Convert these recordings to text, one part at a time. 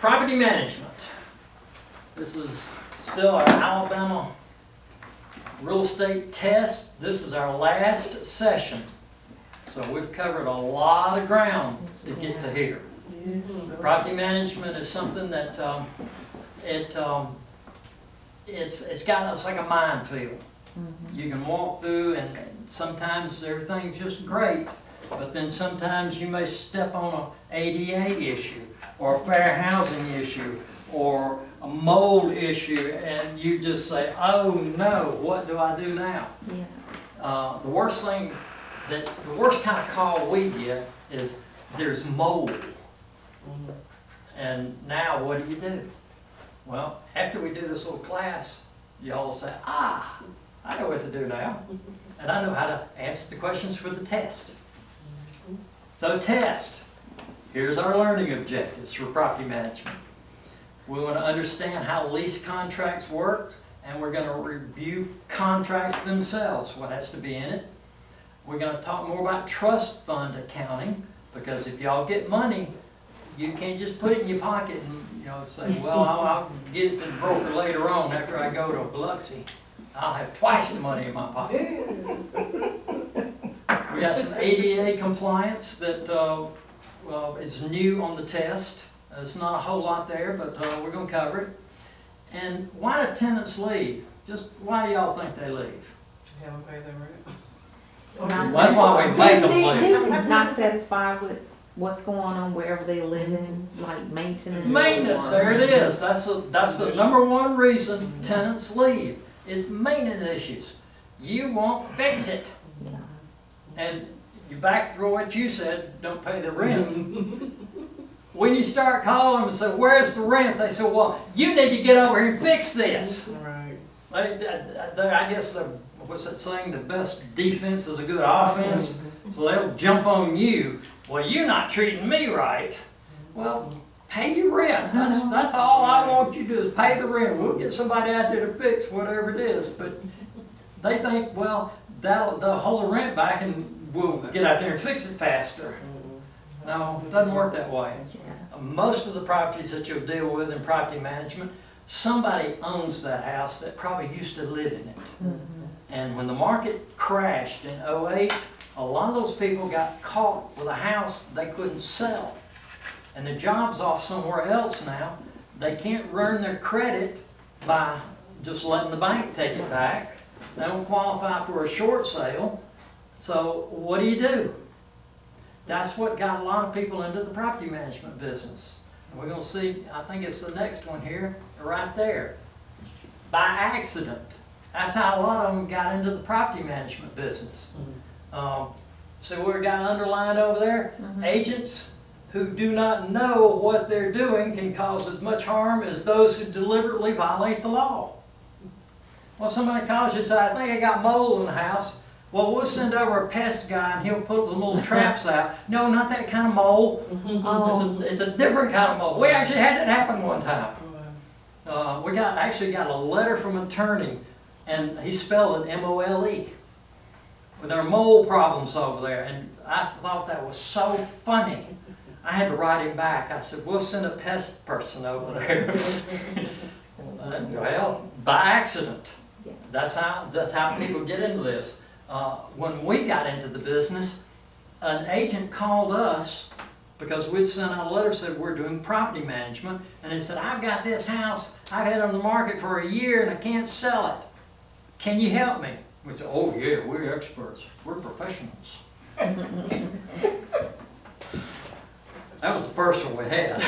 Property management. This is still our Alabama real estate test. This is our last session. So we've covered a lot of ground to get to here. Property management is something that it's like a minefield. You can walk through and sometimes everything's just great, but then sometimes you may step on an ADA issue or a fair housing issue or a mold issue, and you just say, oh no, what do I do now? Yeah. The worst kind of call we get is there's mold. And now what do? Well, after we do this little class, you all say, I know what to do now. And I know how to answer the questions for the test. So test. Here's our learning objectives for property management. We want to understand how lease contracts work, and we're going to review contracts themselves, what has to be in it. We're going to talk more about trust fund accounting, because if y'all get money, you can't just put it in your pocket and say, well, I'll get it to the broker later on after I go to Biloxi. I'll have twice the money in my pocket. We got some ADA compliance that is new on the test. It's not a whole lot there, but we're going to cover it. And why do tenants leave? Just why do y'all think they leave? Haven't paid their rent. Well, that's why we make them leave. Not satisfied with what's going on wherever they live in, like maintenance. Maintenance, there it is. That's the number one reason tenants leave, is maintenance issues. You won't fix it. Yeah. And you back to what you said, don't pay the rent. When you start calling them and say, where's the rent? They say, well, you need to get over here and fix this. Right. I guess, what's that saying? The best defense is a good offense. So they'll jump on you. Well, you're not treating me right. Well, pay your rent. That's all I want you to do is pay the rent. We'll get somebody out there to fix whatever it is. But they think, well, they'll hold the rent back and we'll get out there and fix it faster. No, it doesn't work that way. Most of the properties that you'll deal with in property management, somebody owns that house that probably used to live in it. And when the market crashed in 2008, a lot of those people got caught with a house they couldn't sell. And the job's off somewhere else now. They can't earn their credit by just letting the bank take it back. They don't qualify for a short sale. So what do? That's what got a lot of people into the property management business. And we're going to see, I think it's the next one here, right there. By accident. That's how a lot of them got into the property management business. See where it got underlined over there? Agents who do not know what they're doing can cause as much harm as those who deliberately violate the law. Well, somebody calls you and says, I think I got mold in the house. Well, we'll send over a pest guy and he'll put the little traps out. No, not that kind of mold. It's a different kind of mold. We actually had that happen one time. We actually got a letter from an attorney, and he spelled it M-O-L-E. There are mold problems over there, and I thought that was so funny. I had to write him back. I said, we'll send a pest person over there. Well, by accident. That's how people get into this. When we got into the business, an agent called us because we'd sent out a letter that said we're doing property management, and they said, I've got this house, I've had it on the market for a year and I can't sell it. Can you help me? We said, oh yeah, we're experts, we're professionals. That was the first one we had.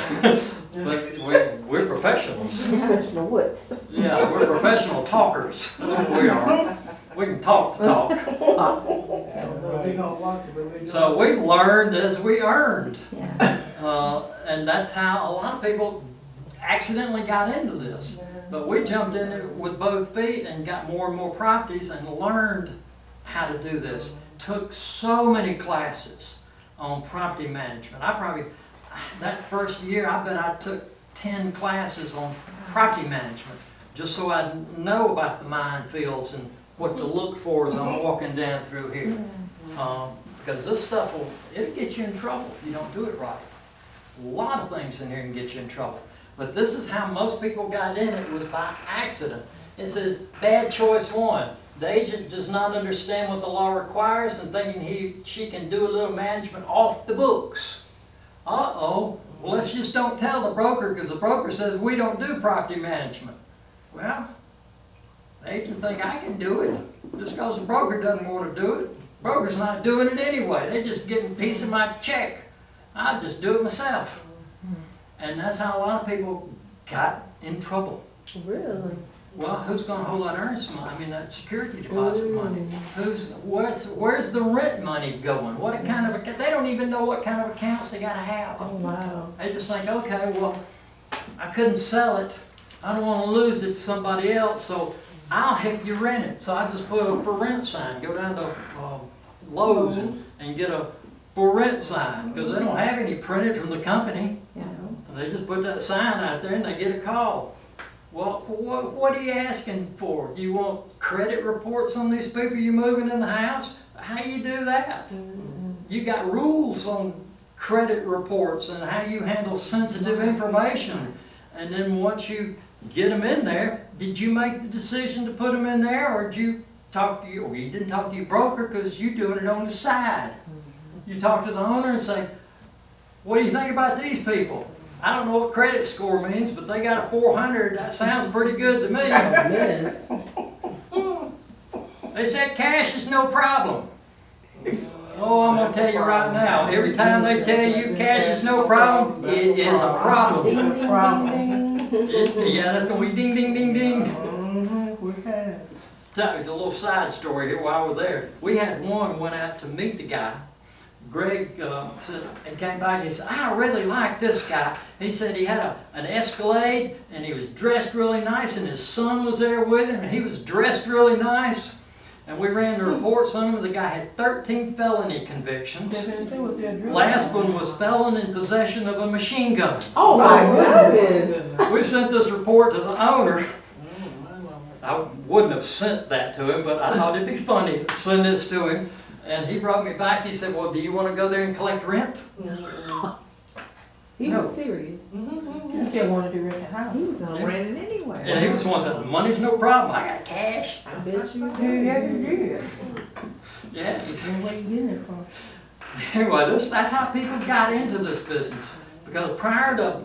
But we're professionals. Professional woods. Yeah, we're professional talkers. That's what we are. We can talk the talk. So we learned as we earned. And that's how a lot of people accidentally got into this. But we jumped in it with both feet and got more and more properties and learned how to do this. Took so many classes on property management. That first year, I bet I took 10 classes on property management just so I'd know about the minefields and what to look for as I'm walking down through here. Because this stuff it'll get you in trouble if you don't do it right. A lot of things in here can get you in trouble. But this is how most people got in it, was by accident. It says, bad choice one. The agent does not understand what the law requires and thinking she can do a little management off the books. Uh-oh, well, let's just don't tell the broker, because the broker says we don't do property management. Well, the agents think I can do it, just because the broker doesn't want to do it. Broker's not doing it anyway. They're just getting a piece of my check. I'll just do it myself. And that's how a lot of people got in trouble. Really? Well, who's going to hold that earnest money? I mean, that security deposit money. Where's the rent money going? What kind of they don't even know what kind of accounts they got to have. Oh, wow. They just think, okay, well, I couldn't sell it. I don't want to lose it to somebody else, so I'll help you rent it. So I just put a for rent sign. Go down to Lowe's and get a for rent sign, because they don't have any printed from the company. Yeah. They just put that sign out there and they get a call. Well, what are you asking for? Do you want credit reports on these people you moving in the house? How you do that? You got rules on credit reports and how you handle sensitive information. And then once you get them in there, did you make the decision to put them in there, or did you talk to or you didn't talk to your broker because you're doing it on the side? You talk to the owner and say, what do you think about these people? I don't know what credit score means, but they got a 400. That sounds pretty good to me. Yes. They said cash is no problem. Oh, I'm going to tell you right now, every time they tell you cash is no problem, it is a problem. Ding, ding, ding, ding. Yeah, that's going to be ding, ding, ding, ding. We had. Tell you a little side story here while we're there. We had one went out to meet the guy. Greg said, and came back and he said, I really like this guy. He said he had an Escalade and he was dressed really nice, and his son was there with him and he was dressed really nice. And we ran the reports on him. The guy had 13 felony convictions. Last one was felon in possession of a machine gun. Oh my goodness. We sent this report to the owner. I wouldn't have sent that to him, but I thought it'd be funny to send this to him. And he brought me back. He said, well, do you want to go there and collect rent? He No. was serious. You still wanted to rent the house. He was gonna rent it anyway. And he was the one that said, money's no problem. I got cash. I bet you Yeah, did. you did. Yeah. He said, Where you getting it from? anyway, that's how people got into this business. Because prior to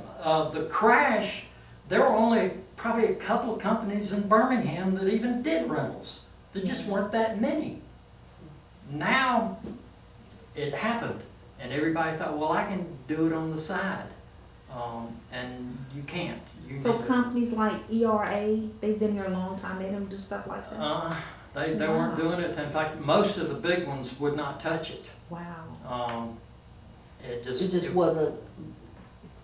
the crash, there were only probably a couple of companies in Birmingham that even did rentals. There just weren't that many. Now, it happened. And everybody thought, well, I can do it on the side. And you can't. You So need to- companies like ERA, they've been here a long time, they don't do stuff like that? They weren't doing it. In fact, most of the big ones would not touch it. Wow. It just wasn't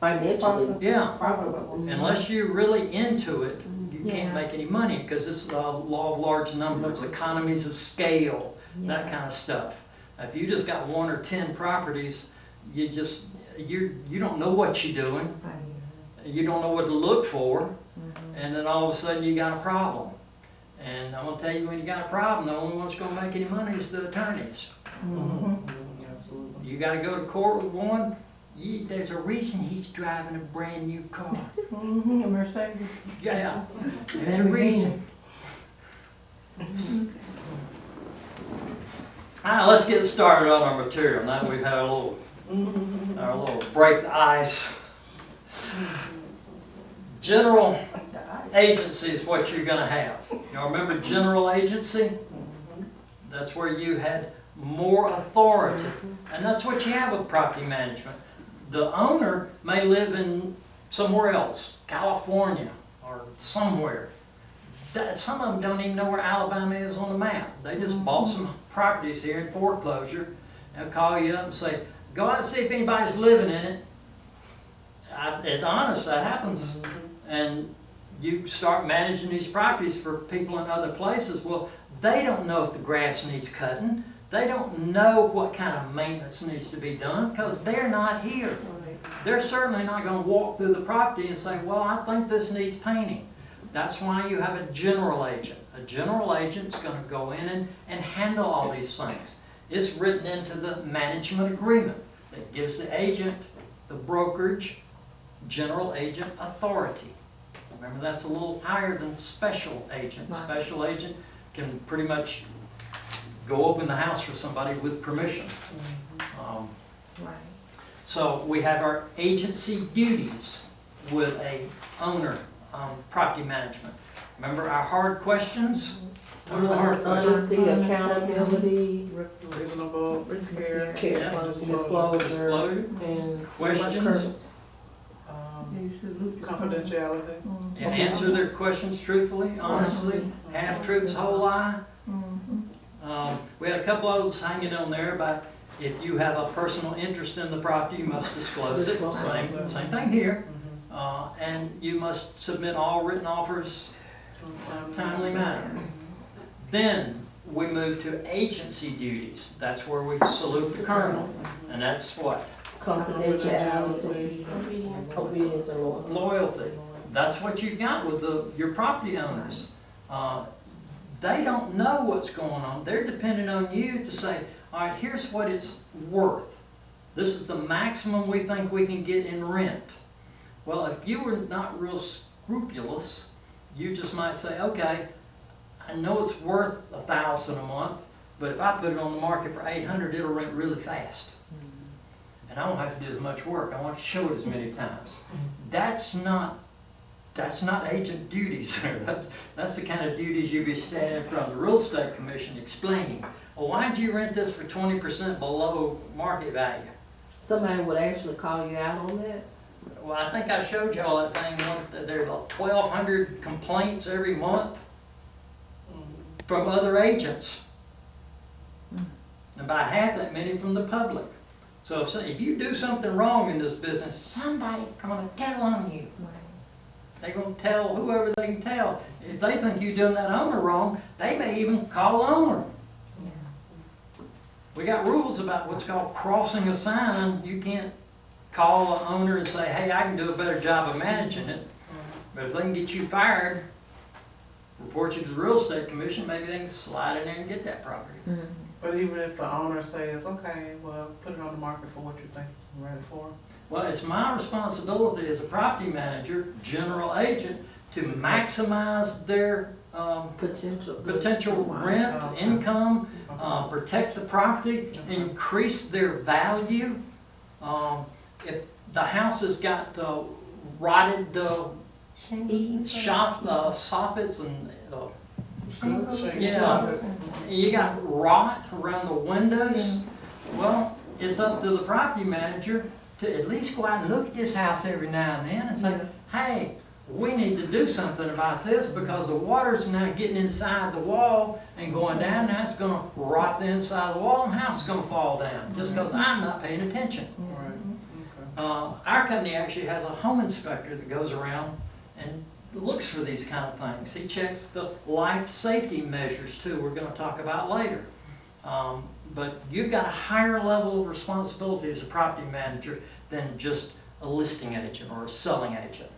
financially. Yeah, Profitable. unless you're really into it, you Yeah. can't make any money, because it's the law of large numbers, economies of scale, that Yeah. kind of stuff. If you just got 1 or 10 properties, you don't know what you're doing. You don't know what to look for, and then all of a sudden you got a problem. And I'm gonna tell you, when you got a problem, the only one's gonna make any money is the attorneys. Absolutely. You gotta go to court with one. There's a reason he's driving a brand new car. A Mercedes. Yeah, there's a reason. All right, let's get started on our material. Now we've had our little break the ice. General agency is what you're gonna have. Y'all remember general agency? That's where you had more authority. And that's what you have with property management. The owner may live in somewhere else, California or somewhere. Some of them don't even know where Alabama is on the map. They just bought some properties here in foreclosure. They'll call you up and say, go out and see if anybody's living in it. It's honest, that happens. And you start managing these properties for people in other places. Well, they don't know if the grass needs cutting. They don't know what kind of maintenance needs to be done, because they're not here. They're certainly not going to walk through the property and say, well, I think this needs painting. That's why you have a general agent. A general agent's going to go in and handle all these things. It's written into the management agreement that gives the agent the brokerage, general agent authority. Remember, that's a little higher than special agent. Right. Special agent can pretty much go open the house for somebody with permission. Right. So we have our agency duties with a owner, property management. Remember our hard questions? What are the hard questions? Honesty, accountability, Reasonable repair. Yeah. disclosure, Disclosure. and. Questions? You salute your Confidentiality. Mhm. Yeah, answer their questions truthfully, honestly, half-truths, whole lie. Mhm. We had a couple of those hanging on there about if you have a personal interest in the property, you must disclose it. Disclose. Same thing here. And you must submit all written offers timely manner. Then we move to agency duties. That's where we salute the colonel. And that's what? Confidentiality, obedience and loyalty. Loyalty. That's what you've got with your property owners. They don't know what's going on. They're dependent on you to say, all right, here's what it's worth. This is the maximum we think we can get in rent. Well, if you were not real scrupulous, you just might say, okay, I know it's worth $1,000 a month, but if I put it on the market for $800, it'll rent really fast. And I don't have to do as much work. I want to show it as many times. That's not agent duties. That's the kind of duties you'd be standing in front of the real estate commission explaining. Well, why did you rent this for 20% below market value? Somebody would actually call you out on that? Well, I think I showed y'all that thing, that there's like 1,200 complaints every month from other agents. And about half that many from the public. So if you do something wrong in this business, somebody's gonna tell on you. They're gonna tell whoever they can tell. If they think you're doing that owner wrong, they may even call the owner. We got rules about what's called crossing a sign. You can't call the owner and say, hey, I can do a better job of managing it. But if they can get you fired, report you to the real estate commission, maybe they can slide in there and get that property. But even if the owner says, okay, well, put it on the market for what you think you're ready for. Well, it's my responsibility as a property manager, general agent, to maximize their potential rent, Okay. income, protect the property, Okay. increase their value. If the house has got rotted soffits and yeah, you got rot around the windows, well, it's up to the property manager to at least go out and look at this house every now and then and say, hey, we need to do something about this because the water's now getting inside the wall and going down. Now it's going to rot the inside of the wall and the house is going to fall down just because I'm not paying attention. Right. Our company actually has a home inspector that goes around and looks for these kind of things. He checks the life safety measures too, we're going to talk about later. But you've got a higher level of responsibility as a property manager than just a listing agent or a selling agent.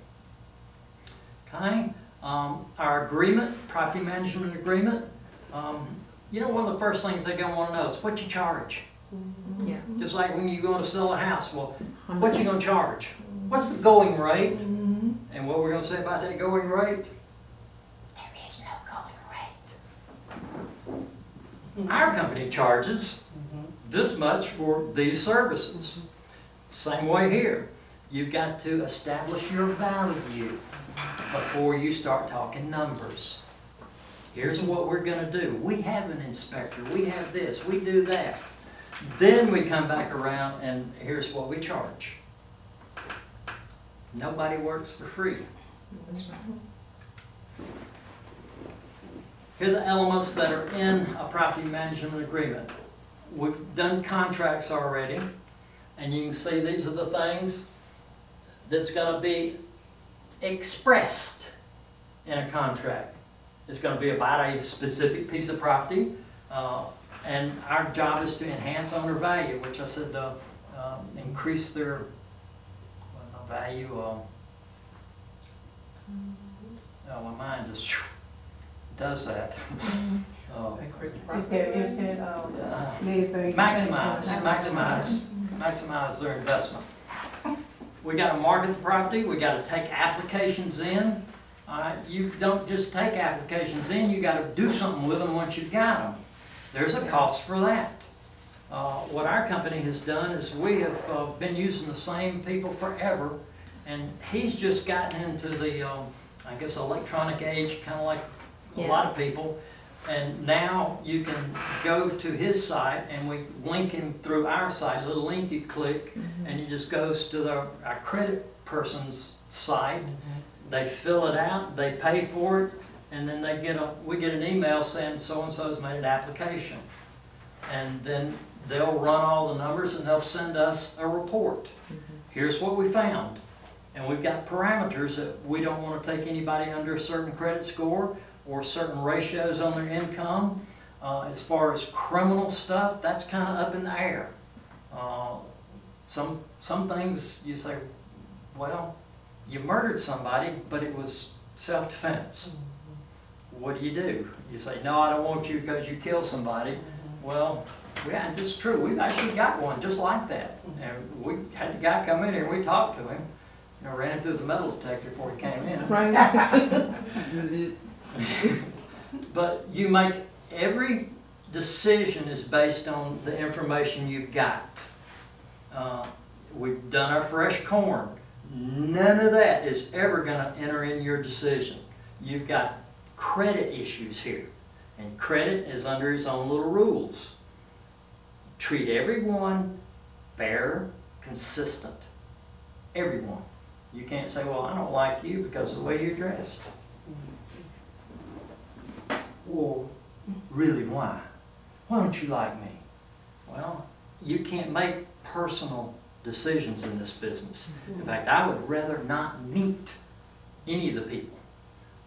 Okay, our agreement, property management agreement, you know, one of the first things they're going to want to know is what you charge. Yeah. Just like when you go to sell a house, well, what you going to charge? What's the going rate? And what we're going to say about that going rate? There is no going rate. Our company charges this much for these services. Same way here. You've got to establish your value before you start talking numbers. Here's what we're going to do. We have an inspector. We have this. We do that. Then we come back around and here's what we charge. Nobody works for free. Here are the elements that are in a property management agreement. We've done contracts already, and you can see these are the things that's going to be expressed in a contract. It's going to be about a specific piece of property, and our job is to enhance owner value, which I said increase their value. My mind just does that. Increase the profit. Maximize their investment. we gotta market the property, we gotta take applications in. You don't just take applications in, you gotta do something with them once you've got them. There's a cost for that. What our company has done is we have been using the same people forever, and he's just gotten into the, I guess, electronic age, kind of like a lot of people. And now you can go to his site, and we link him through our site, a little link you click, and he just goes to our credit person's site. They fill it out, they pay for it, and then we get an email saying so-and-so's made an application. And then they'll run all the numbers and they'll send us a report. Here's what we found. And we've got parameters that we don't want to take anybody under a certain credit score or certain ratios on their income. As far as criminal stuff, that's kind of up in the air. Some things you say, well, you murdered somebody, but it was self-defense. What do? You say, no, I don't want you because you killed somebody. Well, yeah, it's true. We've actually got one just like that. And we had the guy come in here and we talked to him. Ran him through the metal detector before he came in. Right. But you make, every decision is based on the information you've got. We've done our fresh corn. None of that is ever going to enter in your decision. You've got credit issues here. And credit is under its own little rules. Treat everyone fair, consistent. Everyone. You can't say, well, I don't like you because of the way you're dressed. Well, really, why? Why don't you like me? Well, you can't make personal decisions in this business. In fact, I would rather not meet any of the people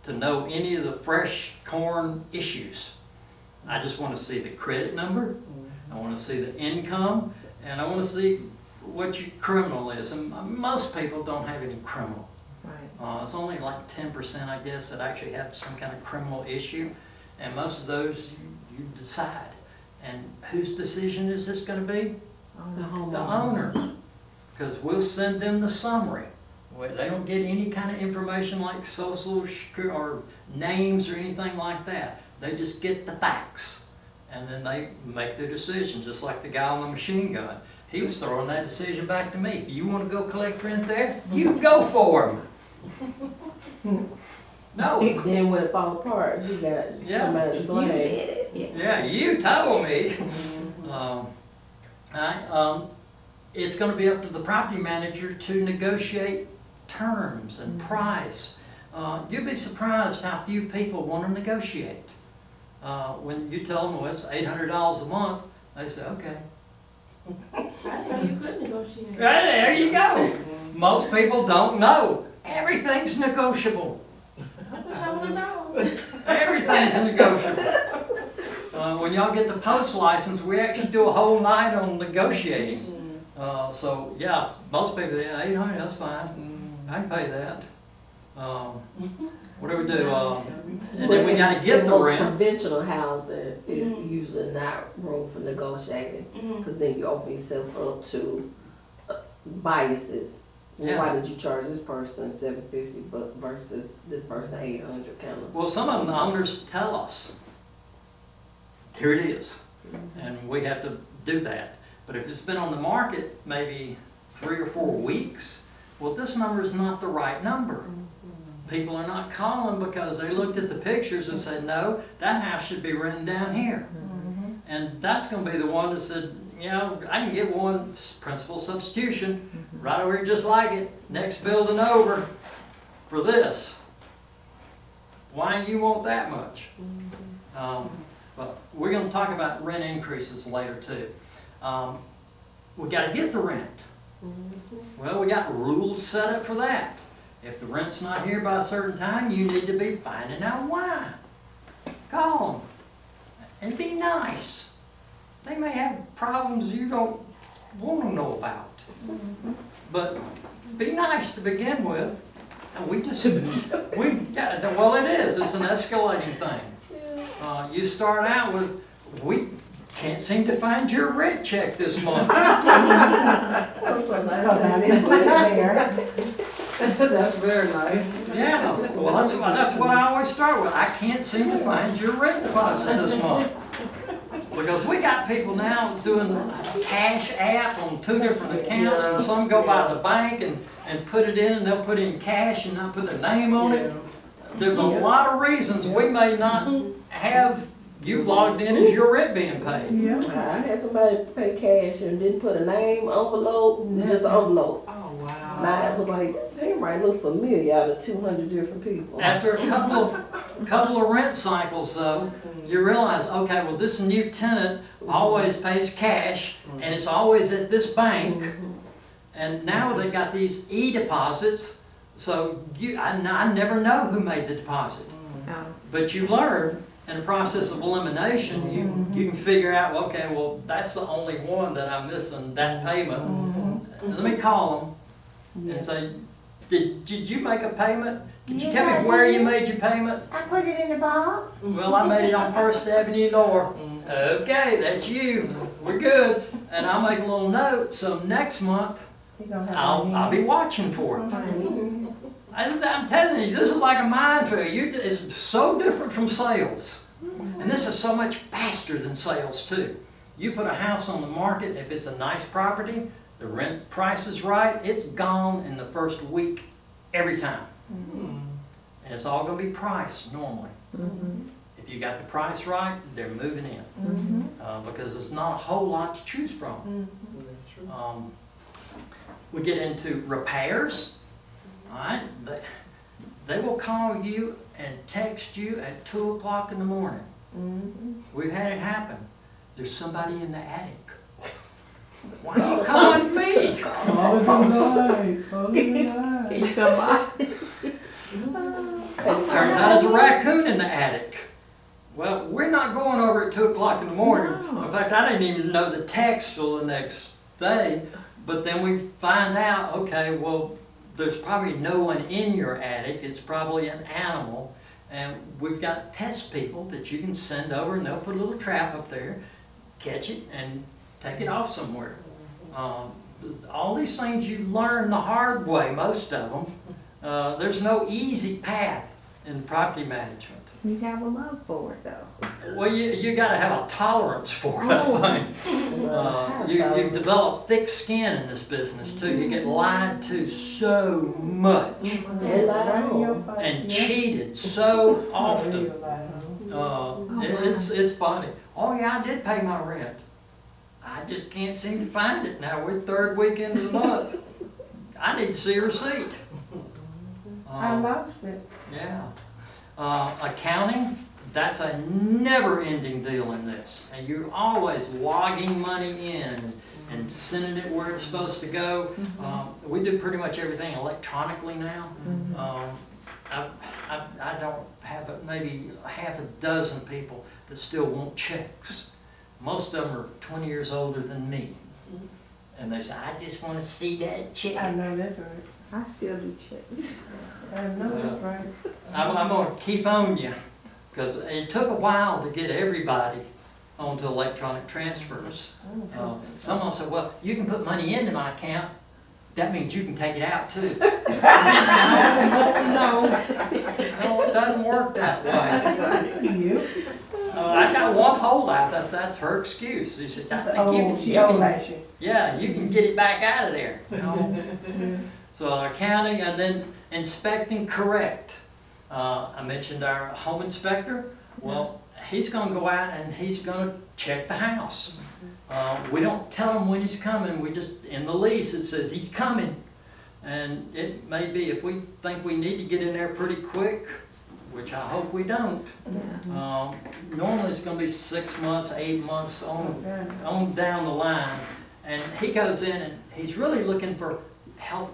to know any of the fresh corn issues. I just want to see the credit number, I want to see the income, and I want to see what your criminal is. And most people don't have any criminal. Right. It's only like 10%, I guess, that actually have some kind of criminal issue. And most of those you decide. And whose decision is this going to be? The homeowner. The owner. Because we'll send them the summary. They don't get any kind of information like social or names or anything like that. They just get the facts. And then they make their decision, just like the guy on the machine gun. He was throwing that decision back to me. You want to go collect rent there? You go for him. No. Then when it falls apart, you got somebody to You blame. did it. Yeah. Yeah, you told me. It's going to be up to the property manager to negotiate terms and price. You'd be surprised how few people want to negotiate. When you tell them, well, it's $800 a month, they say, okay. I thought you could negotiate. Right, there you go. Most people don't know. Everything's negotiable. I wish I would've known. Everything's negotiable. When y'all get the post license, we actually do a whole night on negotiating. So yeah, most people, yeah, 800, that's fine. I can pay that. What do we do? And then we gotta get the most rent. conventional housing is usually not room for negotiating, because then you open yourself up to biases. Well, Yeah. why did you charge this person $750 versus this person $800 kind of? Well, some of them, the owners tell us, here it is. And we have to do that. But if it's been on the market maybe 3 or 4 weeks, well, this number is not the right number. People are not calling because they looked at the pictures and said, no, that house should be rented down here. And that's going to be the one that said, you know, I can get one principal substitution right over here just like it, next building over for this. Why do you want that much? But we're going to talk about rent increases later too. We got to get the rent. Well, we got rules set up for that. If the rent's not here by a certain time, you need to be finding out why. Call them and be nice. They may have problems you don't want to know about. But be nice to begin with. And we just, well, it is. It's an escalating thing. You start out with, we can't seem to find your rent check this month. Oh, so nice. Cause I didn't put it there. That's very nice. Yeah, well, that's what I always start with. I can't seem to find your rent deposit this month. Because we got people now doing the cash app on 2 different accounts, and some go by the bank and put it in, and they'll put in cash and not put their name on it. There's a lot of reasons we may not have you logged in as your rent being paid. Yeah. I had somebody pay cash and didn't put a name, envelope, it's just an envelope. Oh, And wow. I was like, this handwriting look familiar out of 200 different people. After a couple of rent cycles though, you realize, okay, well, this new tenant always pays cash, and it's always at this bank. And now they got these e-deposits, so I never know who made the deposit. But you learn in the process of elimination, you can figure out, well, okay, well, that's the only one that I'm missing that payment. And let me call them and say, did you make a payment? Could you tell me where you made your payment? I put it in the box. Well, I made it on First Avenue North. Okay, that's you. We're good. And I'll make a little note, so next month, I'll be watching for it. I'm telling you, this is like a minefield. It's so different from sales. And this is so much faster than sales too. You put a house on the market, if it's a nice property, the rent price is right, it's gone in the first week every time. And it's all gonna be priced normally. If you got the price right, they're moving in. Because there's not a whole lot to choose from. That's true. We get into repairs. All right, they will call you and text you at 2 o'clock in the morning. We've had it happen. There's somebody in the attic. Why are you calling me? Can you come by? Turns out there's a raccoon in the attic. Well, we're not going over at 2 o'clock in the morning. In fact, I didn't even know the text till the next day. But then we find out, okay, well, there's probably no one in your attic. It's probably an animal. And we've got pest people that you can send over, and they'll put a little trap up there, catch it, and take it off somewhere. All these things you learn the hard way, most of them. There's no easy path in property management. You have a love for it though. Well, you got to have a tolerance for it, I think. You develop thick skin in this business too. You get lied to so much and cheated so often. It's funny. Oh yeah, I did pay my rent. I just can't seem to find it now. We're 3rd week into the month. I need to see a receipt. I lost it. Yeah. Accounting, that's a never-ending deal in this. And you're always logging money in and sending it where it's supposed to go. We do pretty much everything electronically now. I don't have but maybe half a dozen people that still want checks. Most of them are 20 years older than me. And they say, I just want to see that check. I know that's right. I still do checks. I know that's right. I'm going to keep on you, because it took a while to get everybody onto electronic transfers. Someone said, well, you can put money into my account. That means you can take it out too. No, it doesn't work that way. I got one holdout, that's her excuse. She said, I think you can, yeah, you can get it back out of there. You know? So accounting, and then inspecting correct. I mentioned our home inspector. Well, he's going to go out and he's going to check the house. We don't tell him when he's coming. We just, in the lease, it says he's coming. And it may be, if we think we need to get in there pretty quick, which I hope we don't. Normally it's going to be 6 months, 8 months on down the line. And he goes in and he's really looking for health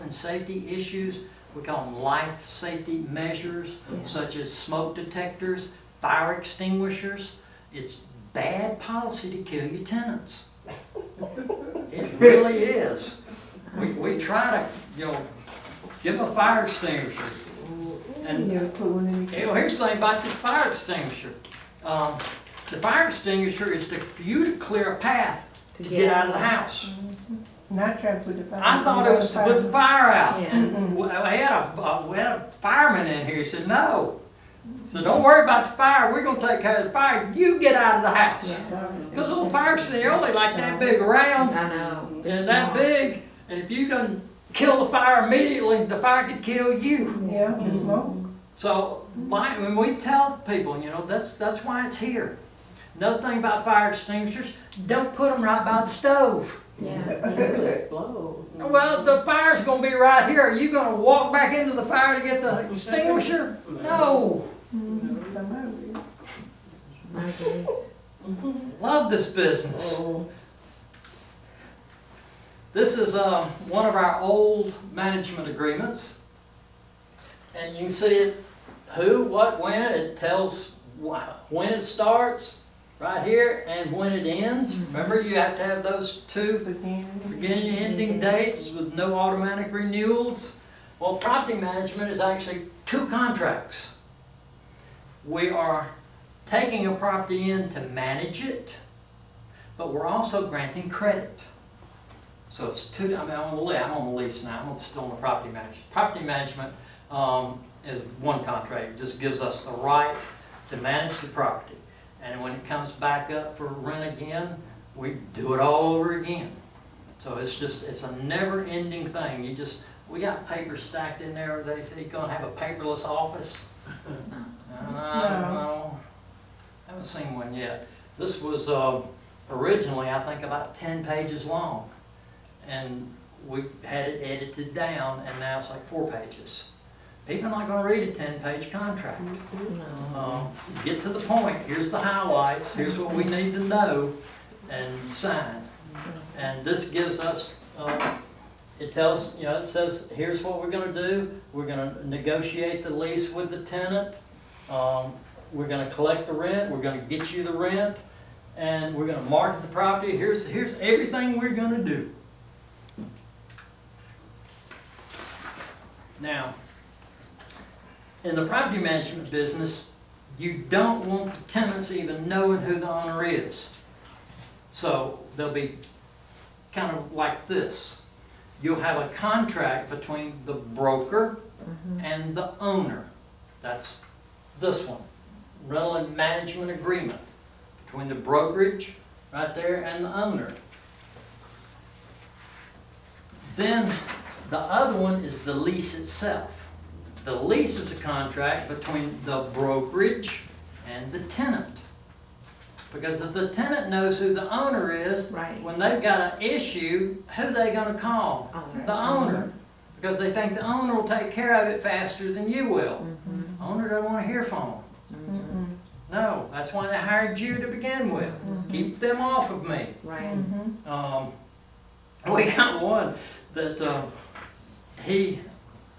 and safety issues. We call them life safety measures, such as smoke detectors, fire extinguishers. It's bad policy to kill your tenants. It really is. We try to, give them a fire extinguisher. And here's the thing about this fire extinguisher. The fire extinguisher is for you to clear a path to get out of the house. Not trying to put the fire. I thought it was to put the fire out. Yeah. And we had a fireman in here, he said, no. So don't worry about the fire, we're gonna take care of the fire, you get out of the house. Yeah. Because little fire extinguisher, they're only like that big around, I know. and that big, and if you done kill the fire immediately, the fire could kill you. Yeah, the smoke. So, like, when we tell people, you know, that's why it's here. Another thing about fire extinguishers, don't put them right by the stove. Yeah. It could explode. Well, the fire's gonna be right here. Are you gonna walk back into the fire to get the extinguisher? No. Somebody will. I guess. Love this business. Oh, This is one of our old management agreements. And you can see it, who, what, when. It tells when it starts, right here, and when it ends. Remember, you have to have those two beginning and ending dates with no automatic renewals. Well, property management is actually two contracts. We are taking a property in to manage it, but we're also granting credit. So it's two, I'm on the lease now, I'm still on the property management. Property management is one contract, it just gives us the right to manage the property. And when it comes back up for rent again, we do it all over again. So it's a never-ending thing. We got paper stacked in there. They say you're gonna have a paperless office. I don't know. Haven't seen one yet. This was originally, I think, about 10 pages long. And we had it edited down, and now it's like 4 pages. People are not gonna read a 10-page contract. Get to the point, here's the highlights, here's what we need to know, and sign. And this gives us, it tells, you know, it says, here's what we're gonna do. We're gonna negotiate the lease with the tenant. We're gonna collect the rent, we're gonna get you the rent, and we're gonna market the property. Here's everything we're gonna do. Now, in the property management business, you don't want the tenants even knowing who the owner is. So they'll be kind of like this. You'll have a contract between the broker and the owner. That's this one. Rental and management agreement between the brokerage right there and the owner. Then the other one is the lease itself. The lease is a contract between the brokerage and the tenant. Because if the tenant knows who the owner is, Right. when they've got an issue, who are they gonna call? Owner. The owner. Because they think the owner will take care of it faster than you will. Owner doesn't wanna hear from them. No, that's why they hired you to begin with. Keep them off of me. Right. We got one that he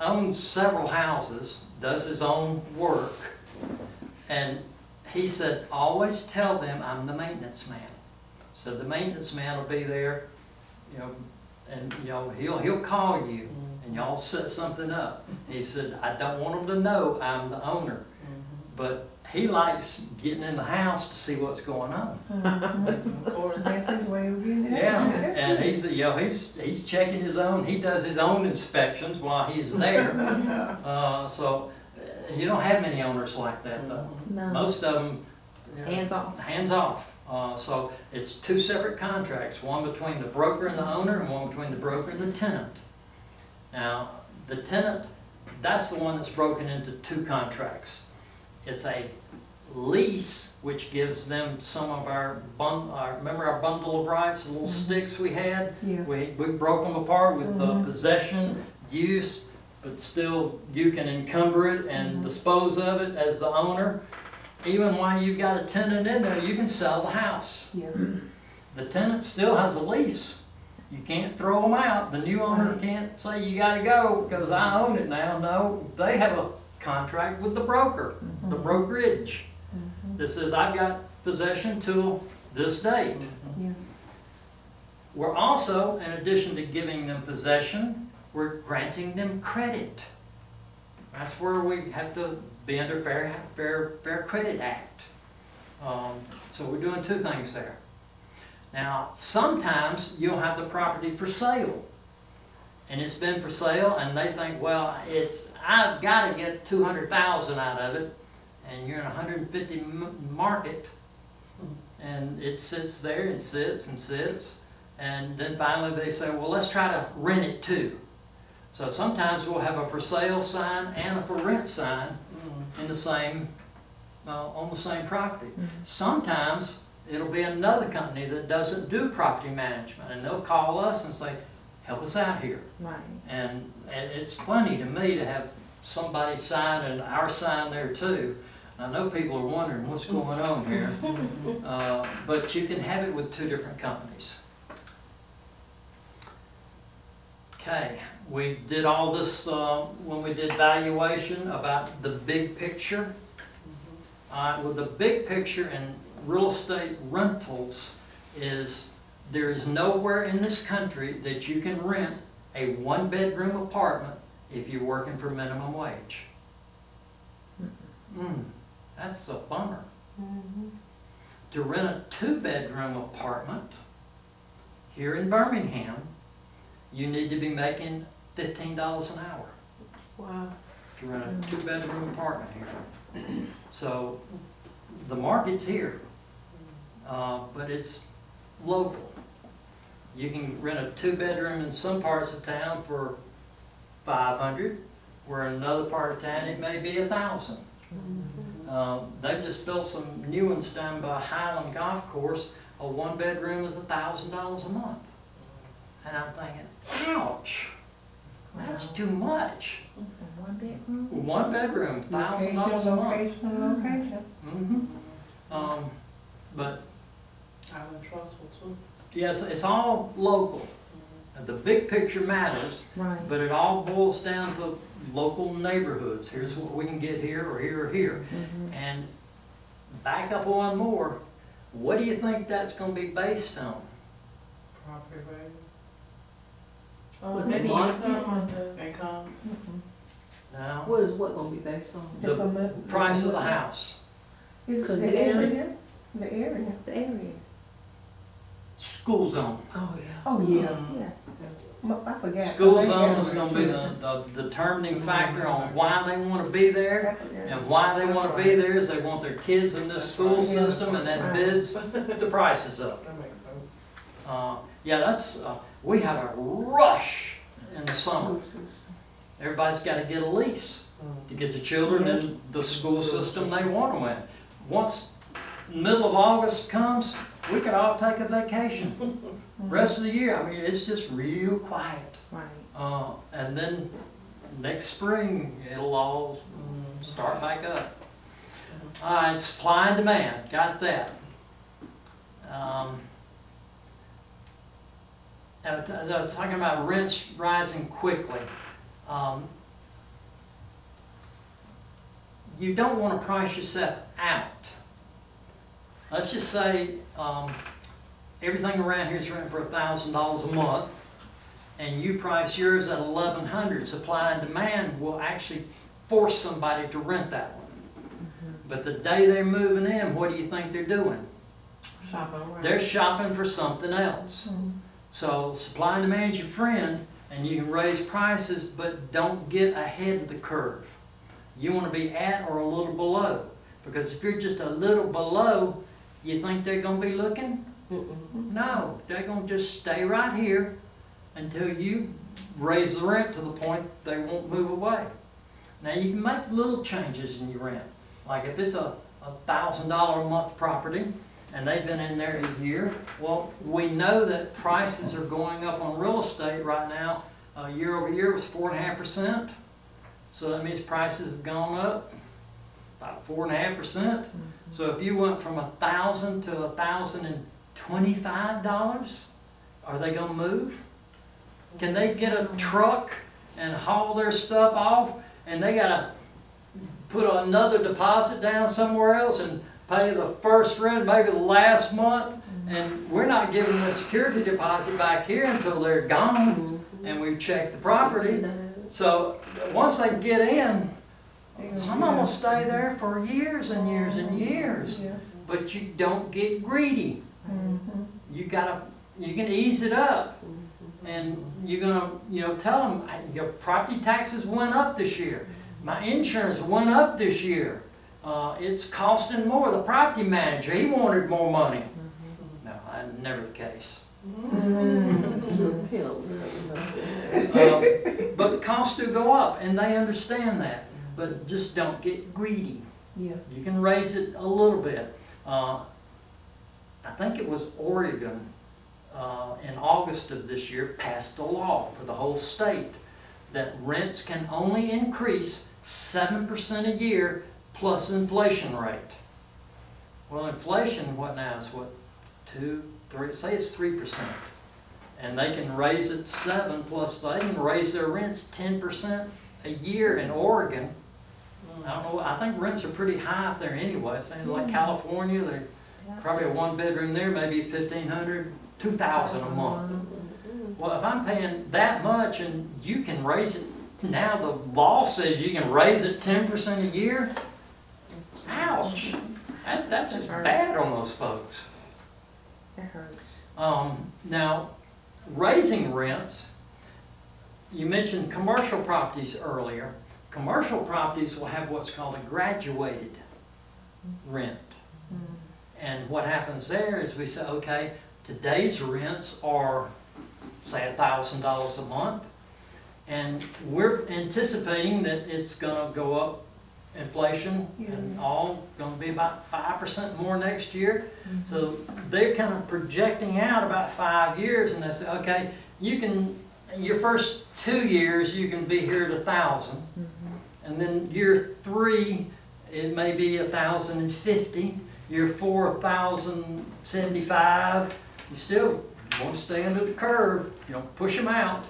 owns several houses, does his own work, and he said, always tell them I'm the maintenance man. So the maintenance man will be there, you know, and you know he'll call you and y'all set something up. He said, I don't want them to know I'm the owner, but he likes getting in the house to see what's going on. Of course. That's his way of getting it. Yeah, and he's checking his own. He does his own inspections while he's there. So you don't have many owners like that though. No. Most of them Hands off. Hands off. So it's two separate contracts, one between the broker and the owner, and one between the broker and the tenant. Now, the tenant, that's the one that's broken into two contracts. It's a lease, which gives them some of our remember our bundle of rights, the little sticks we had? Yeah. We broke them apart with possession, use, but still you can encumber it and dispose of it as the owner. Even while you've got a tenant in there, you can sell the house. Yeah. The tenant still has a lease. You can't throw them out. The new owner can't say you gotta go because I own it now. No, they have a contract with the broker, the brokerage. That says I've got possession till this date. Yeah. We're also, in addition to giving them possession, we're granting them credit. That's where we have to be under Fair Credit Act. So we're doing two things there. Now, sometimes you'll have the property for sale. And it's been for sale and they think, well, I've got to get 200,000 out of it. And you're in a 150 market. And it sits there and sits and sits. And then finally they say, well, let's try to rent it too. So sometimes we'll have a for sale sign and a for rent sign in the same, on the same property. Sometimes it'll be another company that doesn't do property management, and they'll call us and say, help us out here. Right. And it's funny to me to have somebody sign and our sign there too. I know people are wondering what's going on here, but you can have it with two different companies. Okay, we did all this when we did valuation about the big picture. Well, the big picture in real estate rentals is there is nowhere in this country that you can rent a one-bedroom apartment if you're working for minimum wage. That's a bummer. To rent a two-bedroom apartment here in Birmingham, you need to be making $15 an hour Wow. to rent a two-bedroom apartment here. So the market's here, but it's local. You can rent a two-bedroom in some parts of town for $500, where in another part of town it may be $1,000. They've just built some new ones down by Highland Golf Course. A one-bedroom is $1,000 a month. And I'm thinking, ouch, that's too much. One bedroom? One bedroom, $1,000 a month. Location. But Island Trustful too. yes, it's all local. The big picture matters, Right. but it all boils down to local neighborhoods. Here's what we can get here or here or here. And back up one more, what do you think that's going to be based on? Property value, Oh, maybe income on the. income. Now, What is what gonna be based on? the price of the house, Is Could the be area, the area. The area. school zone. Oh, yeah. Oh, yeah. Yeah. I forgot. School zone is going to be the determining factor on why they want to be there. And why they want to be there is they want their kids in this school system, and that bids the prices up. That makes sense. Yeah, that's, we have a rush in the summer. Everybody's got to get a lease to get the children in the school system they want to in. Once middle of August comes, we could all take a vacation. Rest of the year, I mean, it's just real quiet. Right. And then next spring, it'll all start back up. All right, supply and demand, got that. Talking about rents rising quickly. You don't want to price yourself out. Let's just say everything around here is renting for $1,000 a month, and you price yours at $1,100. Supply and demand will actually force somebody to rent that one. But the day they're moving in, what do you think they're doing? Shopping around. They're shopping for something else. So supply and demand's your friend, and you can raise prices, but don't get ahead of the curve. You want to be at or a little below, because if you're just a little below, you think they're going to be looking? No, they're going to just stay right here until you raise the rent to the point they won't move away. Now you can make little changes in your rent. Like if it's a $1,000 a month property and they've been in there a year, well, we know that prices are going up on real estate right now. Year over year was 4.5%. So that means prices have gone up about 4.5%. So if you went from $1,000 to $1,025, are they going to move? Can they get a truck and haul their stuff off, and they got to put another deposit down somewhere else and pay the first rent, maybe the last month, and we're not giving the security deposit back here until they're gone and we've checked the property. So once they get in, Some of them will stay there for years and years and years, Yeah. but you don't get greedy. Mhm. You can ease it up. And you're gonna, tell them, your property taxes went up this year. My insurance went up this year. It's costing more. The property manager, he wanted more money. No, never the case. Good pimp. But costs do go up, and they understand that. But just don't get greedy. Yeah. You can raise it a little bit. I think it was Oregon, in August of this year, passed a law for the whole state that rents can only increase 7% a year plus inflation rate. Well, inflation, what now is what, 2, 3, say it's 3%. And they can raise it 7 plus, they can raise their rents 10% a year in Oregon. I don't know, I think rents are pretty high up there anyway. Same like California, they're probably a 1-bedroom there, maybe 1,500, 2,000 a month. Well, if I'm paying that much and you can raise it, now the law says you can raise it 10% a year, ouch. That's just bad on those folks. It hurts. Now, raising rents, you mentioned commercial properties earlier. Commercial properties will have what's called a graduated rent. And what happens there is we say, okay, today's rents are, say, $1,000 a month, and we're anticipating that it's going to go up, inflation, and all going to be about 5% more next year. So they're kind of projecting out about 5 years, and they say, okay, you can, your first 2 years you can be here at 1,000, and then year 3 it may be 1,050. Year 4, 1,075. You still want to stay under the curve. You don't push them out.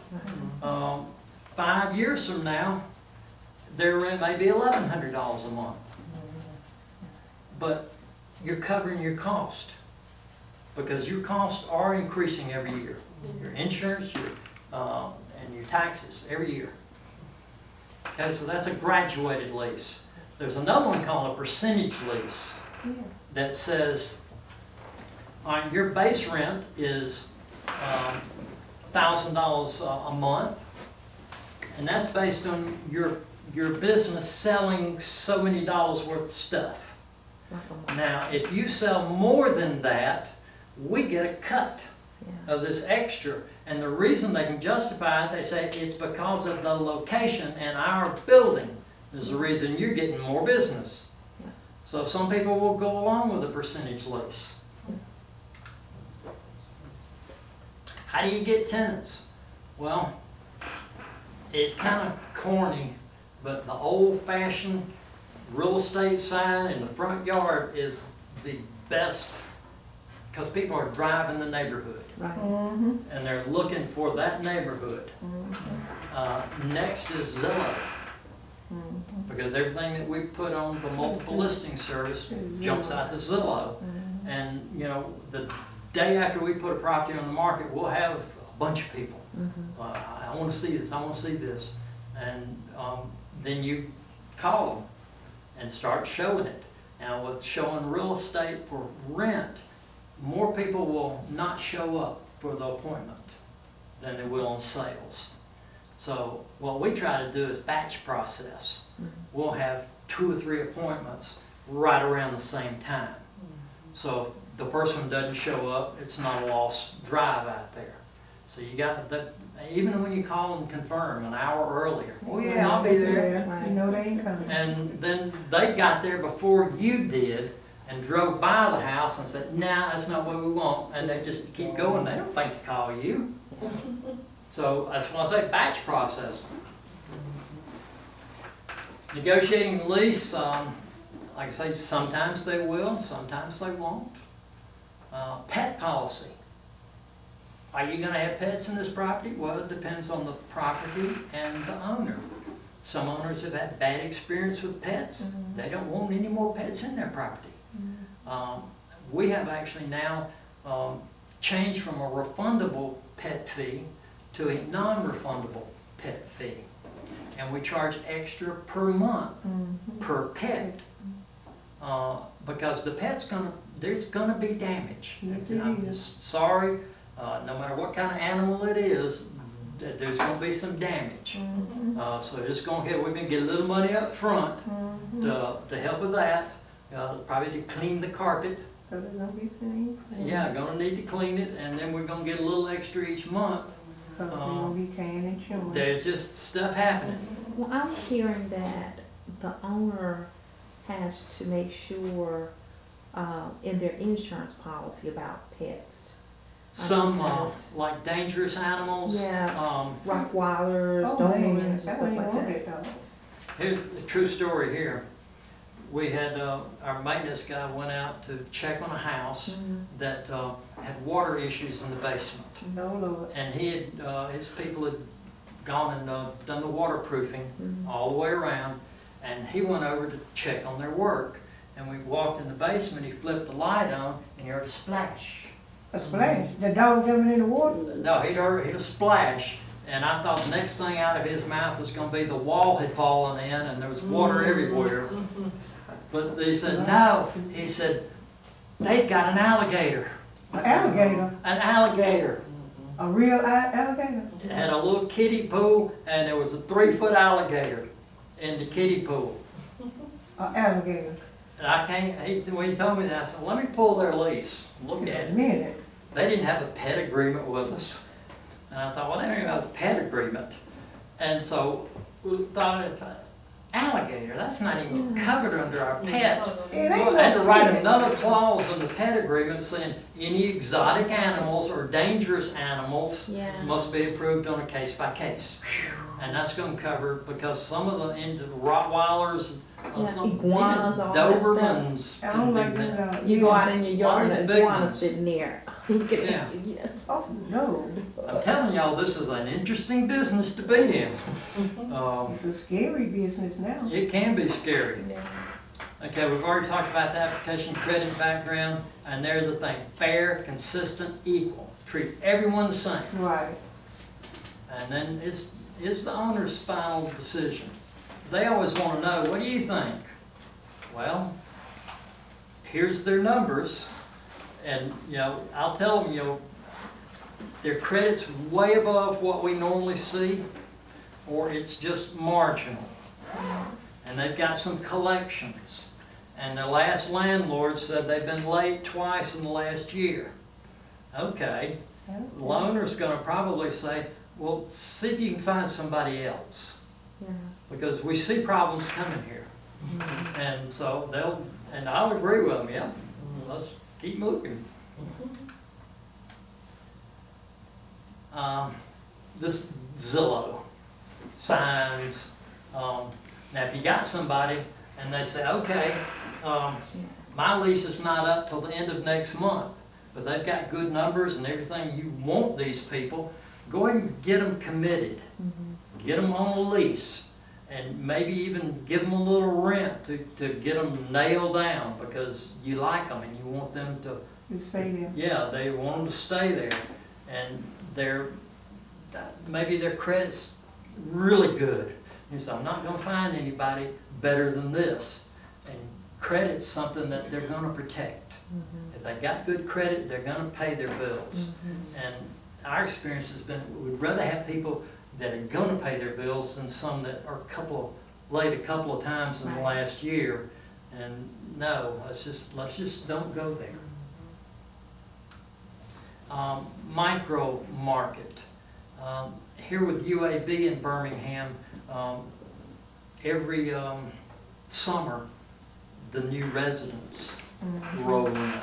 5 years from now, their rent may be $1,100 a month. But you're covering your cost because your costs are increasing every year. Your insurance, and your taxes every year. Okay, so that's a graduated lease. There's another one called a percentage lease. That says, your base rent is $1,000 a month, and that's based on your business selling so many dollars worth of stuff. Now, if you sell more than that, we get a cut of this extra, and the reason they can justify it, they say it's because of the location and our building is the reason you're getting more business. So some people will go along with a percentage lease. How do you get tenants? Well, it's kind of corny, but the old-fashioned real estate sign in the front yard is the best because people are driving the neighborhood. Right. And they're looking for that neighborhood. Next is Zillow. Because everything that we put on the multiple listing service jumps out to Zillow. And, the day after we put a property on the market, we'll have a bunch of people. I want to see this, I want to see this. And then you call them and start showing it. Now with showing real estate for rent, more people will not show up for the appointment than they will on sales. So what we try to do is batch process. We'll have 2 or 3 appointments right around the same time. So if the first one doesn't show up, it's not a lost drive out there. So you got that, even when you call and confirm an hour earlier, oh yeah, I'll be there. Yeah, you know they ain't coming. And then they got there before you did and drove by the house and said, nah, that's not what we want. And they just keep going. They don't think to call you. So that's why I say batch process. Negotiating the lease, like I say, sometimes they will, sometimes they won't. Pet policy. Are you going to have pets in this property? Well, it depends on the property and the owner. Some owners have had bad experience with pets. They don't want any more pets in their property. We have actually now changed from a refundable pet fee to a non-refundable pet fee. and we charge extra per month per pet. Because the pet's there's gonna be damage. Yes, And I'm it is. just sorry, no matter what kind of animal it is, there's gonna be some damage. So just go ahead, we can get a little money up front to help with that. Probably to clean the carpet. So they're gonna be clean? Yeah, gonna need to clean it, and then we're gonna get a little extra each month. Cause they're gonna be can and chewing. There's just stuff happening. Well, I was hearing that the owner has to make sure, in their insurance policy about pets. Some, Because- like dangerous animals. Yeah. Rottweilers, Oh, man, Dobermans, and I stuff don't even like want that. that dog. Here's a true story here. We had, our maintenance guy went out to check on a house that had water issues in the basement. No, Lord. And he had, his people had gone and done the waterproofing all the way around, and he went over to check on their work. And we walked in the basement, he flipped the light on, and he heard a splash. A splash. The dog jumping in the water? No, he'd heard a splash, and I thought the next thing out of his mouth was gonna be the wall had fallen in and there was water everywhere. But they said, no, he said, they've got an alligator. An alligator? An alligator. A real alligator? It had a little kiddie pool, and there was a 3-foot alligator in the kiddie pool. An alligator? And I can't, when he told me that, I said, let me pull their lease, look at A it. minute. They didn't have a pet agreement with us. And I thought, well, they don't even have a pet agreement. And so we thought, alligator, that's not even covered under our pets. It ain't Well, I had to no write pet. another clause in the pet agreement saying any exotic animals or dangerous animals Yeah. must be approved on a case by case. And that's gonna cover, because some of the Rottweilers, Yeah, some iguanas, even all that stuff. Dobermans I can don't be like bad. that. You go out in your yard One of and these an big iguana ones. sitting there. Looking Yeah. at you. Oh, no. I'm telling y'all, this is an interesting business to be in. It's a scary business now. It can be scary. Yeah. Okay, we've already talked about the application, credit, background, and there's the thing, fair, consistent, equal. Treat everyone the same. Right. And then it's the owner's final decision. They always want to know, what do you think? Well, here's their numbers, and, you know, I'll tell them, you know, their credit's way above what we normally see, or it's just marginal. And they've got some collections. And the last landlord said they've been late twice in the last year. Okay, the owner's gonna probably say, well, see if you can find somebody else. Yeah. Because we see problems coming here. And so and I'll agree with them, yeah, let's keep moving. This Zillow, signs, now if you got somebody and they say, okay, my lease is not up till the end of next month, but they've got good numbers and everything, you want these people, go ahead and get them committed. Get them on a lease, and maybe even give them a little rent to get them nailed down, because you like them and you want them to, You say that. yeah, they want them to stay there. And maybe their credit's really good. And so I'm not gonna find anybody better than this. And credit's something that they're gonna protect. If they got good credit, they're gonna pay their bills. And our experience has been, we'd rather have people that are gonna pay their bills than some that are late a couple of times in the last year. And no, let's just don't go there. Micro market. Here with UAB in Birmingham, every summer, the new residents roll in.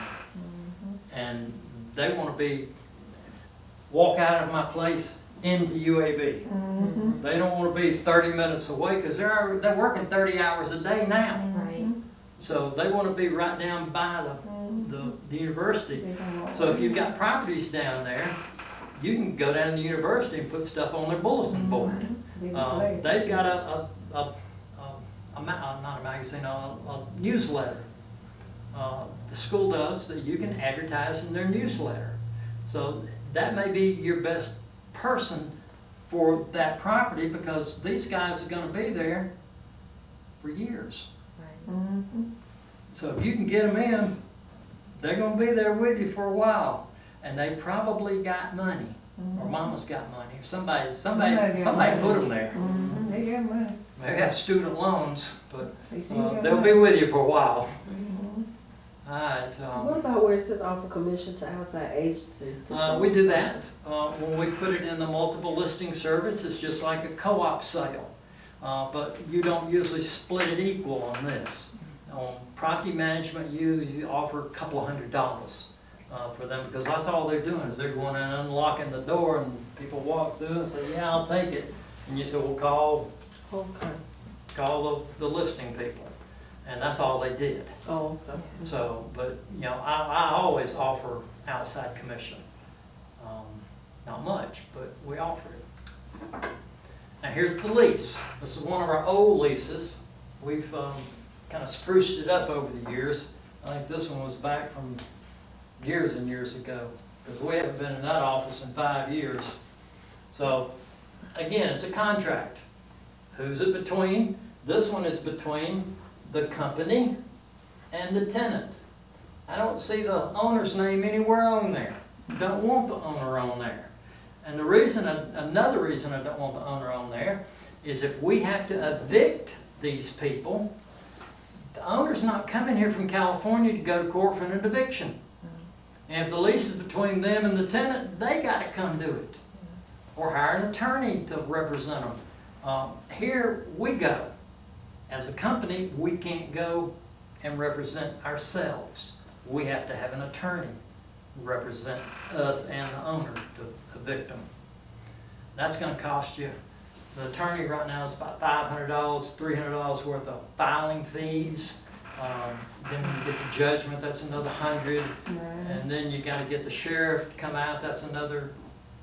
And they want to walk out of my place into UAB. They don't want to be 30 minutes away, because they're working 30 hours a day now. Right. So they want to be right down by the university. So if you've got properties down there, you can go down to the university and put stuff on their bulletin board. They've got not a magazine, a newsletter. The school does, that you can advertise in their newsletter. So that may be your best person for that property because these guys are gonna be there for years. Mhm. So if you can get them in, they're gonna be there with you for a while. And they probably got money, or mama's got money, or somebody put them there. Mhm. They got money. They have student loans, but They still got they'll money. be with you for a while. Mhm. All right, What about where it says offer commission to outside agencies? to show- we do that. When we put it in the multiple listing service, it's just like a co-op sale. But you don't usually split it equal on this. On property management, you offer a couple of $100 for them, because that's all they're doing, is they're going in and unlocking the door, and people walk through and say, yeah, I'll take it. And you say, well, call the listing people. And that's all they did. Oh, okay. So, but, you know, I always offer outside commission. Not much, but we offer it. Now, here's the lease. This is one of our old leases. We've kind of spruced it up over the years. I think this one was back from years and years ago, because we haven't been in that office in 5 years. So, again, it's a contract. Who's it between? This one is between the company and the tenant. I don't see the owner's name anywhere on there. Don't want the owner on there. And the reason, another reason I don't want the owner on there is if we have to evict these people, the owner's not coming here from California to go to court for an eviction. And if the lease is between them and the tenant, they got to come do it. Or hire an attorney to represent them. Here we go. As a company, we can't go and represent ourselves. We have to have an attorney represent us and the owner to evict them. That's going to cost you. The attorney right now is about $500, $300 worth of filing fees. Then when you get the judgment, that's another $100. And then you got to get the sheriff to come out. That's another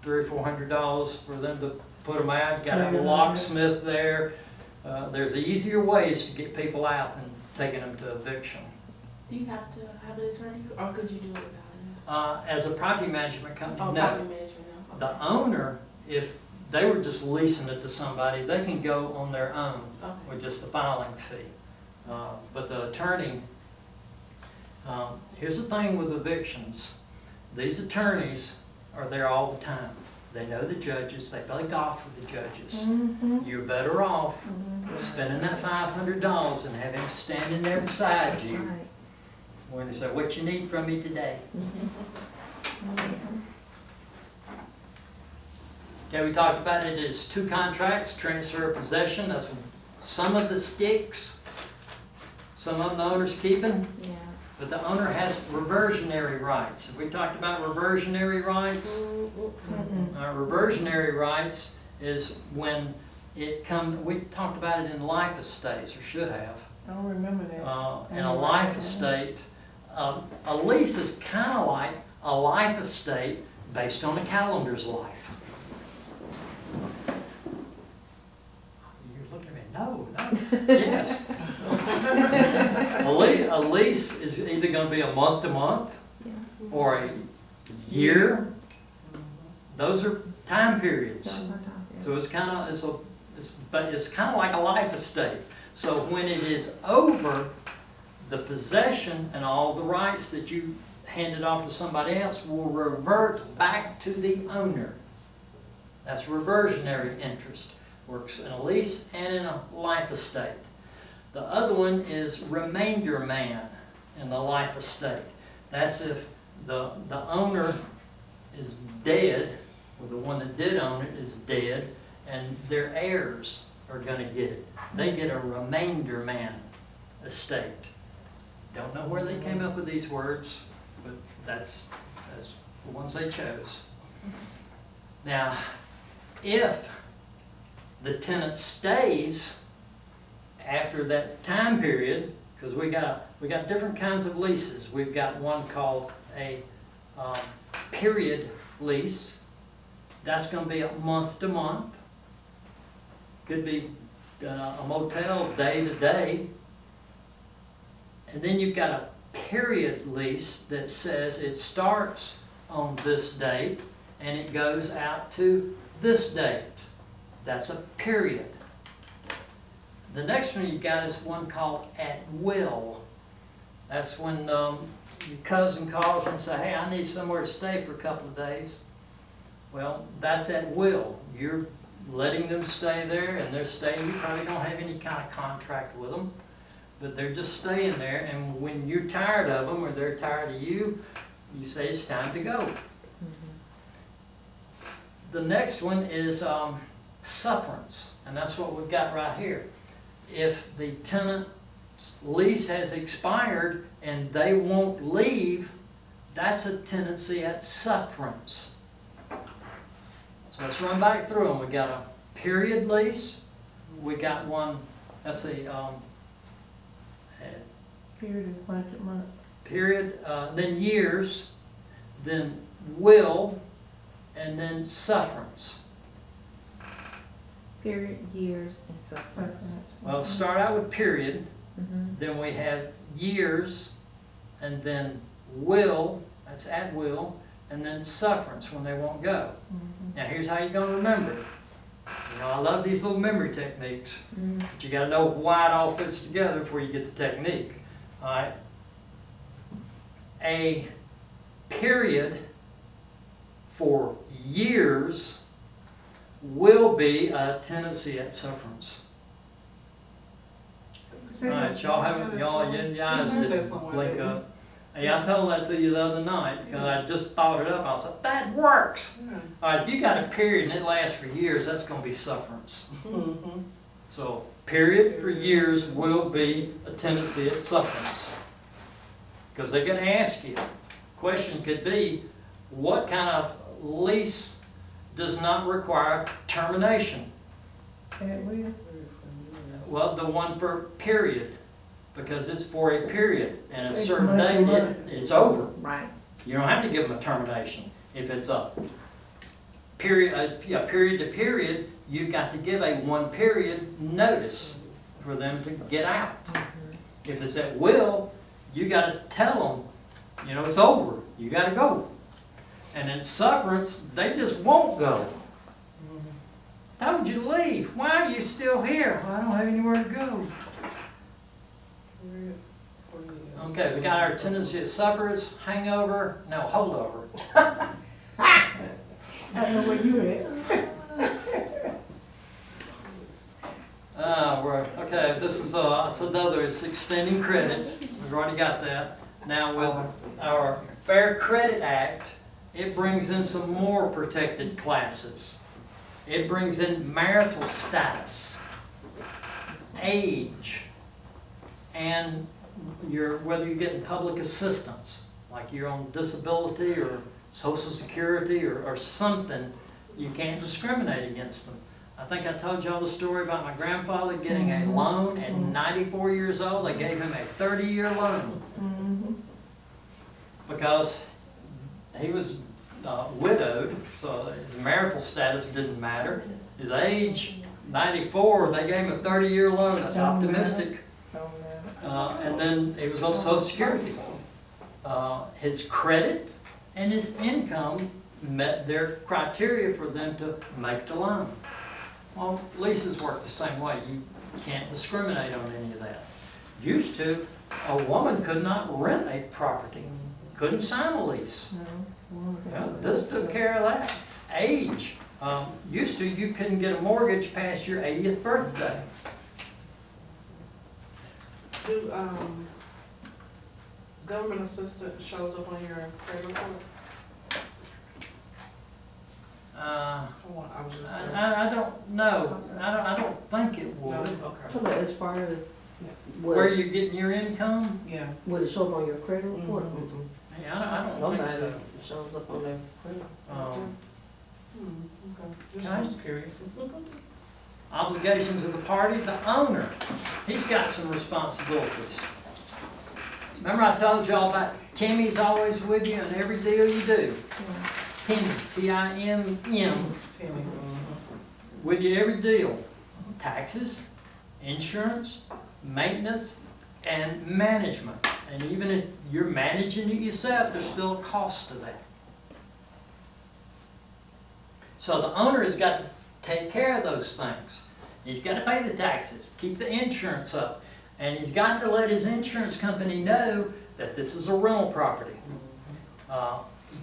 $300 or $400 for them to put them out. You got to have a locksmith there. There's easier ways to get people out than taking them to eviction. Do you have to have an attorney, or could you do it without it? As a property management company, Oh, no. property management, no. The owner, if they were just leasing it to somebody, they can go on their own Okay. with just the filing fee. But the attorney, here's the thing with evictions. These attorneys are there all the time. They know the judges, they play golf with the judges. Mhm. You're better off spending that $500 and have him standing there beside That's you right. when they say, what you need from me today? Okay, we talked about it as 2 contracts, transfer of possession. That's some of the sticks, some of them the owner's keeping, Yeah. but the owner has reversionary rights. Have we talked about reversionary rights? Reversionary rights is when it comes, we talked about it in life estates, or should have. I don't remember that. In a life estate, a lease is kind of like a life estate based on a calendar's life. You're looking at me, no, yes. A lease is either going to be a month to month Yeah. or a year. Those are time periods. Those are time periods. So it's kind of like a life estate. So when it is over, the possession and all the rights that you handed off to somebody else will revert back to the owner. That's reversionary interest. Works in a lease and in a life estate. The other one is remainder man in the life estate. That's if the owner is dead, or the one that did own it is dead, and their heirs are going to get it. They get a remainder man estate. Don't know where they came up with these words, but that's the ones they chose. Now, if the tenant stays after that time period, because we got different kinds of leases. We've got one called a period lease. That's going to be a month to month. Could be a motel day to day. And then you've got a period lease that says it starts on this date and it goes out to this date. That's a period. The next one you got is one called at will. That's when your cousin calls and say, hey, I need somewhere to stay for a couple of days. Well, that's at will. You're letting them stay there, and they're staying. You probably don't have any kind of contract with them, but they're just staying there. And when you're tired of them or they're tired of you, you say it's time to go. The next one is sufferance, and that's what we've got right here. If the tenant's lease has expired and they won't leave, that's a tenancy at sufferance. So let's run back through them. We got a period lease. We got one, let's see, Period of budget month. period, then years, then will, and then sufferance. Period, years, and sufferance. Well, start out with period, Mhm. then we have years, and then will, that's at will, and then sufferance when they won't go. Mhm. Now here's how you're gonna remember it. You know, I love these little memory techniques, Mhm. but you gotta know why it all fits together before you get the technique. All right? A period for years will be a tenancy at sufferance. All right, y'all have, y'all, you guys didn't blink up. Hey, I told that to you the other night, because I just thought it up, I said, that works! All right, if you got a period and it lasts for years, that's gonna be sufferance. Mm-hmm. So, period for years will be a tenancy at sufferance. Because they're gonna ask you, question could be, what kind of lease does not require termination? At will. Well, the one for period, because it's for a period, and a It's certain money, date, money. it's over. Right. You don't have to give them a termination. If it's a period, period to period, you've got to give a one period notice for them to get out. Mhm. If it's at will, you gotta tell them, you know, it's over, you gotta go. And in sufferance, they just won't go. Told you to leave, why are you still here? Well, I don't have anywhere to go. Okay, we got our tenancy at sufferance, hangover, no, holdover. I know where you at. Okay, this is, so the other is extending credit, we've already got that. Now with our Fair Credit Act, it brings in some more protected classes. It brings in marital status, age, and whether you're getting public assistance, like you're on disability or Social Security or something, you can't discriminate against them. I think I told y'all the story about my grandfather getting a loan at 94 years old. They gave him a 30-year loan Mhm. because he was widowed, so his marital status didn't matter. His age, 94, they gave him a 30-year loan. That's optimistic. Don't matter. And then he was on Social Security. His credit and his income met their criteria for them to make the loan. Well, leases work the same way. You can't discriminate on any of that. Used to, a woman could not rent a property, couldn't sign a lease. No. Well, this took care of that. Age, used to, you couldn't get a mortgage past your 80th birthday. Do, government assistance shows up on your credit report? I was just. I don't know. I don't think it No, would. okay. So, but as far as Where what, you're getting your income? Yeah. would it show up on your credit report? Mhm. Yeah, I don't think Nobody so. shows up on their credit. Okay. Just Okay. was curious. Obligations of the party, the owner, he's got some responsibilities. Remember I told y'all about Timmy's always with you in every deal you do? Timmy, T-I-M-M, Timmy. with you every deal. Taxes, insurance, maintenance, and management. And even if you're managing it yourself, there's still a cost to that. So the owner has got to take care of those things. He's gotta pay the taxes, keep the insurance up, and he's got to let his insurance company know that this is a rental property.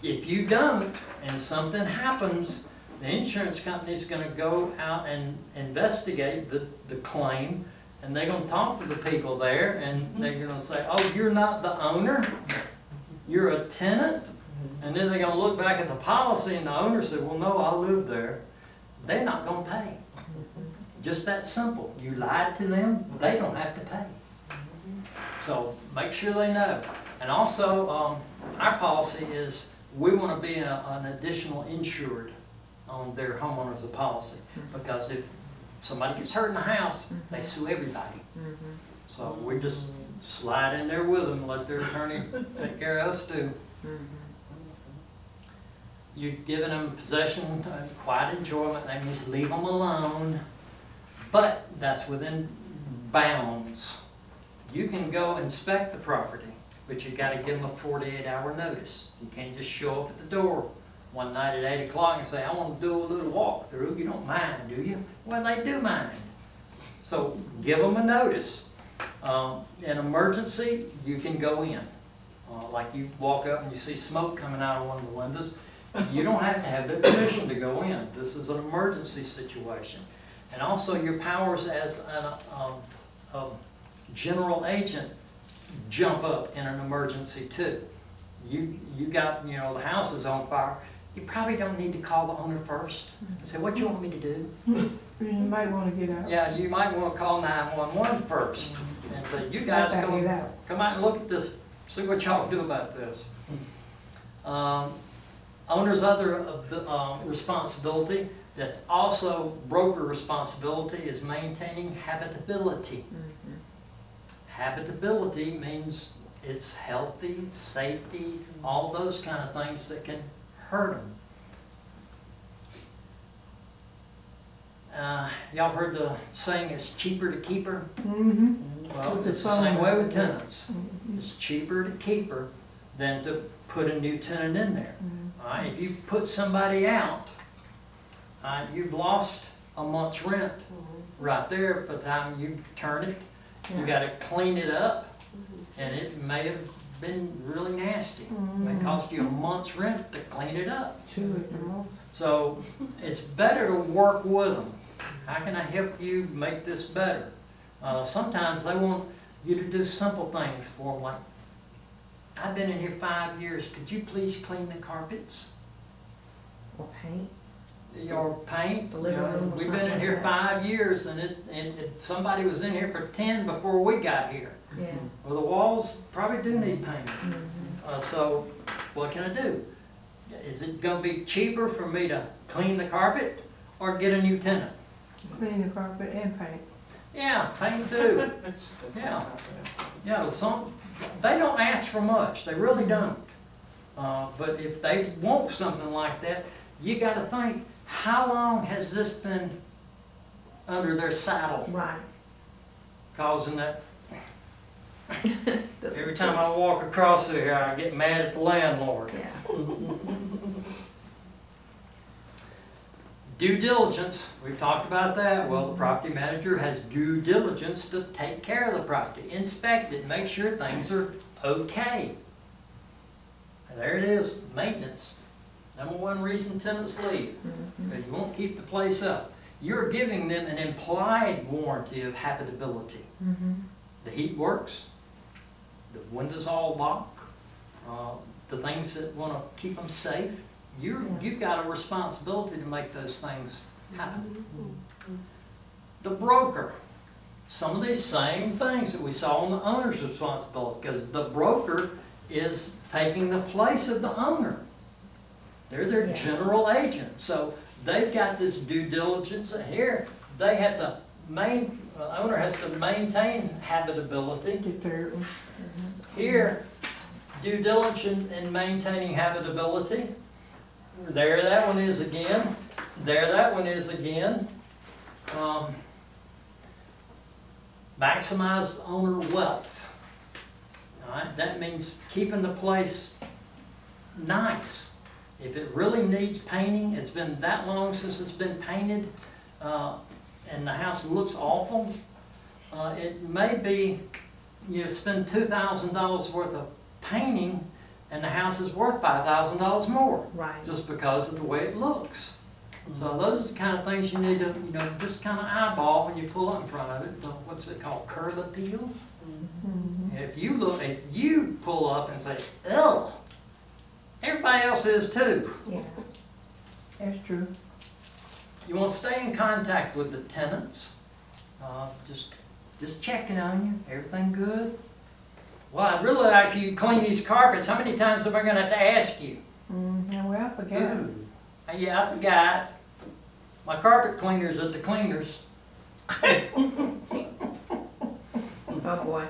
If you don't, and something happens, the insurance company's gonna go out and investigate the claim, and they're gonna talk to the people there, and they're gonna say, oh, you're not the owner, you're a tenant? And then they're gonna look back at the policy, and the owner said, well, no, I live there. They're not gonna pay. Just that simple. You lied to them, they don't have to pay. So make sure they know. And also, our policy is we want to be an additional insured on their homeowners policy. Because if somebody gets hurt in the house, they sue everybody. So we just slide in there with them, let their attorney take care of us too. You're giving them possession, quiet enjoyment, that means leave them alone. But that's within bounds. You can go inspect the property, but you gotta give them a 48-hour notice. You can't just show up at the door one night at 8 o'clock and say, I want to do a little walkthrough. You don't mind, do you? Well, they do mind. So give them a notice. In emergency, you can go in. Like you walk up and you see smoke coming out of one of the windows, you don't have to have their permission to go in. This is an emergency situation. And also your powers as a general agent jump up in an emergency too. You got, you know, the house is on fire. You probably don't need to call the owner first and say, what do you want me to do? You might wanna get out. Yeah, you might want to call 911 first and say, you guys Back it come out. out and look at this, see what y'all do about this. Owner's other responsibility, that's also broker responsibility, is maintaining habitability. Habitability means it's healthy, safety, all those kind of things that can hurt them. Y'all heard the saying, it's cheaper to keep her? Well, it's the same way with tenants. It's cheaper to keep her than to put a new tenant in there. All right, if you put somebody out, you've lost a month's rent right there by the time you turn it. You gotta clean it up, and it may have been really nasty. It may cost you a month's rent to clean it up. So it's better to work with them. How can I help you make this better? Sometimes they want you to do simple things for them, like, I've been in here 5 years, could you please clean the carpets? Or paint. Or paint. The living room or We've been in something here like that. 5 years, and somebody was in here for 10 before we got here. Yeah. Well, the walls probably do need painting. So what can I do? Is it gonna be cheaper for me to clean the carpet or get a new tenant? Clean the carpet and paint. Yeah, paint too. Yeah. Yeah, they don't ask for much, they really don't. But if they want something like that, you gotta think, how long has this been under their saddle, Right. causing that? Every time I walk across here, I get mad at the landlord. Yeah. Due diligence, we've talked about that. Well, the property manager has due diligence to take care of the property, inspect it, make sure things are okay. And there it is, maintenance. #1 reason tenants leave, because you won't keep the place up. You're giving them an implied warranty of habitability. The heat works, the windows all lock, the things that want to keep them safe. You've got a responsibility to make those things happen. The broker, some of these same things that we saw on the owner's responsibility, because the broker is taking the place of the owner. They're their general agent, so they've got this due diligence here. They have to owner has to maintain habitability. The third one. Here, due diligence in maintaining habitability. There that one is again. There that one is again. Maximize owner wealth. All right, that means keeping the place nice. If it really needs painting, it's been that long since it's been painted, and the house looks awful, it may be, you spend $2,000 worth of painting and the house is worth $5,000 more, Right. just because of the way it looks. So those are the kind of things you need to, just kind of eyeball when you pull up in front of it. What's it called, curb appeal? Mhm. If you pull up and say, ugh, everybody else is too. Yeah, that's true. You want to stay in contact with the tenants, just checking on you, everything good? Well, I'd really like for you to clean these carpets. How many times am I gonna have to ask you? Mm-hmm. Well, I forgot. Yeah, I forgot. My carpet cleaner's at the cleaners. Oh, boy.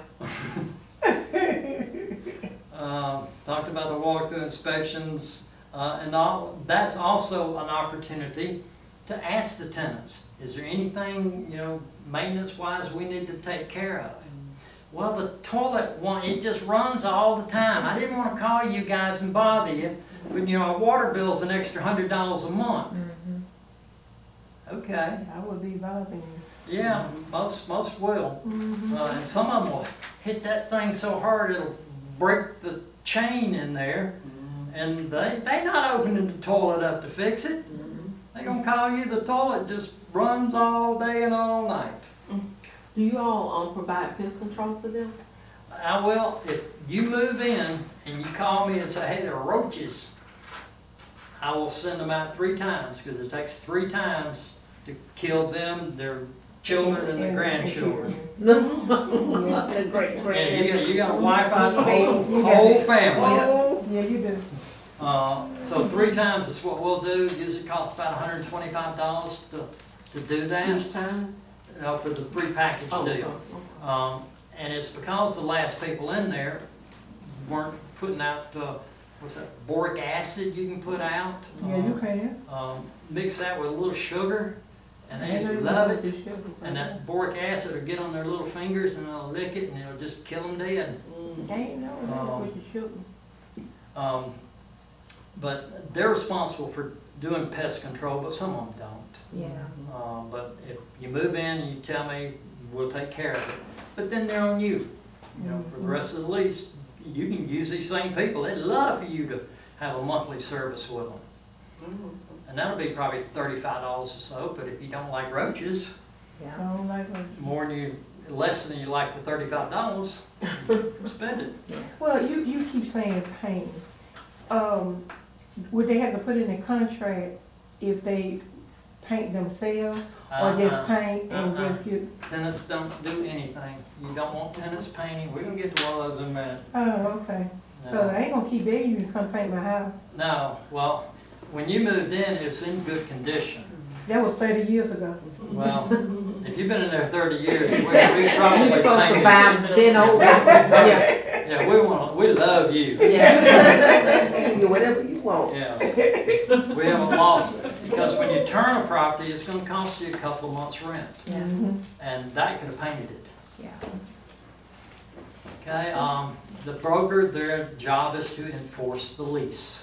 Talked about the walkthrough inspections, and all. That's also an opportunity to ask the tenants, is there anything, maintenance-wise we need to take care of? Well, the toilet it just runs all the time. I didn't want to call you guys and bother you, but our water bill's an extra $100 a month. Mm-hmm. Okay, I would be bothering you. yeah, most will. Mm-hmm. And some of them will hit that thing so hard it'll break the chain in there, and they not opening the toilet up to fix it. They gonna call you, the toilet just runs all day and all night. Do you all provide pest control for them? I will, if you move in and you call me and say, hey, there are roaches, I will send them out 3 times, because it takes 3 times to kill them, their children and their grandchildren. The great And grand. you gotta wipe out the Babies, you whole family. Oh, Yeah, you do. So 3 times is what we'll do. Usually costs about $125 to do that, Each time? for the 3 package deal. And it's because the last people in there weren't putting out, what's that, boric acid you can put out. Yeah, you can. Mix that with a little sugar, and they just love it. And that boric acid will get on their little fingers and they'll lick it and it'll just kill them dead. Ain't no, what you shooting. But they're responsible for doing pest control, but some of them don't. yeah. But if you move in and you tell me, we'll take care of it. But then they're on you. For the rest of the lease, you can use these same people. They'd love for you to have a monthly service with them. And that'll be probably $35 or so, but if you don't like roaches, Yeah. I don't like what less than you like the $35, spend it. Well, you keep saying paint. Would they have to put in a contract if they paint themselves, or just paint and just get? Tenants don't do anything. You don't want tenants painting. We're gonna get to one of those in a minute. Oh, okay. So I ain't gonna keep begging you to come paint my house. No, well, when you moved in, it's in good condition. That was 30 years ago. Well, if you've been in there 30 years, we probably You're supposed to painted buy it. them then over. Yeah. Yeah, we love you. Yeah. You do whatever you want. Yeah. We haven't lost it, because when you turn a property, it's gonna cost you a couple of months' rent, Yeah. and that could have painted it. Yeah. Okay, the broker, their job is to enforce the lease.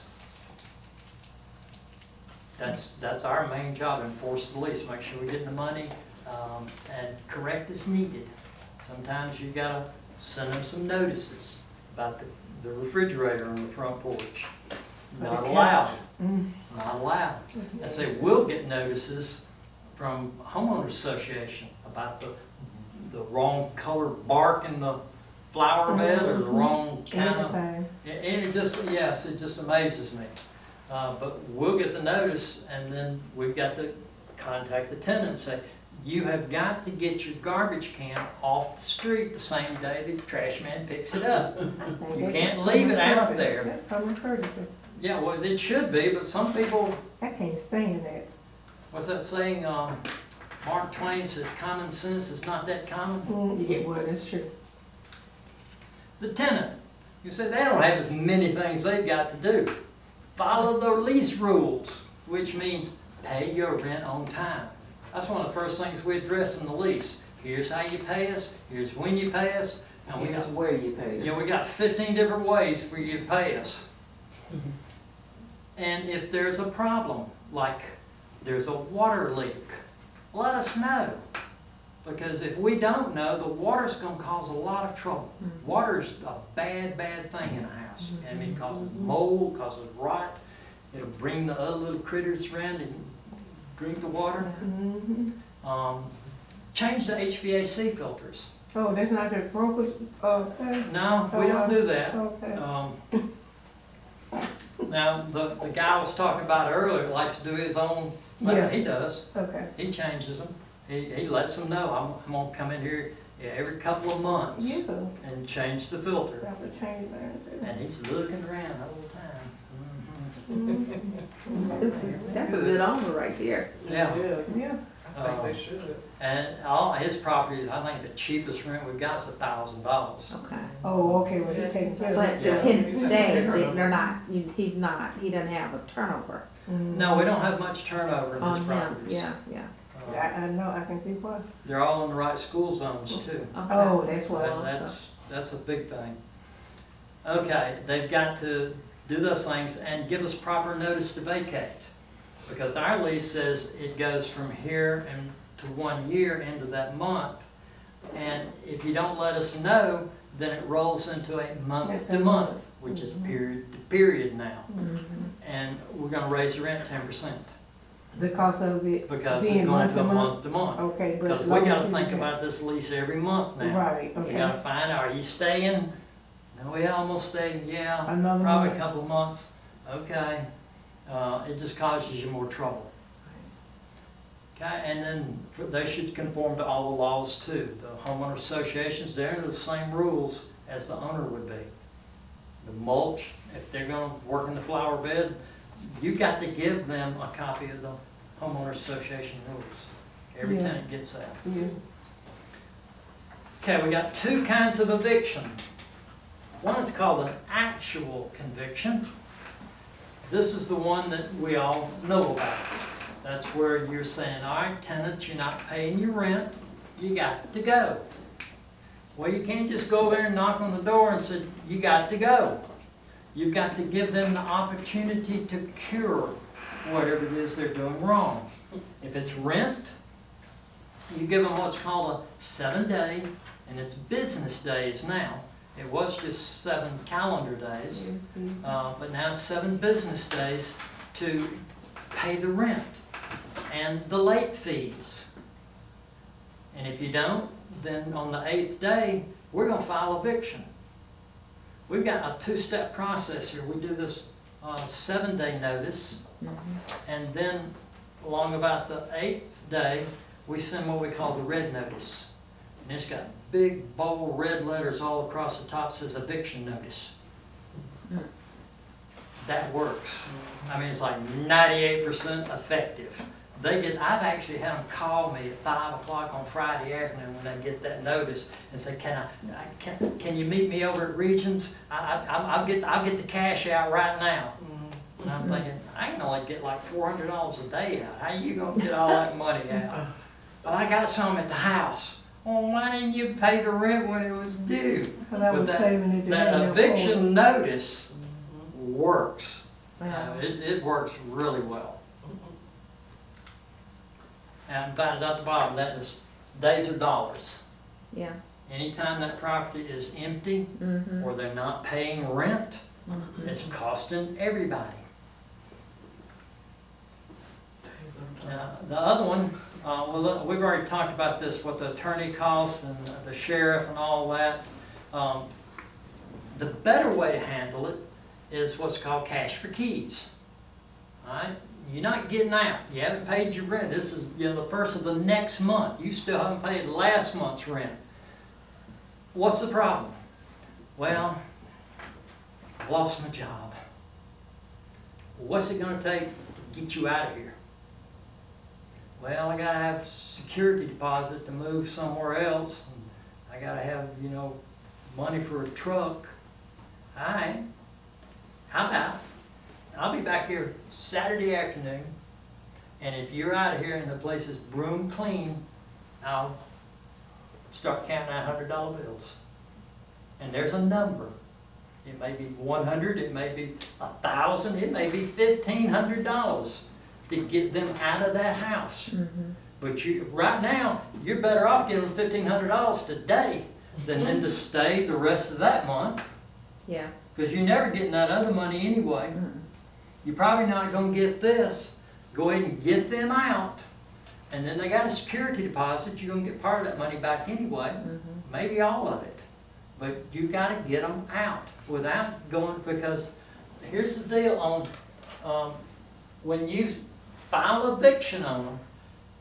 That's our main job, enforce the lease, make sure we're getting the money, and correct as needed. Sometimes you gotta send them some notices about the refrigerator on the front porch. Not allowed, not allowed. I say, we'll get notices from homeowners association about the wrong color bark in the flower bed, or the wrong kind of. Anything. And it just amazes me. But we'll get the notice, and then we've got to contact the tenant and say, you have got to get your garbage can off the street the same day the trash man picks it up. You can't leave it out there. That's common courtesy. Yeah, well, it should be, but some people, I can't stand that. what's that saying, Mark Twain said, common sense is not that common. Yeah, well, that's true. The tenant, you say they don't have as many things they've got to do. Follow the lease rules, which means pay your rent on time. That's one of the first things we address in the lease. Here's how you pay us, here's when you pay us, and Here's where you pay us. we got 15 different ways for you to pay us. And if there's a problem, like there's a water leak, let us know. Because if we don't know, the water's gonna cause a lot of trouble. Water's a bad, bad thing in a house. I mean, it causes mold, causes rot. It'll bring the other little critters around and drink the water. Change the HVAC filters. Oh, that's not the broker's, thing? No, we don't do that. Okay. Now, the guy I was talking about earlier likes to do his own, well, Yeah. he does. Okay. He changes them. He lets them know, I'm gonna come in here every couple of months Yeah. and change the filter. Have to change that. And he's looking around the whole time. That's a good owner right there. Yeah. Yeah. I think they should. And all his properties, I think the cheapest rent we've got is $1,000. Okay. Oh, okay, well, you're taking care of But it. the Yeah. tenants stay, they're not, he's not, he doesn't have a turnover No, we don't have much turnover in on his him. properties. Yeah, yeah. I know, I can see why. They're all in the right school zones too. Oh, that's why. That's a big thing. Okay, they've got to do those things and give us proper notice to vacate. Because our lease says it goes from here and to 1 year into that month. And if you don't let us know, then it rolls into a month to month, which is period to period now. And we're gonna raise the rent 10% Because of it because being it's going to a month month to month. Okay, but. Because we gotta think about this lease every month now. Right, You okay. gotta find out, are you staying? No, we almost staying, yeah, Another probably a month. couple of months, okay. It just causes you more trouble. Okay, and then they should conform to all the laws too. The homeowner associations, they're under the same rules as the owner would be. The mulch, if they're gonna work in the flower bed, you got to give them a copy of the homeowner association rules. Every Yeah. tenant gets that. Yeah. Okay, we got two kinds of eviction. One is called an actual conviction. This is the one that we all know about. That's where you're saying, all right, tenant, you're not paying your rent, you got to go. Well, you can't just go there and knock on the door and say, you got to go. You've got to give them the opportunity to cure whatever it is they're doing wrong. If it's rent, you give them what's called a 7-day, and it's business days now. It was just 7 calendar days, but now it's 7 business days to pay the rent and the late fees. And if you don't, then on the 8th day, we're gonna file eviction. We've got a 2-step process here. We do this 7-day notice, and then along about the 8th day, we send what we call the red notice. And it's got big, bold red letters all across the top, says eviction notice. That works. I mean, it's like 98% effective. I've actually had them call me at 5 o'clock on Friday afternoon when they get that notice and say, can you meet me over at Regions? I'll get the cash out right now. And I'm thinking, I can only get like $400 a day out. How you gonna get all that money out? But I got some at the house. Well, why didn't you pay the rent when it was due? Because I was But saving it to that have eviction notice works. Wow. It works really well. And find it at the bottom, that is days or dollars. Yeah. Anytime that property is empty or they're not paying rent, it's costing everybody. Now, the other one, well, we've already talked about this, what the attorney costs and the sheriff and all that. The better way to handle it is what's called cash for keys. All right? You're not getting out. You haven't paid your rent. This is the first of the next month. You still haven't paid last month's rent. What's the problem? Well, I lost my job. What's it going to take to get you out of here? Well, I got to have security deposit to move somewhere else. And I got to have, money for a truck. All right. How about I'll be back here Saturday afternoon, and if you're out of here and the place is broom clean, I'll start counting out $100 bills. And there's a number. It may be 100, it may be 1,000, it may be $1,500 to get them out of that house. But right now, you're better off giving them $1,500 today than them to stay the rest of that month, Yeah. because you're never getting that other money anyway. Mm. You're probably not gonna get this. Go ahead and get them out, and then they got a security deposit, you're gonna get part of that money back anyway, Mhm. maybe all of it. But you gotta get them out without going, because here's the deal on, when you file eviction on them,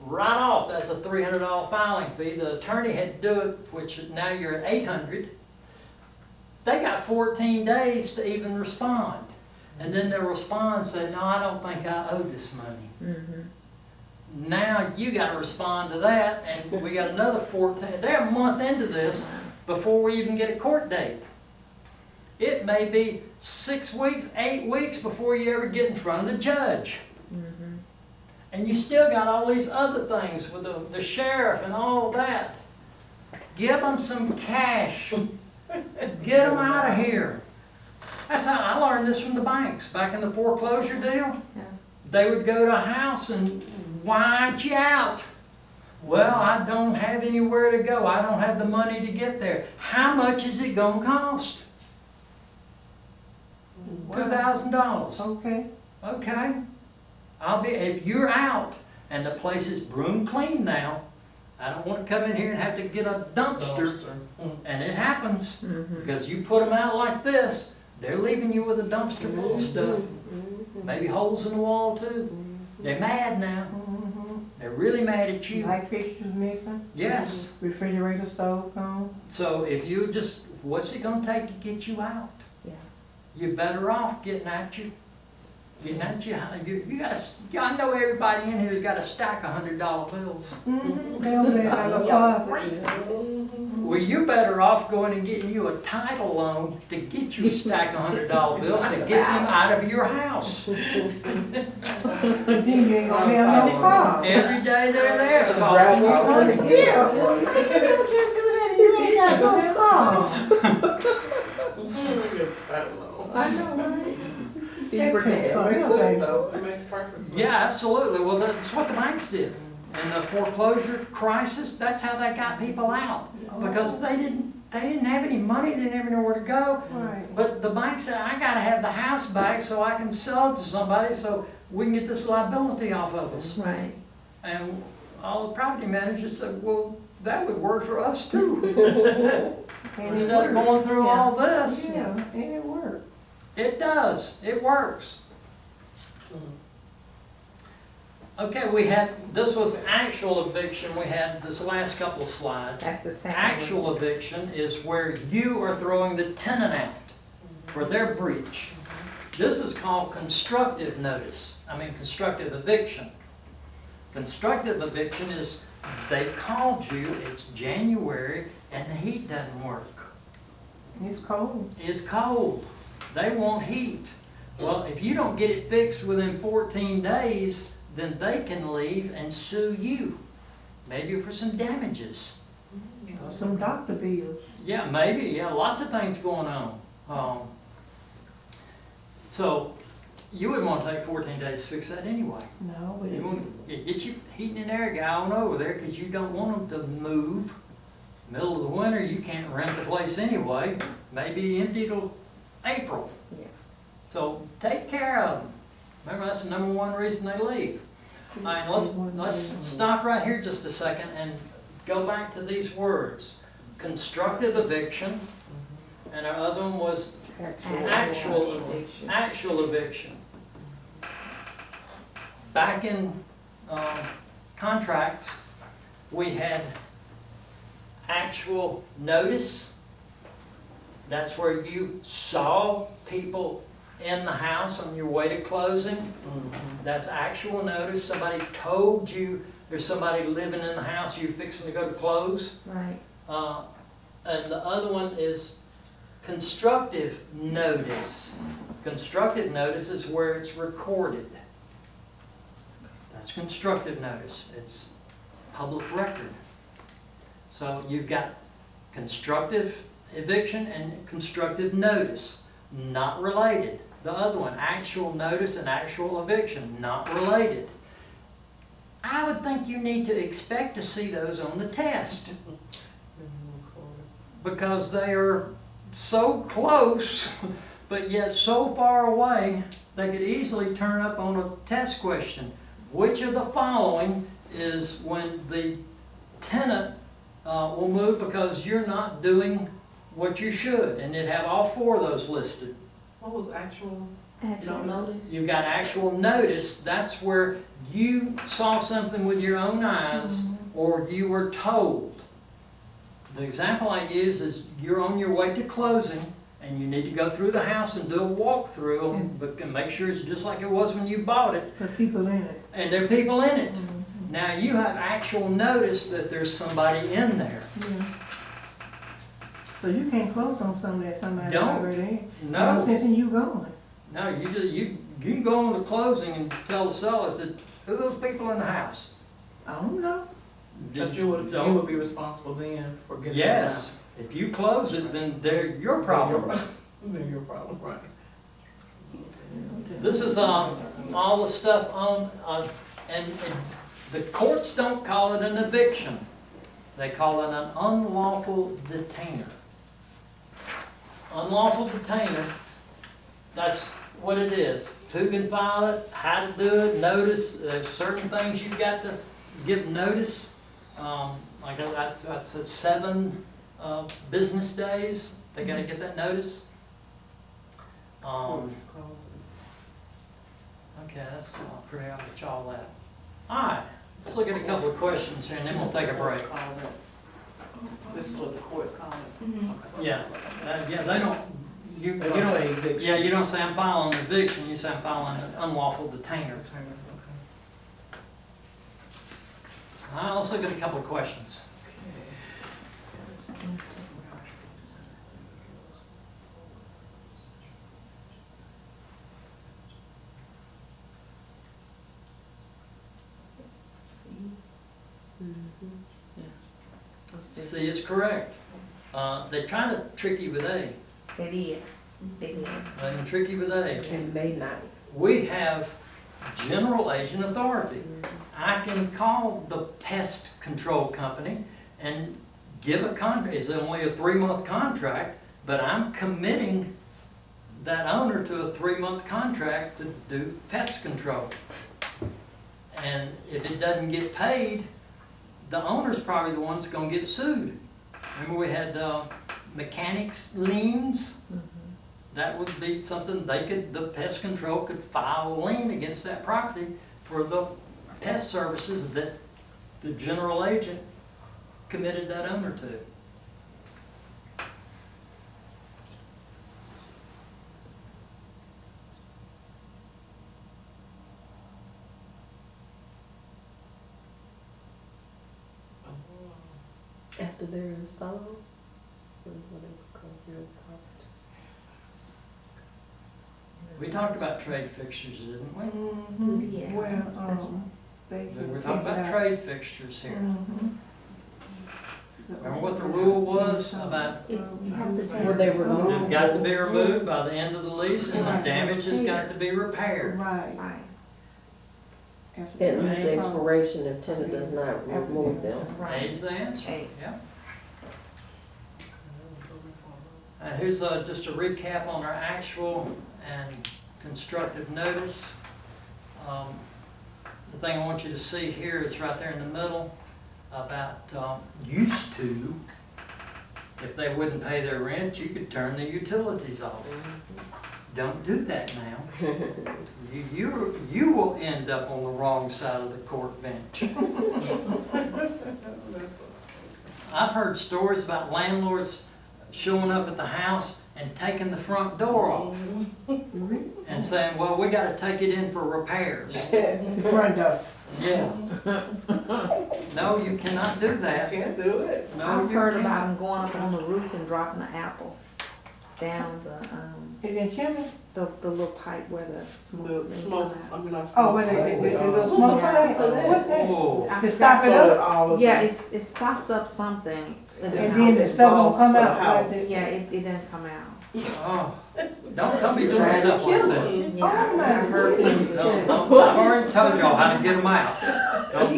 right off, that's a $300 filing fee. The attorney had to do it, which now you're at $800. They got 14 days to even respond. And then they'll respond and say, no, I don't think I owe this money. Mhm. Now you gotta respond to that, and we got another 14, they're a month into this before we even get a court date. It may be 6 weeks, 8 weeks before you ever get in front of the judge. Mhm. And you still got all these other things with the sheriff and all that. Give them some cash. Get them out of here. That's how I learned this from the banks. Back in the foreclosure deal, Yeah. they would go to a house and white you out. Well, I don't have anywhere to go. I don't have the money to get there. How much is it gonna cost? $2,000. Okay. Okay. If you're out and the place is broom clean now, I don't want to come in here and have to get a dumpster. And it happens, Mhm. because you put them out like this, they're leaving you with a dumpster full of stuff. Maybe holes in the wall too. They're mad now. Mhm. They're really mad at you. Light fixtures missing, Yes. refrigerator stove gone. So if you just, what's it gonna take to get you out? Yeah. You're better off getting at you. Getting at you. You got I know everybody in here's got a stack of $100 bills. They over there in the closet. Well, you're better off going and getting you a title loan to get you a stack of $100 bills to get them out of your house. Then you ain't gonna have no car. Every day they're there, it's costing you money. Yeah, well, how you gonna just do that if you ain't got no car? I know, right? It makes sense though, it makes perfect sense. Yeah, absolutely. Well, that's what the banks did. And the foreclosure crisis, that's how they got people out. Because they didn't have any money, they didn't have nowhere to go. Right. But the bank said, I gotta have the house back so I can sell it to somebody so we can get this liability off of us. Right. And all the property managers said, well, that would work for us too. And it Instead of worked. going through all this, Yeah, and it worked. it does, it works. Okay, this was actual eviction, we had this last couple of slides. That's the second one. Actual eviction is where you are throwing the tenant out for their breach. This is called constructive constructive eviction. Constructive eviction is, they called you, it's January, and the heat doesn't work. It's cold. It's cold. They want heat. Well, if you don't get it fixed within 14 days, then they can leave and sue you. Maybe for some damages. Some doctor bills. Yeah, maybe. Yeah, lots of things going on. So you wouldn't want to take 14 days to fix that anyway. No, but You want to get your heating and air guy on over there because you don't want them to move. Middle of the winter, you can't rent the place anyway. Maybe empty till April. Yeah. So take care of them. Remember, that's the number one reason they leave. All right, let's stop right here just a second and go back to these words. Constructive eviction, and our other one was actual eviction. Back in contracts, we had actual notice. That's where you saw people in the house on your way to closing. That's actual notice. Somebody told you there's somebody living in the house, you're fixing to go to close. Right. And the other one is constructive notice. Constructive notice is where it's recorded. That's constructive notice. It's public record. So you've got constructive eviction and constructive notice, not related. The other one, actual notice and actual eviction, not related. I would think you need to expect to see those on the test, because they are so close, but yet so far away, they could easily turn up on a test question. Which of the following is when the tenant will move because you're not doing what you should? And it'd have all 4 of those listed. What was actual? Actual notice. You've got actual notice, that's where you saw something with your own eyes, or you were told. The example I use is you're on your way to closing, and you need to go through the house and do a walkthrough, but make sure it's just like it was when you bought it, For people in it. and there are people in it. Now, you have actual notice that there's somebody in there. Yeah. So you can't close on something that somebody's Don't. already in. No. No sense in you going. No, you can go on to closing and tell the sellers that, who are those people in the house? I don't know. But you would be responsible then for getting them out. Yes, if you close it, then they're your problem. Then your problem, right. This is all the stuff on, and the courts don't call it an eviction. They call it an unlawful detainer. Unlawful detainer, that's what it is. Who can file it, how to do it, notice, there's certain things you've got to give notice. Like that's 7 business days, they gotta get that notice. Okay, that's pretty much all that. Alright, let's look at a couple of questions here and then we'll take a break. This is what the courts call it. Yeah, yeah, they don't, you They don't don't, say eviction. yeah, you don't say I'm filing an eviction, you say I'm filing an unlawful detainer. Alright, let's look at a couple of questions. See, it's correct. They're trying to trick you with A. They did. They did. They can trick you with A. And may not. We have general agent authority. I can call the pest control company and give a contract. It's only a 3-month contract, but I'm committing that owner to a 3-month contract to do pest control. And if it doesn't get paid, the owner's probably the one that's gonna get sued. Remember we had mechanics liens? That would be something the pest control could file a lien against that property for the pest services that the general agent committed that owner to. After they're installed, or whatever comes your property. We talked about trade fixtures, didn't we? Yeah. Well, they. We're talking about trade fixtures here. Mhm. Remember what the rule was about You have to take. Were they removed? they've got to be removed by the end of the lease and the damage has got to be repaired. Right. Right. After At the least install. expiration if tenant does not remove them. Right. A's the answer, A. yeah. Here's just a recap on our actual and constructive notice. The thing I want you to see here is right there in the middle about used to, if they wouldn't pay their rent, you could turn the utilities off. Don't do that now. You will end up on the wrong side of the court bench. I've heard stories about landlords showing up at the house and taking the front door off and saying, well, we gotta take it in for repairs. The front door. Yeah. No, you cannot do that. Can't do it. No, I've you heard can't. about them going up on the roof and dropping an apple. down Is it chimney? the little pipe where the smoke. The may smokes, come out. I mean, I Oh, where the little smoke Yeah. flag? What's that? Whoa. I To forgot stop it So that up? all of Yeah, the- it stops up something in the And then the house. stuff will come for the out like house. this? Yeah, it doesn't come out. Oh, don't be trying stuff like that. Yeah, Oh, my I heard goodness. him No, too. no, I've already told y'all how to get them out. Don't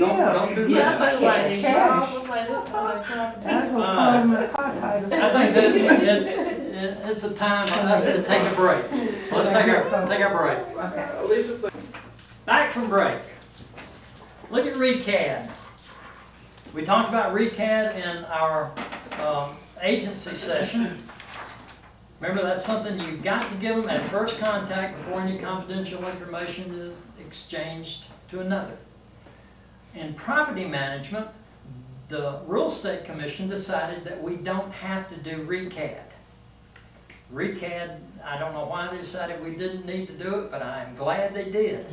do Yeah, that. I was like, it's Cash. all like this, I'm like, That's what's calling my car title. I think that it's a time for us to take a break. Let's take our break. Okay. Alicia said, Back from break. Look at RECAD. We talked about RECAD in our agency session. Remember, that's something you've got to give them at first contact before any confidential information is exchanged to another. In property management, the Real Estate Commission decided that we don't have to do RECAD. RECAD, I don't know why they decided we didn't need to do it, but I'm glad they did.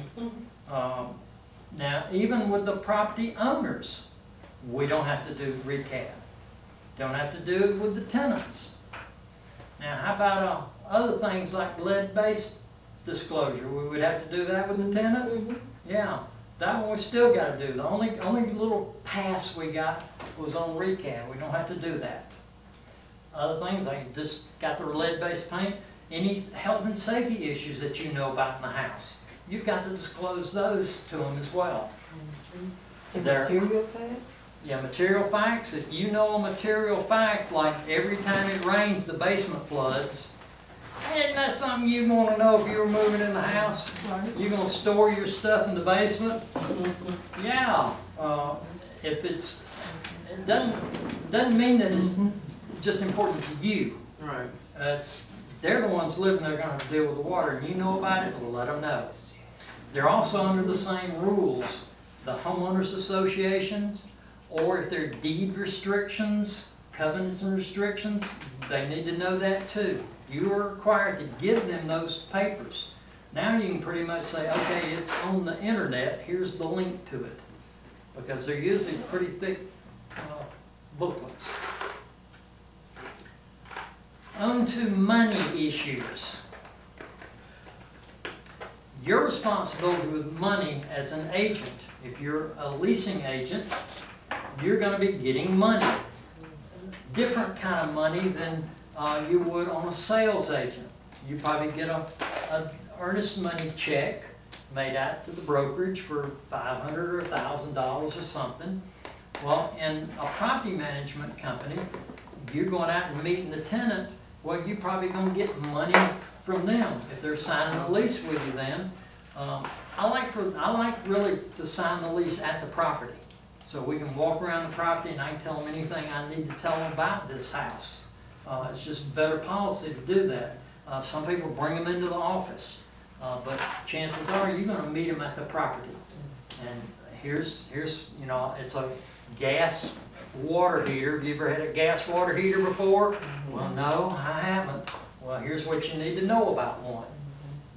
Now, even with the property owners, we don't have to do RECAD. Don't have to do it with the tenants. Now, how about other things like lead-based disclosure? We would have to do that with the tenant? Yeah, that one we still got to do. The only little pass we got was on RECAD. We don't have to do that. Other things like just got the lead-based paint, any health and safety issues that you know about in the house, you've got to disclose those to them as well. There- Material facts? Yeah, material facts, if you know a material fact, like every time it rains, the basement floods, isn't that something you'd want to know if you were moving in the house? You gonna store your stuff in the basement? Yeah, if it's, it doesn't mean that it's just important to you. right. They're the ones living there gonna have to deal with the water, and you know about it, let them know. They're also under the same rules, the homeowners associations, or if there are deed restrictions, covenants and restrictions, they need to know that too. You are required to give them those papers. Now you can pretty much say, okay, it's on the internet, here's the link to it. Because they're usually pretty thick booklets. On to money issues. Your responsibility with money as an agent, if you're a leasing agent, you're going to be getting money. Different kind of money than you would on a sales agent. You probably get a earnest money check made out to the brokerage for $500 or $1,000 or something. Well, in a property management company, you're going out and meeting the tenant, well, you're probably going to get money from them if they're signing a lease with you then. I like really to sign the lease at the property. So we can walk around the property and I can tell them anything I need to tell them about this house. It's just better policy to do that. Some people bring them into the office, but chances are you're going to meet them at the property. And here's you know, it's a gas water heater. Have you ever had a gas water heater before? Well, no, I haven't. Well, here's what you need to know about one.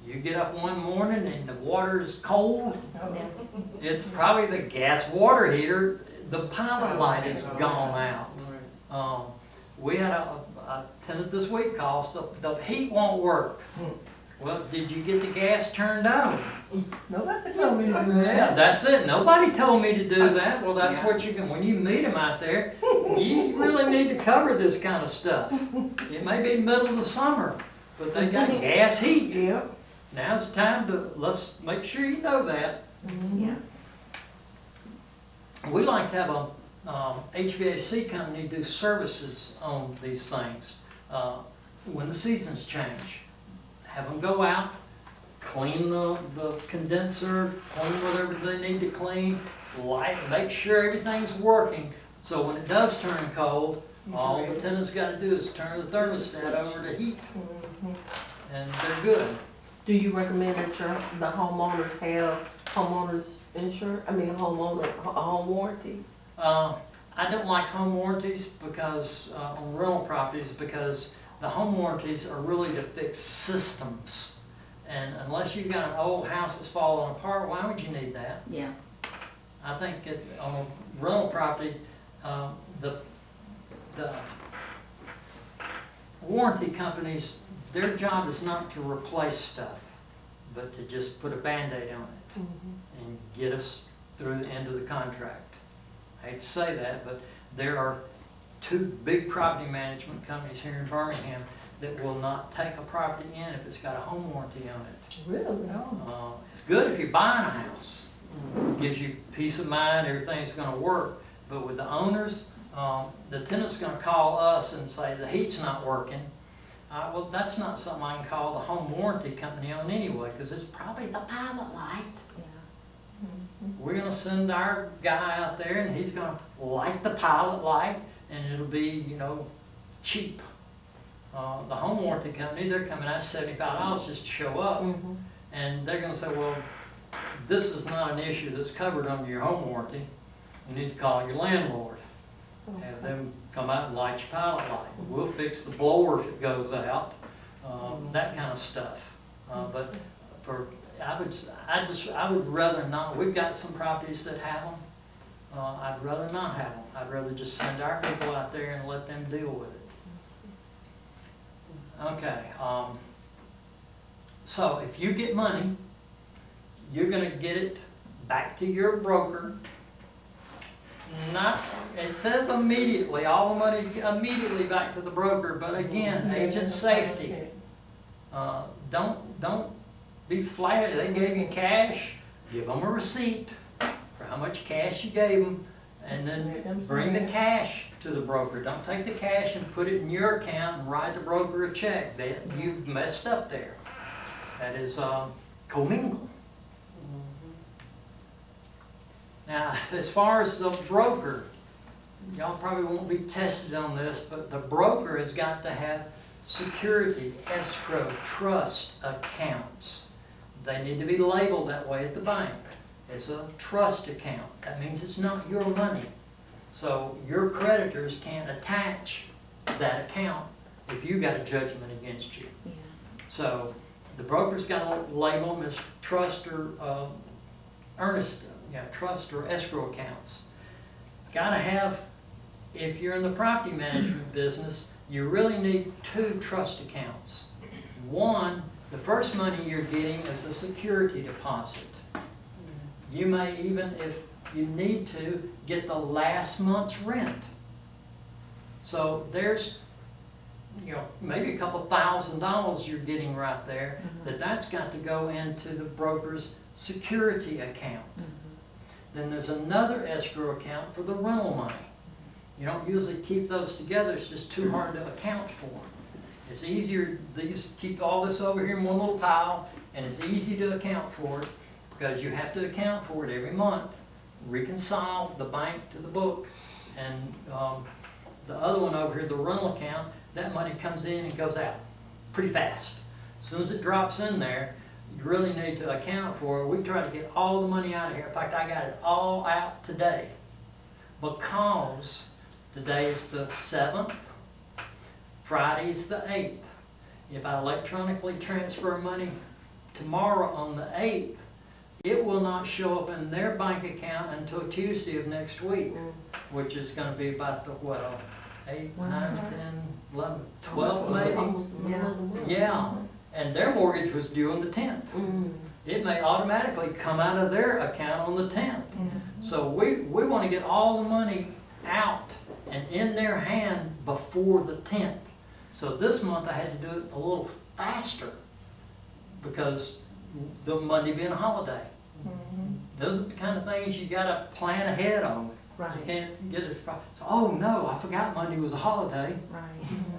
You get up one morning and the water is cold. It's probably the gas water heater. The pilot light is gone out. We had a tenant this week call us, the heat won't work. Well, did you get the gas turned on? Nobody told me to do Yeah, that. that's it. Nobody told me to do that. Well, that's what you can, when you meet them out there, you really need to cover this kind of stuff. It may be the middle of the summer, but they got gas heat. Yep. Now's the time to, let's make sure you know that. Yeah. We like to have a HVAC company do services on these things when the seasons change. Have them go out, clean the condenser, clean whatever they need to clean, light, make sure everything's working. So when it does turn cold, all the tenant's got to do is turn the thermostat over to heat, and they're good. Do you recommend that the homeowners have homeowners insurance, home warranty? I don't like home warranties because, on rental properties, because the home warranties are really to fix systems. And unless you've got an old house that's falling apart, why would you need that? Yeah. I think on a rental property, warranty companies, their job is not to replace stuff, but to just put a Band-Aid on it and get us through the end of the contract. I hate to say that, but there are 2 big property management companies here in Birmingham that will not take a property in if it's got a home warranty on it. Really? It's good if you're buying a house. Gives you peace of mind, everything's gonna work. But with the owners, the tenant's gonna call us and say the heat's not working. Well, that's not something I can call the home warranty company on anyway, because it's probably the pilot light. We're gonna send our guy out there and he's gonna light the pilot light and it'll be, you know, cheap. The home warranty company, they're coming out $75 just to show up. And they're gonna say, well, this is not an issue that's covered under your home warranty. You need to call your landlord. Have them come out and light your pilot light. We'll fix the blower if it goes out, that kind of stuff. But for, I would rather not, we've got some properties that have them. I'd rather not have them. I'd rather just send our people out there and let them deal with it. Okay, so if you get money, you're gonna get it back to your broker. Not, it says immediately, all the money immediately back to the broker, but again, agent safety. Don't be flat. They gave you cash, give them a receipt for how much cash you gave them, and then bring the cash to the broker. Don't take the cash and put it in your account and write the broker a check. You've messed up there. That is commingle. Now, as far as the broker, y'all probably won't be tested on this, but the broker has got to have security, escrow, trust accounts. They need to be labeled that way at the bank. It's a trust account. That means it's not your money. So your creditors can't attach that account if you got a judgment against you. So the broker's got to label them as trust or trust or escrow accounts. Gotta have, if you're in the property management business, you really need 2 trust accounts. One, the first money you're getting is a security deposit. You may even, if you need to, get the last month's rent. So there's, maybe a couple $1,000s you're getting right there, that's got to go into the broker's security account. Then there's another escrow account for the rental money. You don't usually keep those together, it's just too hard to account for. It's easier, they just keep all this over here in one little pile, and it's easy to account for it because you have to account for it every month, reconcile the bank to the book, and the other one over here, the rental account, that money comes in and goes out pretty fast. As soon as it drops in there, you really need to account for it. We try to get all the money out of here. In fact, I got it all out today because today is the 7th, Friday is the 8th. If I electronically transfer money tomorrow on the 8th, it will not show up in their bank account until Tuesday of next week, which is going to be about the, 8, 9, 10, 11, 12 maybe? Almost the middle of the month. Yeah. And their mortgage was due on the 10th. It may automatically come out of their account on the 10th. So we want to get all the money out and in their hand before the 10th. So this month I had to do it a little faster because the Monday being a holiday. Those are the kind of things you got to plan ahead on. Right. You can't get it. So, oh no, I forgot Monday was a holiday. Right.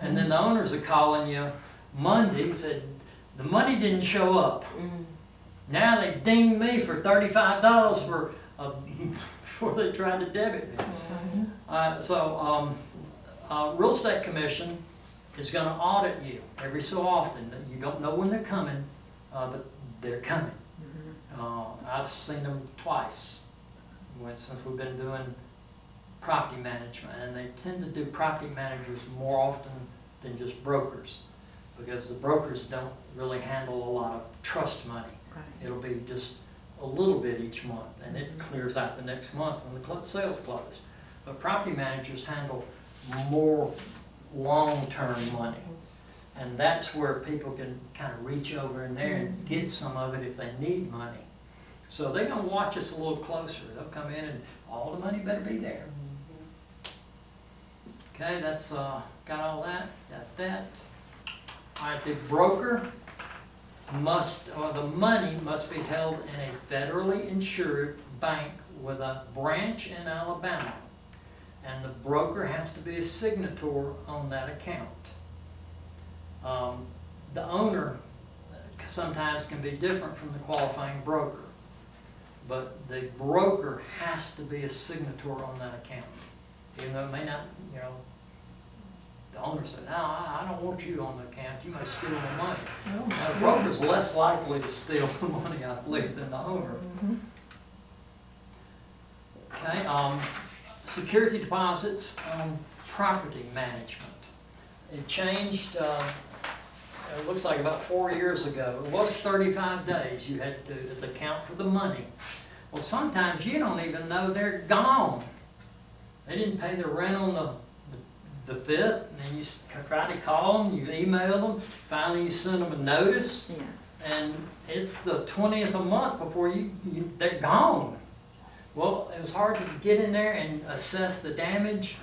And then the owners are calling you Monday, said, the money didn't show up. Now they dinged me for $35 for before they tried to debit me. Real estate commission is going to audit you every so often. You don't know when they're coming, but they're coming. I've seen them twice since we've been doing property management, and they tend to do property managers more often than just brokers, because the brokers don't really handle a lot of trust money. Right. It'll be just a little bit each month, and it clears out the next month when the sales close. But property managers handle more long-term money. And that's where people can kind of reach over in there and get some of it if they need money. So they're gonna watch us a little closer. They'll come in and all the money better be there. Okay, that's, got all that, got that. All right, the broker the money must be held in a federally insured bank with a branch in Alabama. And the broker has to be a signator on that account. The owner sometimes can be different from the qualifying broker, but the broker has to be a signator on that account. Even though it may not, the owner said, no, I don't want you on the account, you may steal the money. Now, the broker's less likely to steal the money, I believe, than the owner. Okay, security deposits on property management. It changed, it looks like about 4 years ago. It was 35 days you had to account for the money. Well, sometimes you don't even know they're gone. They didn't pay the rent on the 5th, and then you try to call them, you email them, finally you send them a notice, and it's the 20th of the month before they're gone. Well, it was hard to get in there and assess the damage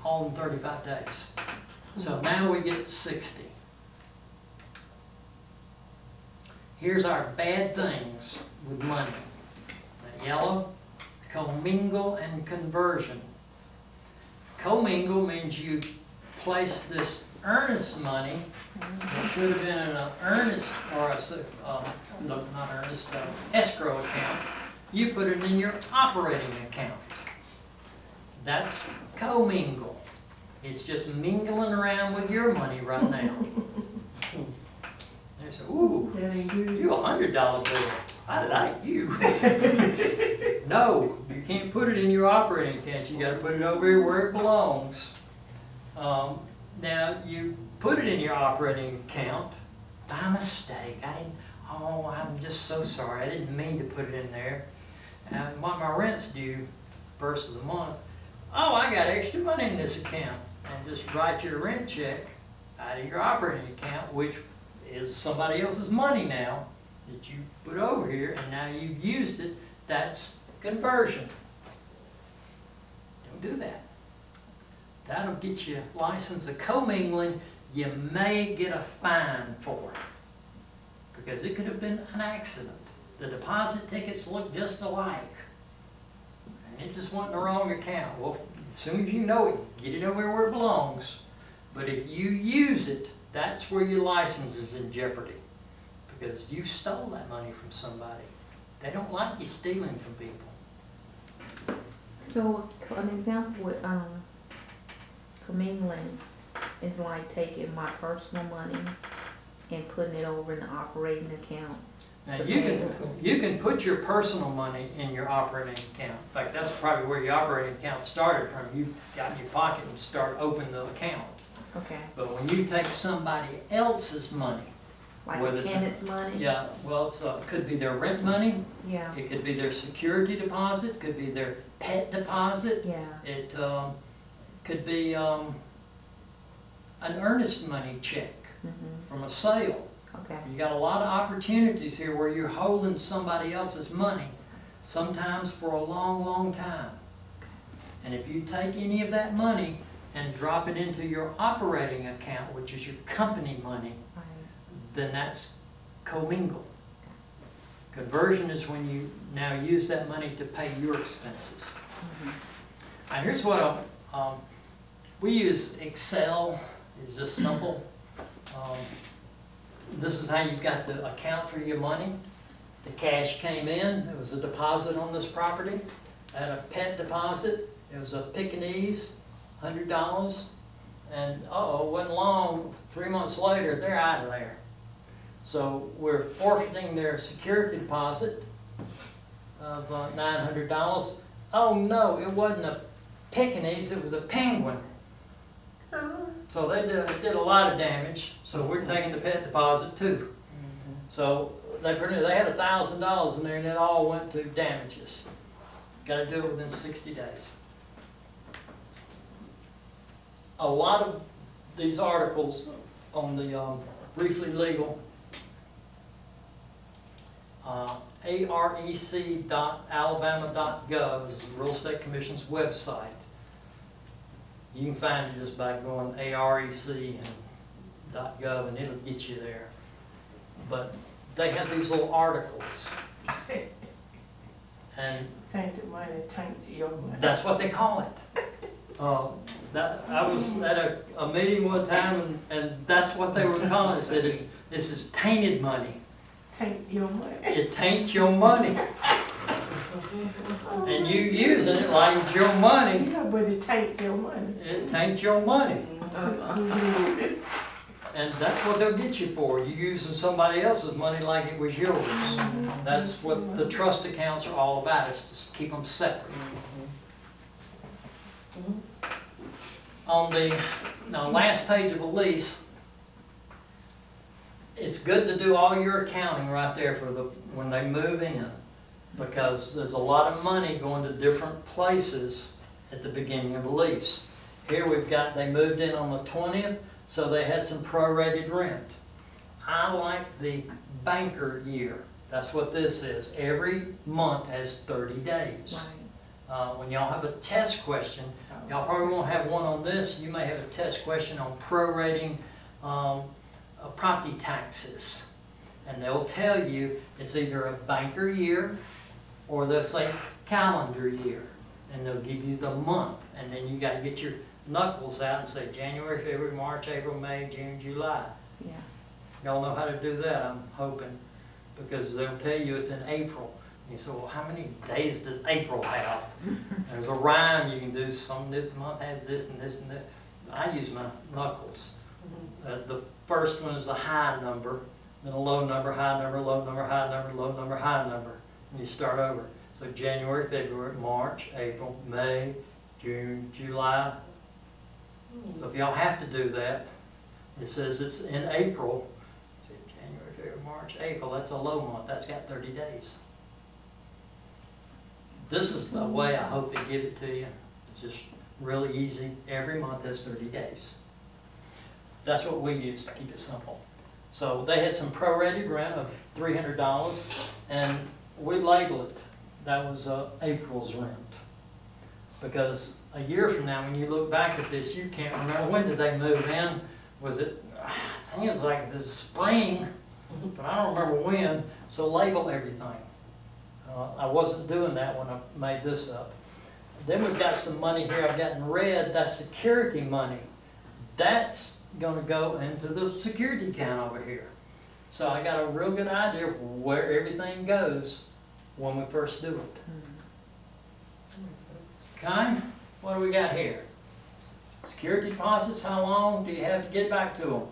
all in 35 days. So now we get 60. Here's our bad things with money. The yellow, commingle and conversion. Commingle means you place this earnest money that should have been in an earnest, or escrow account. You put it in your operating account. That's commingle. It's just mingling around with your money right now. They say, ooh, you $100 bill. I like you. No, you can't put it in your operating account. You got to put it over here where it belongs. Now, you put it in your operating account by mistake. I'm just so sorry. I didn't mean to put it in there. And what my rent's due first of the month. Oh, I got extra money in this account. And just write your rent check out of your operating account, which is somebody else's money now that you put over here, and now you've used it. That's conversion. Don't do that. That'll get you a license of commingling. You may get a fine for it because it could have been an accident. The deposit tickets look just alike. And it just went in the wrong account. Well, as soon as you know it, get it over where it belongs. But if you use it, that's where your license is in jeopardy. Because you stole that money from somebody. They don't like you stealing from people. So an example with commingling is like taking my personal money and putting it over in the operating account. Now you can put your personal money in your operating account. In fact, that's probably where your operating account started from. You got in your pocket and start opening the account. Okay. But when you take somebody else's money, Like a tenant's money? yeah, well, it could be their rent money. Yeah. It could be their security deposit. Could be their pet deposit. Yeah. It could be an earnest money check from a sale. Okay. You got a lot of opportunities here where you're holding somebody else's money, sometimes for a long, long time. And if you take any of that money and drop it into your operating account, which is your company money, then that's commingle. Conversion is when you now use that money to pay your expenses. Now here's what we use. Excel. It's just simple. This is how you've got to account for your money. The cash came in. It was a deposit on this property. I had a pet deposit. It was a Pekingese, $100. And it wasn't long. 3 months later, they're out of there. So we're forfeiting their security deposit of $900. Oh no, it wasn't a Pekingese. It was a penguin. So they did a lot of damage. So we're taking the pet deposit too. So they had $1,000 in there, and it all went to damages. Got to do it within 60 days. A lot of these articles on the briefly legal, arec.alabama.gov is the Real Estate Commission's website. You can find it just by going arec and .gov and it'll get you there. But they have these little articles. And Tainted money, tainted your money. that's what they call it. I was at a meeting one time and that's what they were calling it. Said this is tainted money. Taint your money. It taints your money. And you using it like it's your money. Yeah, but it taint your money. It taints your money. And that's what they'll get you for. You using somebody else's money like it was yours. That's what the trust accounts are all about, is to keep them separate. On the last page of the lease, it's good to do all your accounting right there for when they move in, because there's a lot of money going to different places at the beginning of the lease. Here we've got, they moved in on the 20th, so they had some prorated rent. I like the banker year. That's what this is. Every month has 30 days. Right. When y'all have a test question, y'all probably won't have one on this. You may have a test question on prorating property taxes. And they'll tell you it's either a banker year or they'll say calendar year. And they'll give you the month. And then you got to get your knuckles out and say January, February, March, April, May, June, July. Yeah. Y'all know how to do that, I'm hoping, because they'll tell you it's in April. You say, well, how many days does April have? There's a rhyme you can do. This month has this and this and that. I use my knuckles. The first one is a high number, then a low number, high number, low number, high number, low number, high number. And you start over. So January, February, March, April, May, June, July. So if y'all have to do that, it says it's in April. It's January, February, March, April. That's a low month. That's got 30 days. This is the way I hope they give it to you. It's just really easy. Every month has 30 days. That's what we use to keep it simple. So they had some prorated rent of $300, and we labeled it. That was April's rent. Because a year from now, when you look back at this, you can't remember, when did they move in? Was it, I think it was like the spring, but I don't remember when. So label everything. I wasn't doing that when I made this up. Then we've got some money here I've got in red. That's security money. That's going to go into the security account over here. So I got a real good idea of where everything goes when we first do it. Okay? What do we got here? Security deposits, how long do you have to get back to them?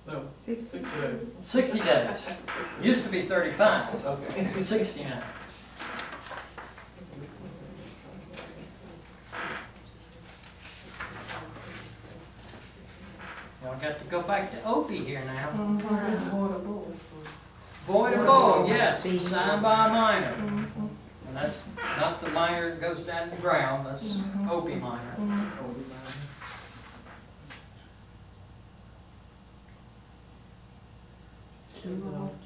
No, 60 days. 60 days. Used to be 35. Okay. 60 now. Y'all got to go back to Opie here now. It's voidable. Voidable, yes, signed by a minor. And that's not the minor that goes down to the ground, that's Opie minor.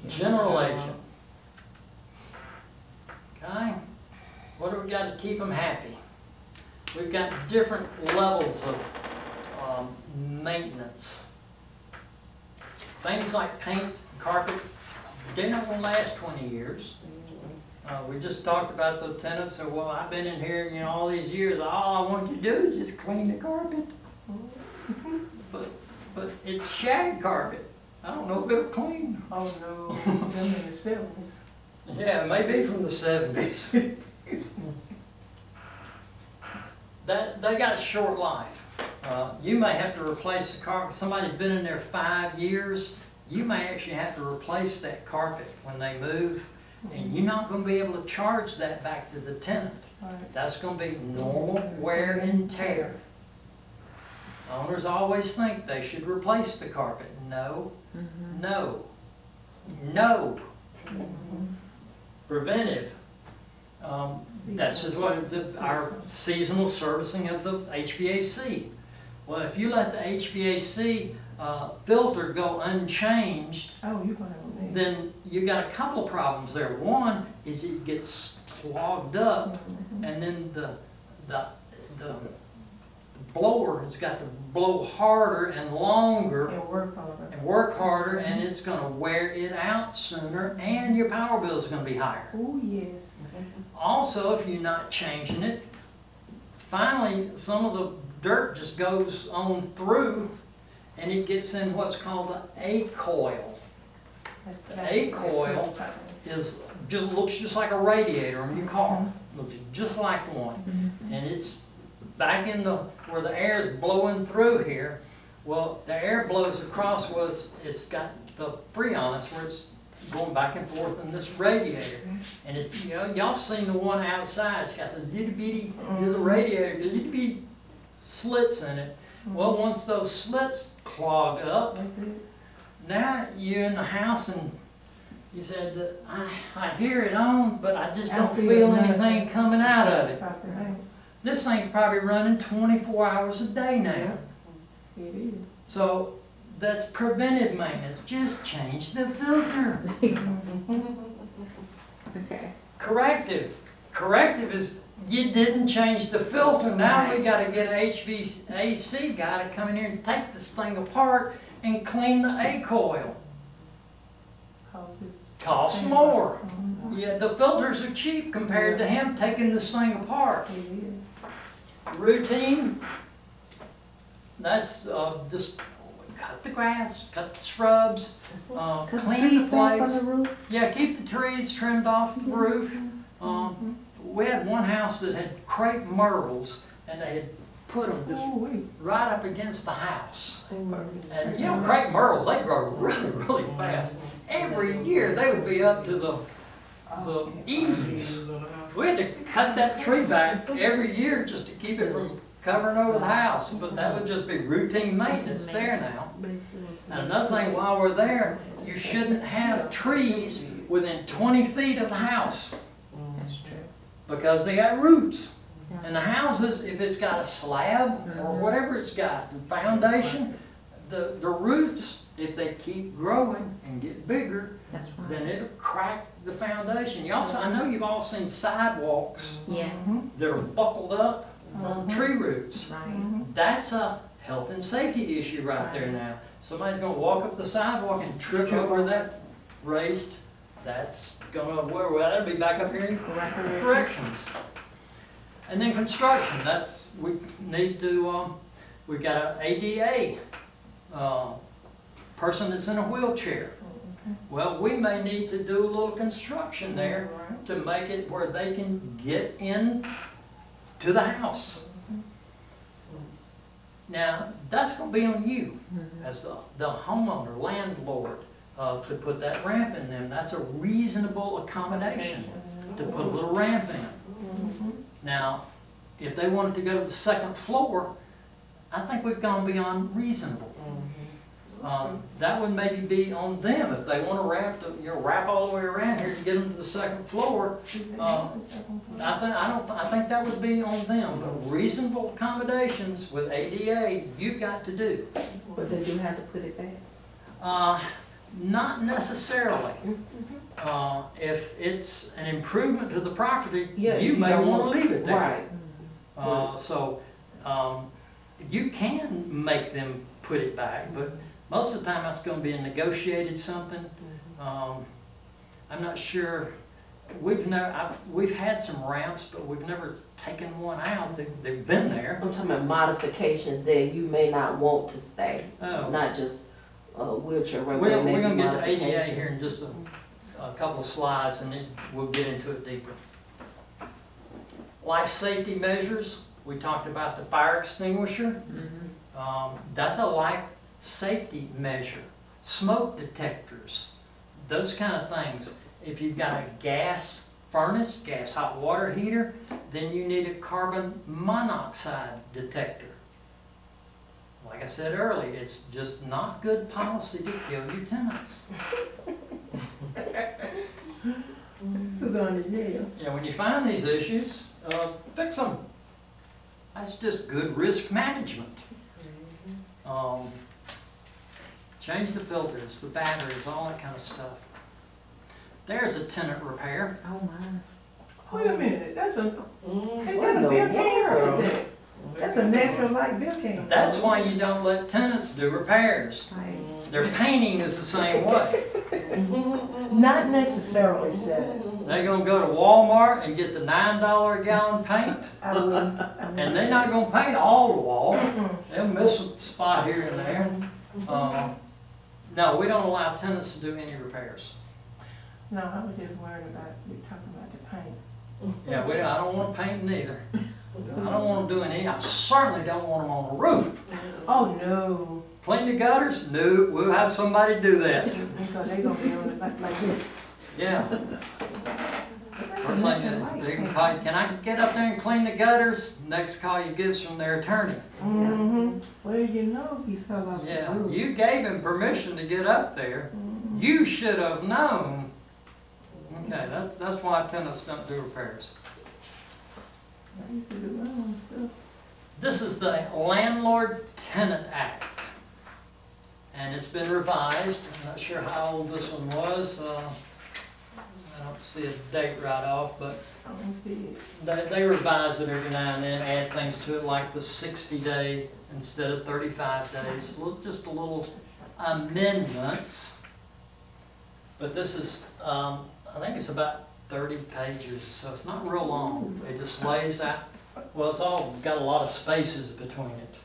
General agent. Okay? What do we got to keep them happy? We've got different levels of maintenance. Things like paint, carpet, they're not going to last 20 years. We just talked about the tenants, so well, I've been in here, all these years, all I want you to do is just clean the carpet. But it's shag carpet. I don't know if it'll clean. Oh, no, them in the 70s. Yeah, it may be from the 70s. They got a short life. You may have to replace the carpet. Somebody's been in there 5 years. You may actually have to replace that carpet when they move, and you're not going to be able to charge that back to the tenant. Right. That's going to be normal wear and tear. Owners always think they should replace the carpet. No, no, no. Preventive. That's just what our seasonal servicing of the HVAC. Well, if you let the HVAC filter go unchanged, Oh, you gonna have that. then you got a couple of problems there. One is it gets clogged up, and then the blower has got to blow harder and longer And work harder. and work harder, and it's gonna wear it out sooner, and your power bill is gonna be higher. Oh, yes. Also, if you're not changing it, finally, some of the dirt just goes on through, and it gets in what's called the A coil. A coil looks just like a radiator on your car. Looks just like one. And it's back in where the air is blowing through here. Well, the air blows across it's got the freon, it's where it's going back and forth in this radiator. And it's, y'all seen the one outside, it's got the little bitty, the radiator, the little bitty slits in it. Well, once those slits clog up, That's it. now you're in the house and you said that I hear it on, but I just don't feel anything coming out of it. Probably ain't. This thing's probably running 24 hours a day now. It is. So that's preventive maintenance. Just change the filter. Okay. Corrective. Corrective is you didn't change the filter. Now we got to get an HVAC guy to come in here and take this thing apart and clean the A coil. Costs more. Yeah, the filters are cheap compared to him taking this thing apart. It is. Routine, that's just cut the grass, cut the shrubs, Cut the clean trees the back from place. the roof. Yeah, keep the trees trimmed off the roof. We had one house that had crepe myrtles, and they had put them just Oh, wait. right up against the house. And crepe myrtles, they grow really, really fast. Every year, they would be up to the eaves. We had to cut that tree back every year just to keep it from covering over the house, but that would just be routine maintenance there now. And another thing, while we're there, you shouldn't have trees within 20 feet of the house, That's true. because they got roots. And the houses, if it's got a slab or whatever it's got, the foundation, the roots, if they keep growing and get bigger, That's right. then it'll crack the foundation. I know you've all seen sidewalks Yes. that are buckled up from tree roots. Right. That's a health and safety issue right there now. Somebody's gonna walk up the sidewalk and trip over that raised, that's gonna, well, that'll be back up here in corrections. And then construction, we need to, we've got an ADA, person that's in a wheelchair. Well, we may need to do a little construction there to make it where they can get in to the house. Now, that's gonna be on you as the homeowner, landlord, to put that ramp in them. That's a reasonable accommodation, to put a little ramp in. Now, if they wanted to go to the second floor, I think we've gone beyond reasonable. That would maybe be on them if they want to wrap all the way around here to get them to the second floor. I think that would be on them. But reasonable accommodations with ADA, you've got to do. But they do have to put it back. Not necessarily. If it's an improvement to the property, Yeah, you if may don't want to leave it there. Right. So you can make them put it back, but most of the time that's going to be a negotiated something. I'm not sure. We've had some ramps, but we've never taken one out. They've been there. I'm talking about modifications that you may not want to stay, Oh. not just wheelchair ramp. We're maybe going to get to ADA modifications. here in just a couple of slides, and then we'll get into it deeper. Life safety measures. We talked about the fire extinguisher. That's a life safety measure. Smoke detectors, those kind of things. If you've got a gas furnace, gas hot water heater, then you need a carbon monoxide detector. Like I said earlier, it's just not good policy to kill your tenants. Who's going to jail? Yeah, when you find these issues, fix them. That's just good risk management. change the filters, the batteries, all that kind of stuff. There's a tenant repair. Oh, my. Wait a minute, that's a, What ain't that in a the bill can? world? What is that? That's a natural light bill can. That's why you don't let tenants do repairs. Right. Their painting is the same way. Not necessarily, sir. They're gonna go to Walmart and get the $9 a gallon paint, I wouldn't. and they're not gonna paint all the wall. They'll miss a spot here and there. No, we don't allow tenants to do any repairs. No, I was just worried about, we talking about the paint. Yeah, I don't want painting either. I don't want them doing any, I certainly don't want them on the roof. Oh, no, Clean the gutters? No, we'll have somebody do that. because they gonna be on it like this. Yeah. That's a First thing, natural light they can can. call you, can I get up there and clean the gutters? Next call you get's from their attorney. Mm-hmm. Well, you know he fell off the Yeah, roof. you gave him permission to get up there. You should have known. Okay, that's why tenants don't do repairs. I used to do my own stuff. This is the Landlord-Tenant Act. And it's been revised. I'm not sure how old this one was. I don't see a date right off, but I don't see it. they revise it every now and then, add things to it like the 60-day instead of 35 days. Just a little amendments. But this is, I think it's about 30 pages, so it's not real long. It just lays out, well, it's all got a lot of spaces between it.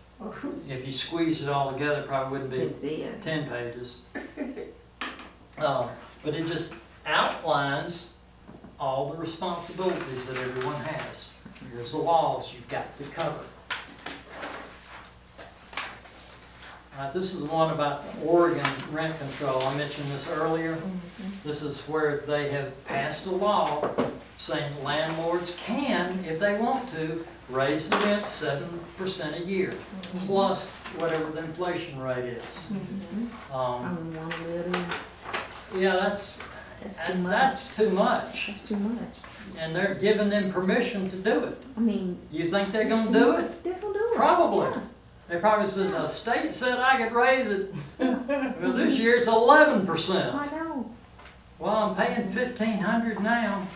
If you squeeze it all together, it probably wouldn't be It's it. 10 pages. But it just outlines all the responsibilities that everyone has. Here's the laws you've got to cover. This is the one about Oregon rent control. I mentioned this earlier. This is where they have passed a law saying landlords can, if they want to, raise the rent 7% a year, plus whatever the inflation rate is. I'm one little, Yeah, that's that's too much. that's too much. That's too much. And they're giving them permission to do it. I mean. You think they're gonna do it? They're gonna do it. Probably. Yeah. They probably said, the state said I could raise it. Well, this year it's 11%. I know. Well, I'm paying $1,500 now,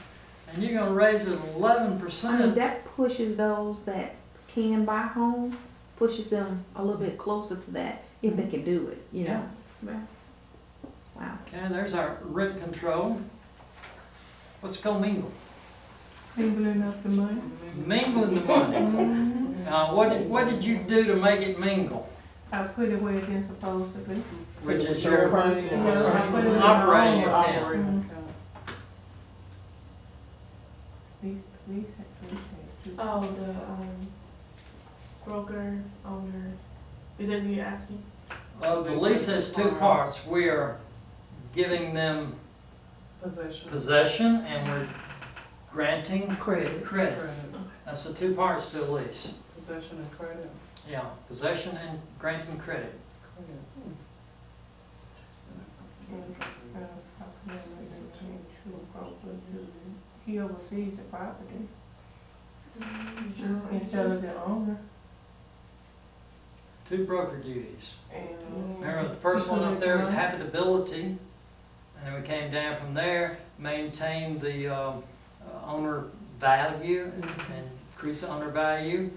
and you're gonna raise it I mean, 11%. that pushes those that can buy homes, pushes them a little bit closer to that if they can do it, you know? Yeah. Wow. Okay, there's our rent control. What's commingle? Mingling up the money. Mingling the money. What did you do to make it mingle? I put it where it's supposed to be. Which is your Personal. Yeah, I put it in my operating own account. Operating account. Lease. Oh, the broker owner. Is that what you're asking? The lease has two parts. We are giving them Possession. possession and we're granting Credit. credit. Credit. That's the two parts to a lease. Possession and credit. Yeah, possession and granting credit. Credit. He oversees the property instead of the owner. Two broker duties. And Remember, the first one up there was habitability, and then we came down from there, maintain the owner value and increase the owner value.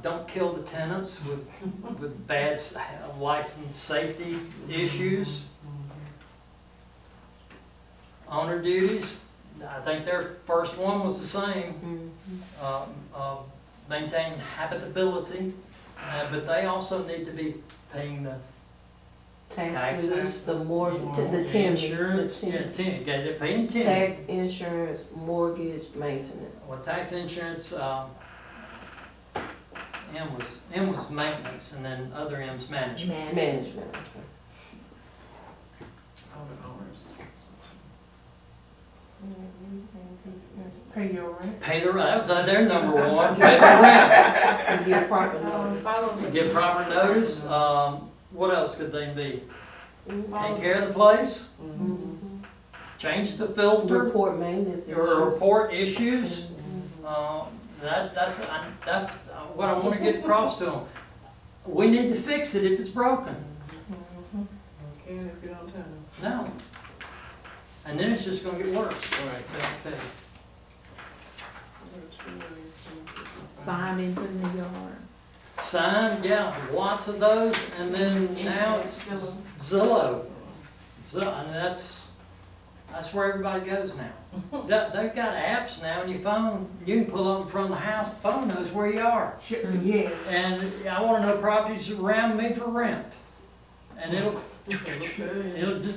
Don't kill the tenants with bad life and safety issues. Owner duties, I think their first one was the same. Maintain habitability, but they also need to be paying the taxes, The mortgage, the insurance, tenant. they're paying tenant. Tax, insurance, mortgage, maintenance. Well, tax insurance, M was maintenance, and then other M's management. Management. Audit owners. pay your rent. Pay the rent, that's their number one, pay the rent. And give proper notice. Follow the. Give proper notice, what else could they be? Take follow- care of the place, Mhm. change the filter, Report maintenance or issues. report issues. That's what I wanna get across to them. We need to fix it if it's broken. in if you don't tell them. No. And then it's just gonna get worse. Right. I'll tell you. Sign and put in the yard. Sign, yeah, lots of those, and then now it's Zillow. And that's where everybody goes now. They've got apps now on your phone, you can pull up in front of the house, the phone knows where you are. Sure, yes. And I wanna know properties around me for rent. And it'll just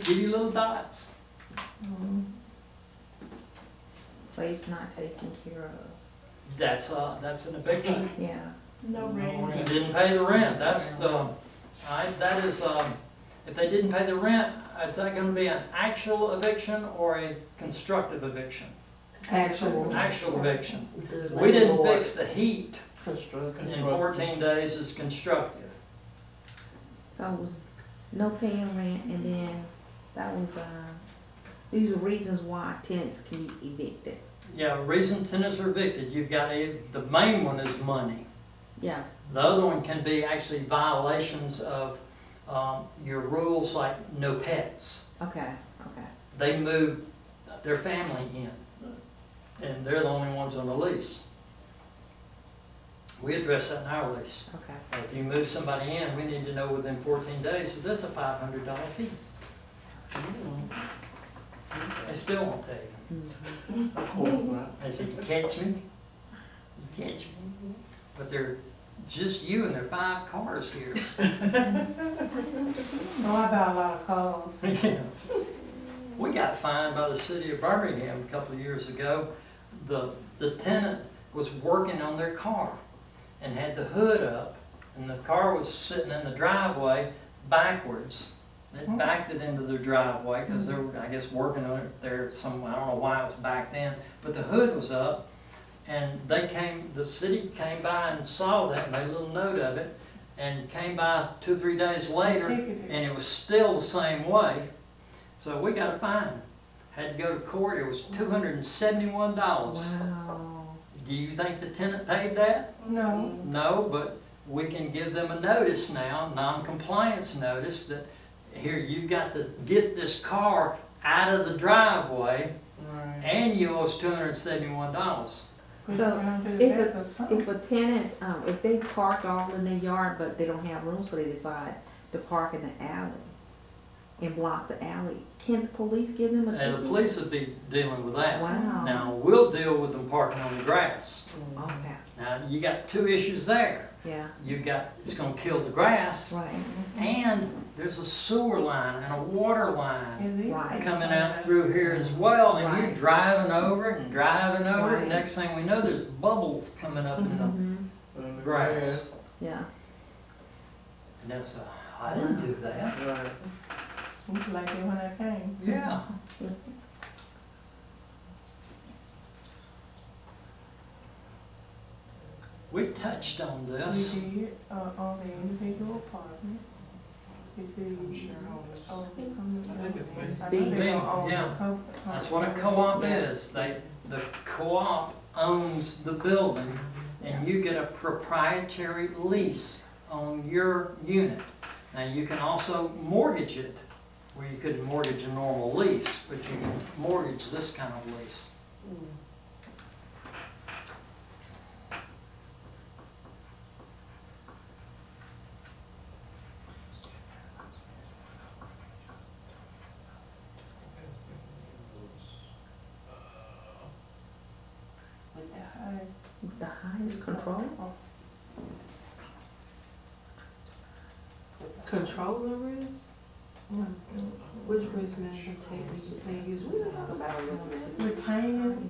give you little dots. Place not taken care of. That's an eviction. Yeah. No rent. Didn't pay the rent, that's that is, if they didn't pay the rent, is that gonna be an actual eviction or a constructive eviction? Actual. Actual eviction. The We didn't landlord fix the heat construction. in 14 days is constructive. So it was no paying rent, and then that was, these are reasons why tenants can be evicted. Yeah, reason tenants are evicted, you've got the main one is money. Yeah, The other one can be actually violations of your rules like no pets. okay, okay. They move their family in, and they're the only ones on the lease. We address that in our lease. Okay. If you move somebody in, we need to know within 14 days, so that's a $500 fee. They still won't tell you. Of course not. They say, you catch me? You catch me? But they're just you and there are 5 cars here. Oh, I buy a lot of cars. Yeah. We got fined by the city of Birmingham a couple of years ago. The tenant was working on their car and had the hood up, and the car was sitting in the driveway backwards. They backed it into their driveway because they were, I guess, working on it there somewhere. I don't know why it was back then, but the hood was up, and the city came by and saw that, made a little note of it, and came by 2 or 3 days later, and it was still the same way. So we got a fine. Had to go to court. It was $271. Wow. Do you think the tenant paid that? No. No, but we can give them a notice now, non-compliance notice, that here, you've got to get this car out of the driveway, Right. and you owe us $271. So, if a tenant, if they park all in their yard, but they don't have room, so they decide to park in the alley and block the alley, can the police give them a ticket? And the police would be dealing with that. Wow. Now, we'll deal with them parking on the grass. Okay, Now, you got 2 issues there. yeah, You've got, it's gonna kill the grass, right, and there's a sewer line and a water line right. coming out through here as well, and you're Right. driving over it and driving over it, Right. and next thing we know, there's bubbles coming up in the, Mhm. Grass. Yeah, and that's, I didn't do that. Right. It's like it when I came. Yeah. We touched on We this. did, on the individual apartment. We did. I think it's been- I think they Big, were on the yeah. co- That's what a co-op is. The co-op owns the building, and you get a proprietary lease on your unit. Now, you can also mortgage it, where you couldn't mortgage a normal lease, but you can mortgage this kind of lease. With the high. with the highest control. Control the risk? Which risk management technique they use? We don't talk about risk management. Retaining,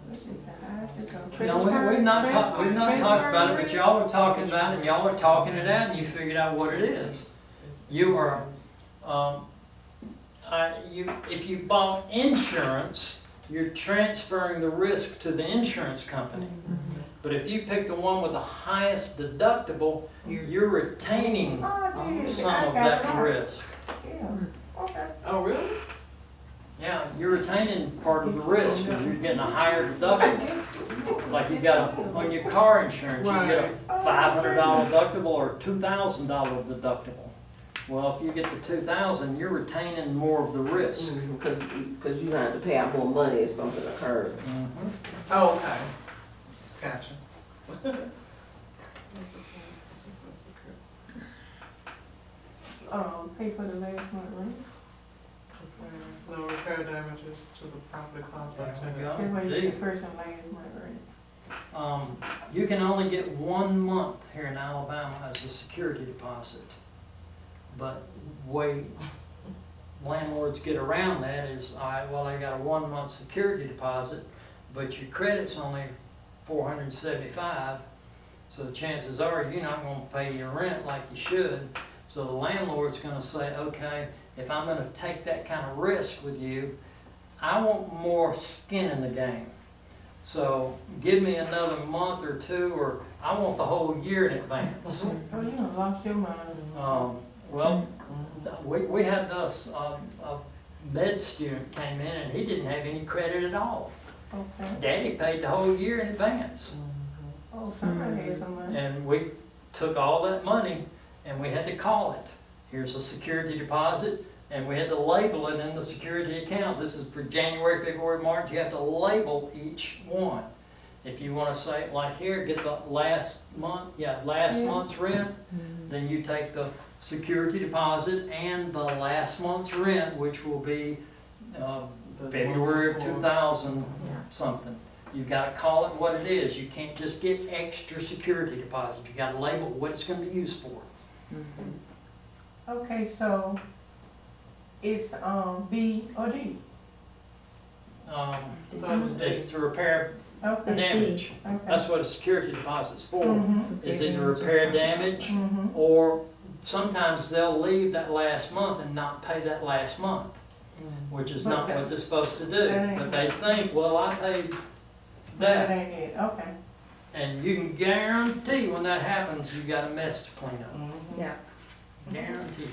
which is the highest control. No, we've not talked about it, but Transfer y'all are talking about it, and y'all are talking it out, and you figured out what it is. You are, if you bought insurance, you're transferring the risk to the insurance company. But if you pick the one with the highest deductible, you're retaining some of that risk. Yeah, okay. Oh, really? Yeah, you're retaining part of the risk, because you're getting a higher deductible. Like you got on your car insurance, you get a $500 deductible or $2,000 deductible. Well, if you get the 2,000, you're retaining more of the risk. Because you have to pay out more money if something occurs. Oh, okay. Gotcha. Pay for the last month rent. No repair damages to the property caused by There we tenant. go. That's why you D. get first and last month rent. You can only get 1 month here in Alabama as a security deposit. But way landlords get around that is, all right, well, they got a 1 month security deposit, but your credit's only 475, so the chances are you're not gonna pay your rent like you should. So the landlord's gonna say, okay, if I'm gonna take that kind of risk with you, I want more skin in the game. So give me another month or two, or I want the whole year in advance. Oh, you done lost your mind. Well, we had this, a med student came in and he didn't have any credit at all. Okay. Daddy paid the whole year in advance. Oh, somebody had some money. And we took all that money and we had to call it. Here's a security deposit, and we had to label it in the security account. This is for January, February, March. You have to label each one. If you want to say, like here, get the last month, month's rent, then you take the security deposit and the last month's rent, which will be February of 2000 something. You gotta call it what it is. You can't just get extra security deposit. You gotta label what it's gonna be used for. Okay, so it's, B or D? It's to repair Okay. damage. Okay. That's what a security deposit's for, Mhm. is it to repair damage, Mhm. or sometimes they'll leave that last month and not pay that last month, which is not what they're supposed to do. that ain't- But they think, well, I paid That that, ain't it, okay. and you can guarantee when that happens, you got a mess to clean up. Yeah. Guaranteed.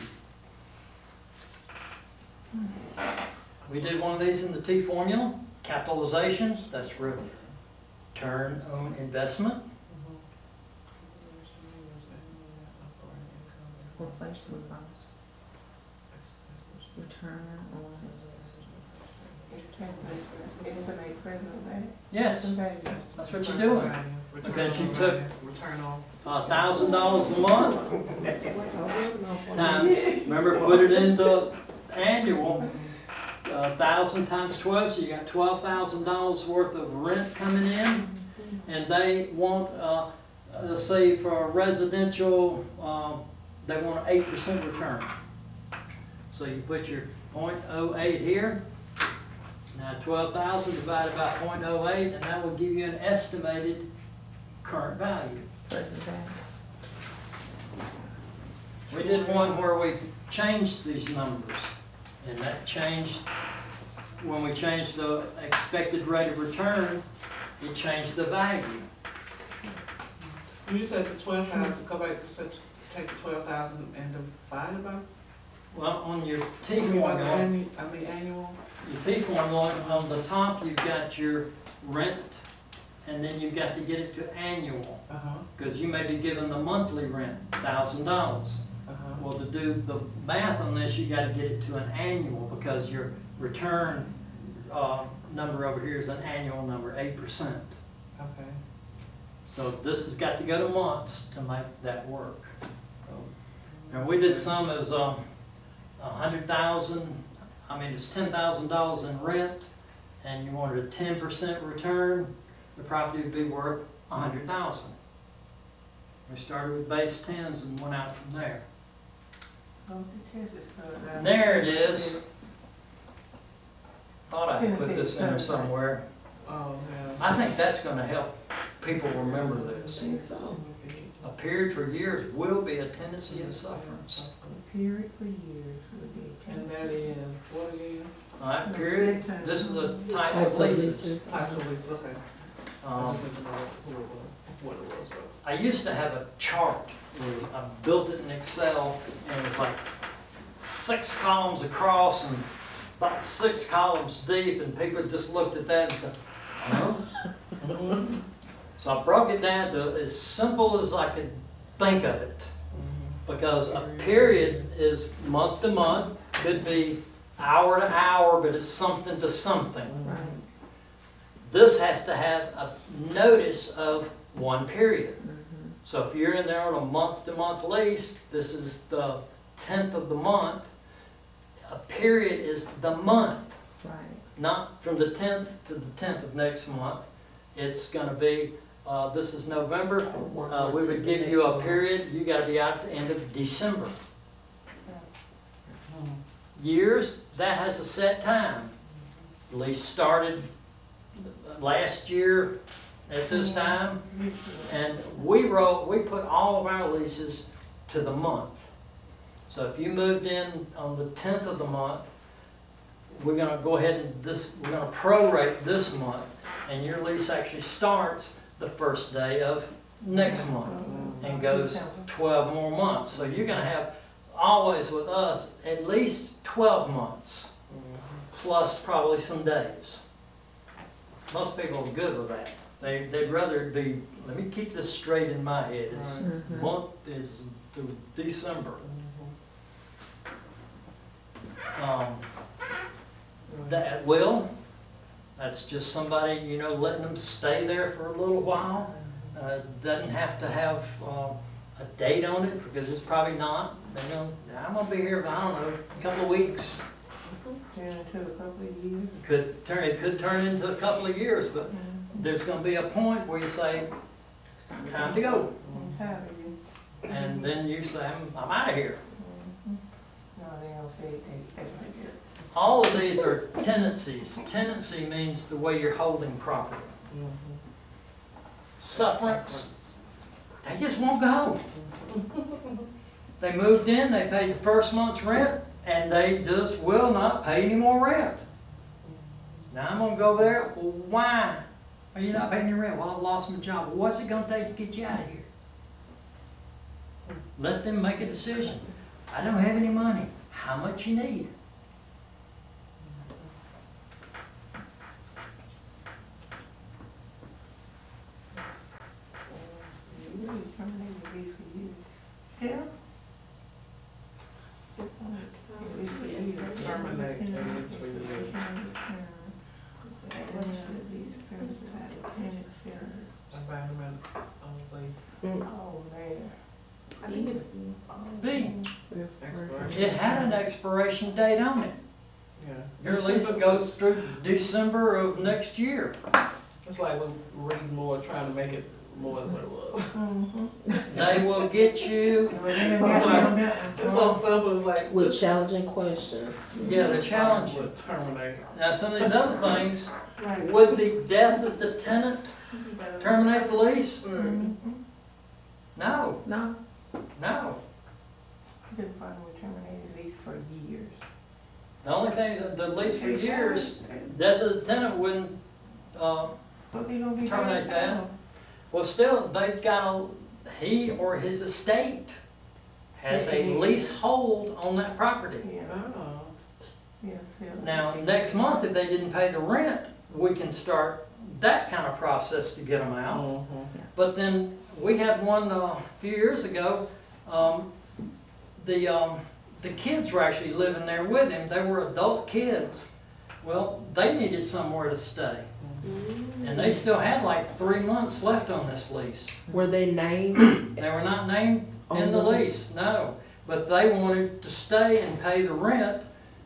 We did one of these in the T formula, capitalization, that's return on investment. Replacement bonds. Return on. Estimate present value. Yes, Somebody that's what you're doing. Because you took Return on. $1,000 a month times, remember, put it into annual, 1,000 times 12, so you got $12,000 worth of rent coming in. And they want, let's say for a residential, they want an 8% return. So you put your 0.08 here. Now 12,000 divided by 0.08, and that will give you an estimated current value. Present value. We did one where we changed these numbers, and that changed, when we changed the expected rate of return, it changed the value. You said the 12,000, go back, you said take the 12,000 and divide it by? Well, on your T I mean, by the formula, annual? your T formula, on the top, you've got your rent, and then you've got to get it to annual, because you may be given the monthly rent, $1,000. Well, to do the math on this, you gotta get it to an annual, because your return, number over here is an annual number, 8%. Okay. So this has got to go to months to make that work. So, and we did some as, 100,000, it's $10,000 in rent, and you wanted a 10% return, the property would be worth 100,000. We started with base 10s and went out from there. There it is. Thought I could put this in there somewhere. Oh, yeah. I think that's gonna help people remember I this. think so. A period for years will be a tendency of sufferance. Period for years would be. And that is, what again? All right, period. This is the types of leases. Types of lease, okay. I Um, just didn't know who it was, what it was. I used to have a chart. I built it in Excel, and it was like 6 columns across and about 6 columns deep, and people just looked at that and said, So I broke it down to as simple as I could think of it. Because a period is month to month, could be hour to hour, but it's something to something. Right. This has to have a notice of one period. Mhm. So if you're in there on a month-to-month lease, this is the 10th of the month. A period is the month, Right. not from the 10th to the 10th of next month. It's gonna be, this is November, we would give you a period, you gotta be out at the end of December. Years, that has a set time. Lease started last year at this time, and we put all of our leases to the month. So if you moved in on the 10th of the month, we're gonna go ahead and we're gonna prorate this month, and your lease actually starts the first day of next month and goes 12 more months. So you're gonna have, always with us, at least 12 months, plus probably some days. Most people are good with that. They'd rather it be, let me keep this straight in my head, it's Mhm. month is through December. That will, that's just somebody, you know, letting them stay there for a little while. Doesn't have to have a date on it, because it's probably not. They know, I'm gonna be here, I don't know, a couple of weeks. Yeah, to a couple of years. It could turn into a couple of years, but there's gonna be a point where you say, time to go. I'm tired of you. And then you say, I'm out of here. No, they don't say they like it. All of these are tenancies. Tenancy means the way you're holding property. Sufferance, they just won't go. They moved in, they paid the first month's rent, and they just will not pay any more rent. Now I'm gonna go there, well, why are you not paying your rent? Well, I lost my job. Well, what's it gonna take to get you out of here? Let them make a decision. I don't have any money. How much you need? You really terminate the lease for you. Yeah? Terminate the lease for years. Abandonment of lease. Oh, man. I think it's B. Expiration. It had an expiration date on it. Yeah. Your lease goes through December of next year. It's like we read more, trying to make it more than what it was. They will get you, It's so simple, it's like. With challenging questions. yeah, the challenge. Would terminate. Now, some of these other things, Right. would the death of the tenant terminate the lease? Mm-hmm. No, No, no. I've been fighting with terminated lease for years. The only thing, the lease for years, death of the tenant wouldn't, But they gonna be. terminate that. Well, still, they've got he or his estate has a leasehold on that property. Yeah, Oh. yes, yeah. Now, next month, if they didn't pay the rent, we can start that kind of process to get them out. But then, we had one a few years ago, the kids were actually living there with him. They were adult kids. Well, they needed somewhere to stay. And they still had like 3 months left on this lease. Were they named? They were not named in the lease, no. But they wanted to stay and pay the rent,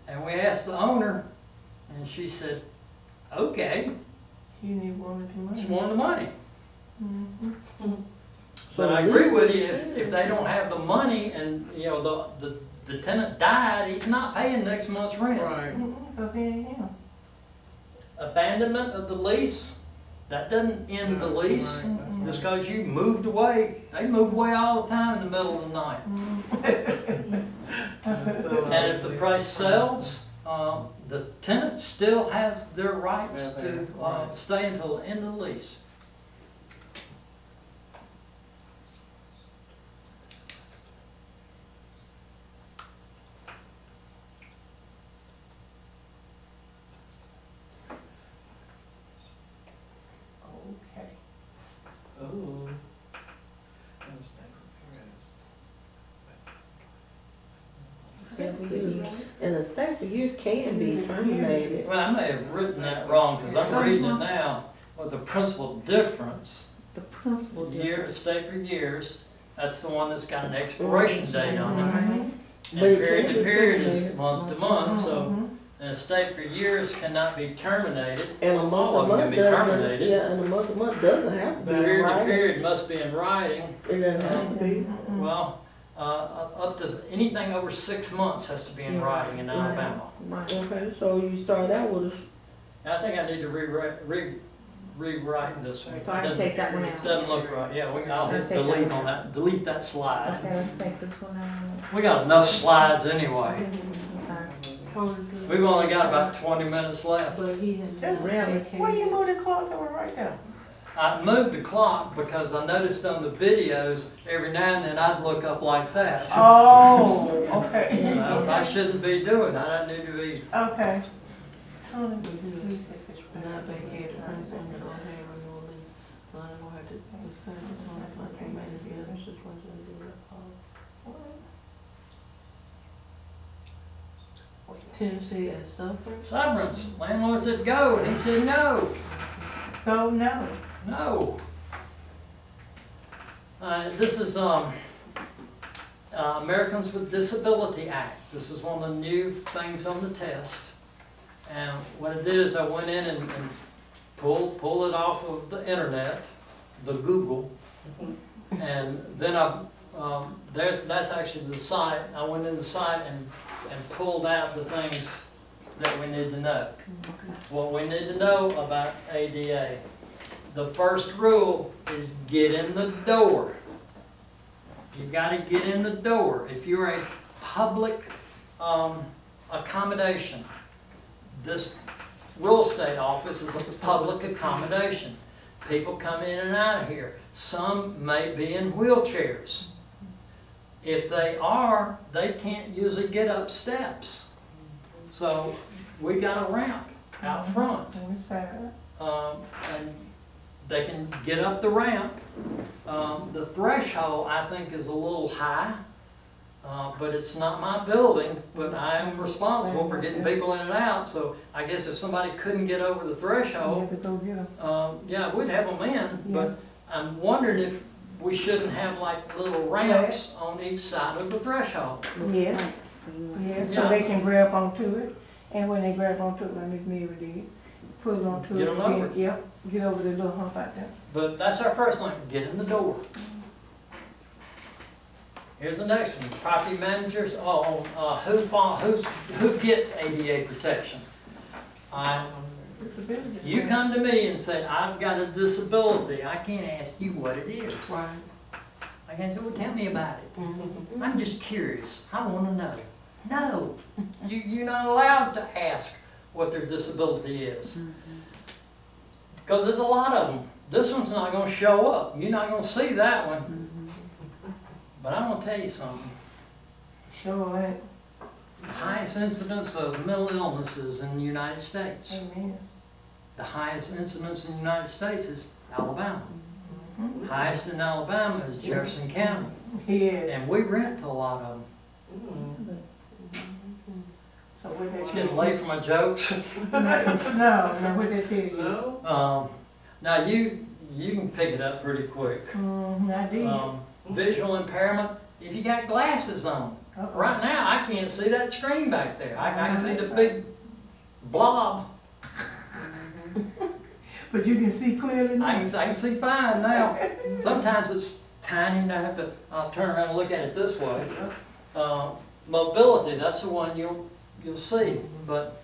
and we asked the owner, and she said, okay, You need one or two months. she wanted the money. Mm-hmm. But I agree with you, if they don't have the money and, you know, the tenant died, he's not paying next month's rent. Right. So he ain't him. Abandonment of the lease, that doesn't end the lease. Right. Just because you moved away, they move away all the time in the middle of the night. And if the price sells, the tenant still has their rights to stay until the end of the lease. Okay. Ooh. Understand for parents. for use. And a stay for use can be terminated. Well, I may have written that wrong, because I'm reading it now, with the principal difference, The principal difference. stay for years, that's the one that's got an expiration date on it. Right. And But it period can to be period is terminated. month to month, so, Mhm. and a stay for years cannot be terminated. And a month All to of them can month be doesn't, terminated. yeah, and a month to month doesn't have to be in Period to writing. period must be in writing. It doesn't have to be. Well, up to, anything over 6 months has to be in Yeah. writing in Alabama. Right. Okay, so you start out with I think I need to rewrite this one. So I can take that one out. Doesn't look right, yeah, I'll hit I'll take that delete one on that, delete that slide. Okay, let's take this one out. We got enough slides anyway. Okay. Oh, is this- We've only got about 20 minutes left. But he had. That's really- Why you move the clock over right there? I moved the clock because I noticed on the videos, every now and then I'd look up like that. Oh, okay. I shouldn't be doing that, I need to be, Okay. Tony, please take this back. Not vacate the premise and don't have renewal lease. Landlord had to discuss the tenant contract, manage the other situation to do Tennessee has suffered. severance. Landlord said go, and he said no. Go no. No. This is Americans with Disability Act. This is one of the new things on the test. And what I did is I went in and pulled it off of the internet, the Google, and then that's actually the site. I went in the site and pulled out the things that we need to know. What we need to know about ADA. The first rule is get in the door. You've got to get in the door. If you're a public accommodation, this real estate office is a public accommodation. People come in and out of here. Some may be in wheelchairs. If they are, they can't usually get up steps. So we got a ramp out front. And they can get up the ramp. The threshold, I think, is a little high, but it's not my building, but I am responsible for getting people in and out. So I guess if somebody couldn't get over the You threshold, have to go get 'em. yeah, we'd have them in, but I'm wondering if we shouldn't have like little ramps on each side of the threshold. Yes, yes, so they can grab onto it, and when they grab onto it, like Miss Mary did, put it onto it. Get 'em over. then- Yep, get over the little hump out there. But that's our first thing, get in the door. Here's the next one, property managers, who gets ADA protection? You come to me and say, I've got a disability, I can't ask you what it is. Right. I can't say, well, tell me about it. I'm just curious, I wanna know. No, you're not allowed to ask what their disability is. Because there's a lot of them. This one's not gonna show up, you're not gonna see that one. But I'm gonna tell you something. Sure, ain't. The highest incidence of mental illnesses in the United States. Amen. The highest incidence in the United States is Alabama. Highest in Alabama is Jefferson County. Yes. And we rent to a lot of them. So what they It's tell getting you? late for my jokes. No, what they tell you? No? Now you can pick it up pretty quick. I did. Visual impairment, if you got glasses on. Uh-oh. Right now, I can't see that screen back there. I can see the big blob. But you can see clearly now. I can see fine now. Sometimes it's tiny and I have to turn around and look at it this way. Mobility, that's the one you'll see. But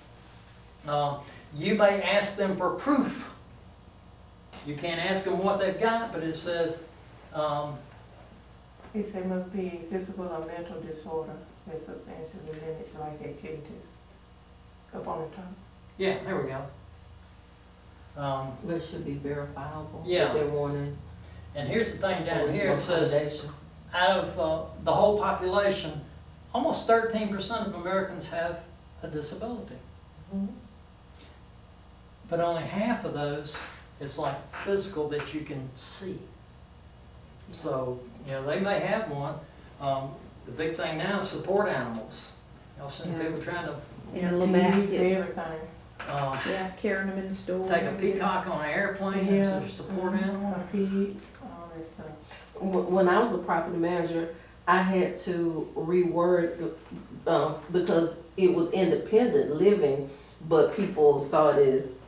you may ask them for proof. You can't ask them what they've got, but it says, He said must be physical or mental disorder that substantially limits life activities. Up on the top. yeah, there we go. That should be verifiable. Yeah. If they're wanting. And here's the thing down here, it says, Accommodation. out of the whole population, almost 13% of Americans have a disability. But only half of those is like physical that you can see. So, they may have one. The big thing now is support animals. I've seen Yeah. people trying to, In the little Use baskets. Everything. Yeah, carrying them in the store. take a peacock on an airplane Yeah. as a support animal. A pig, all that stuff. When I was a property manager, I had to reword, because it was independent living, but people saw it as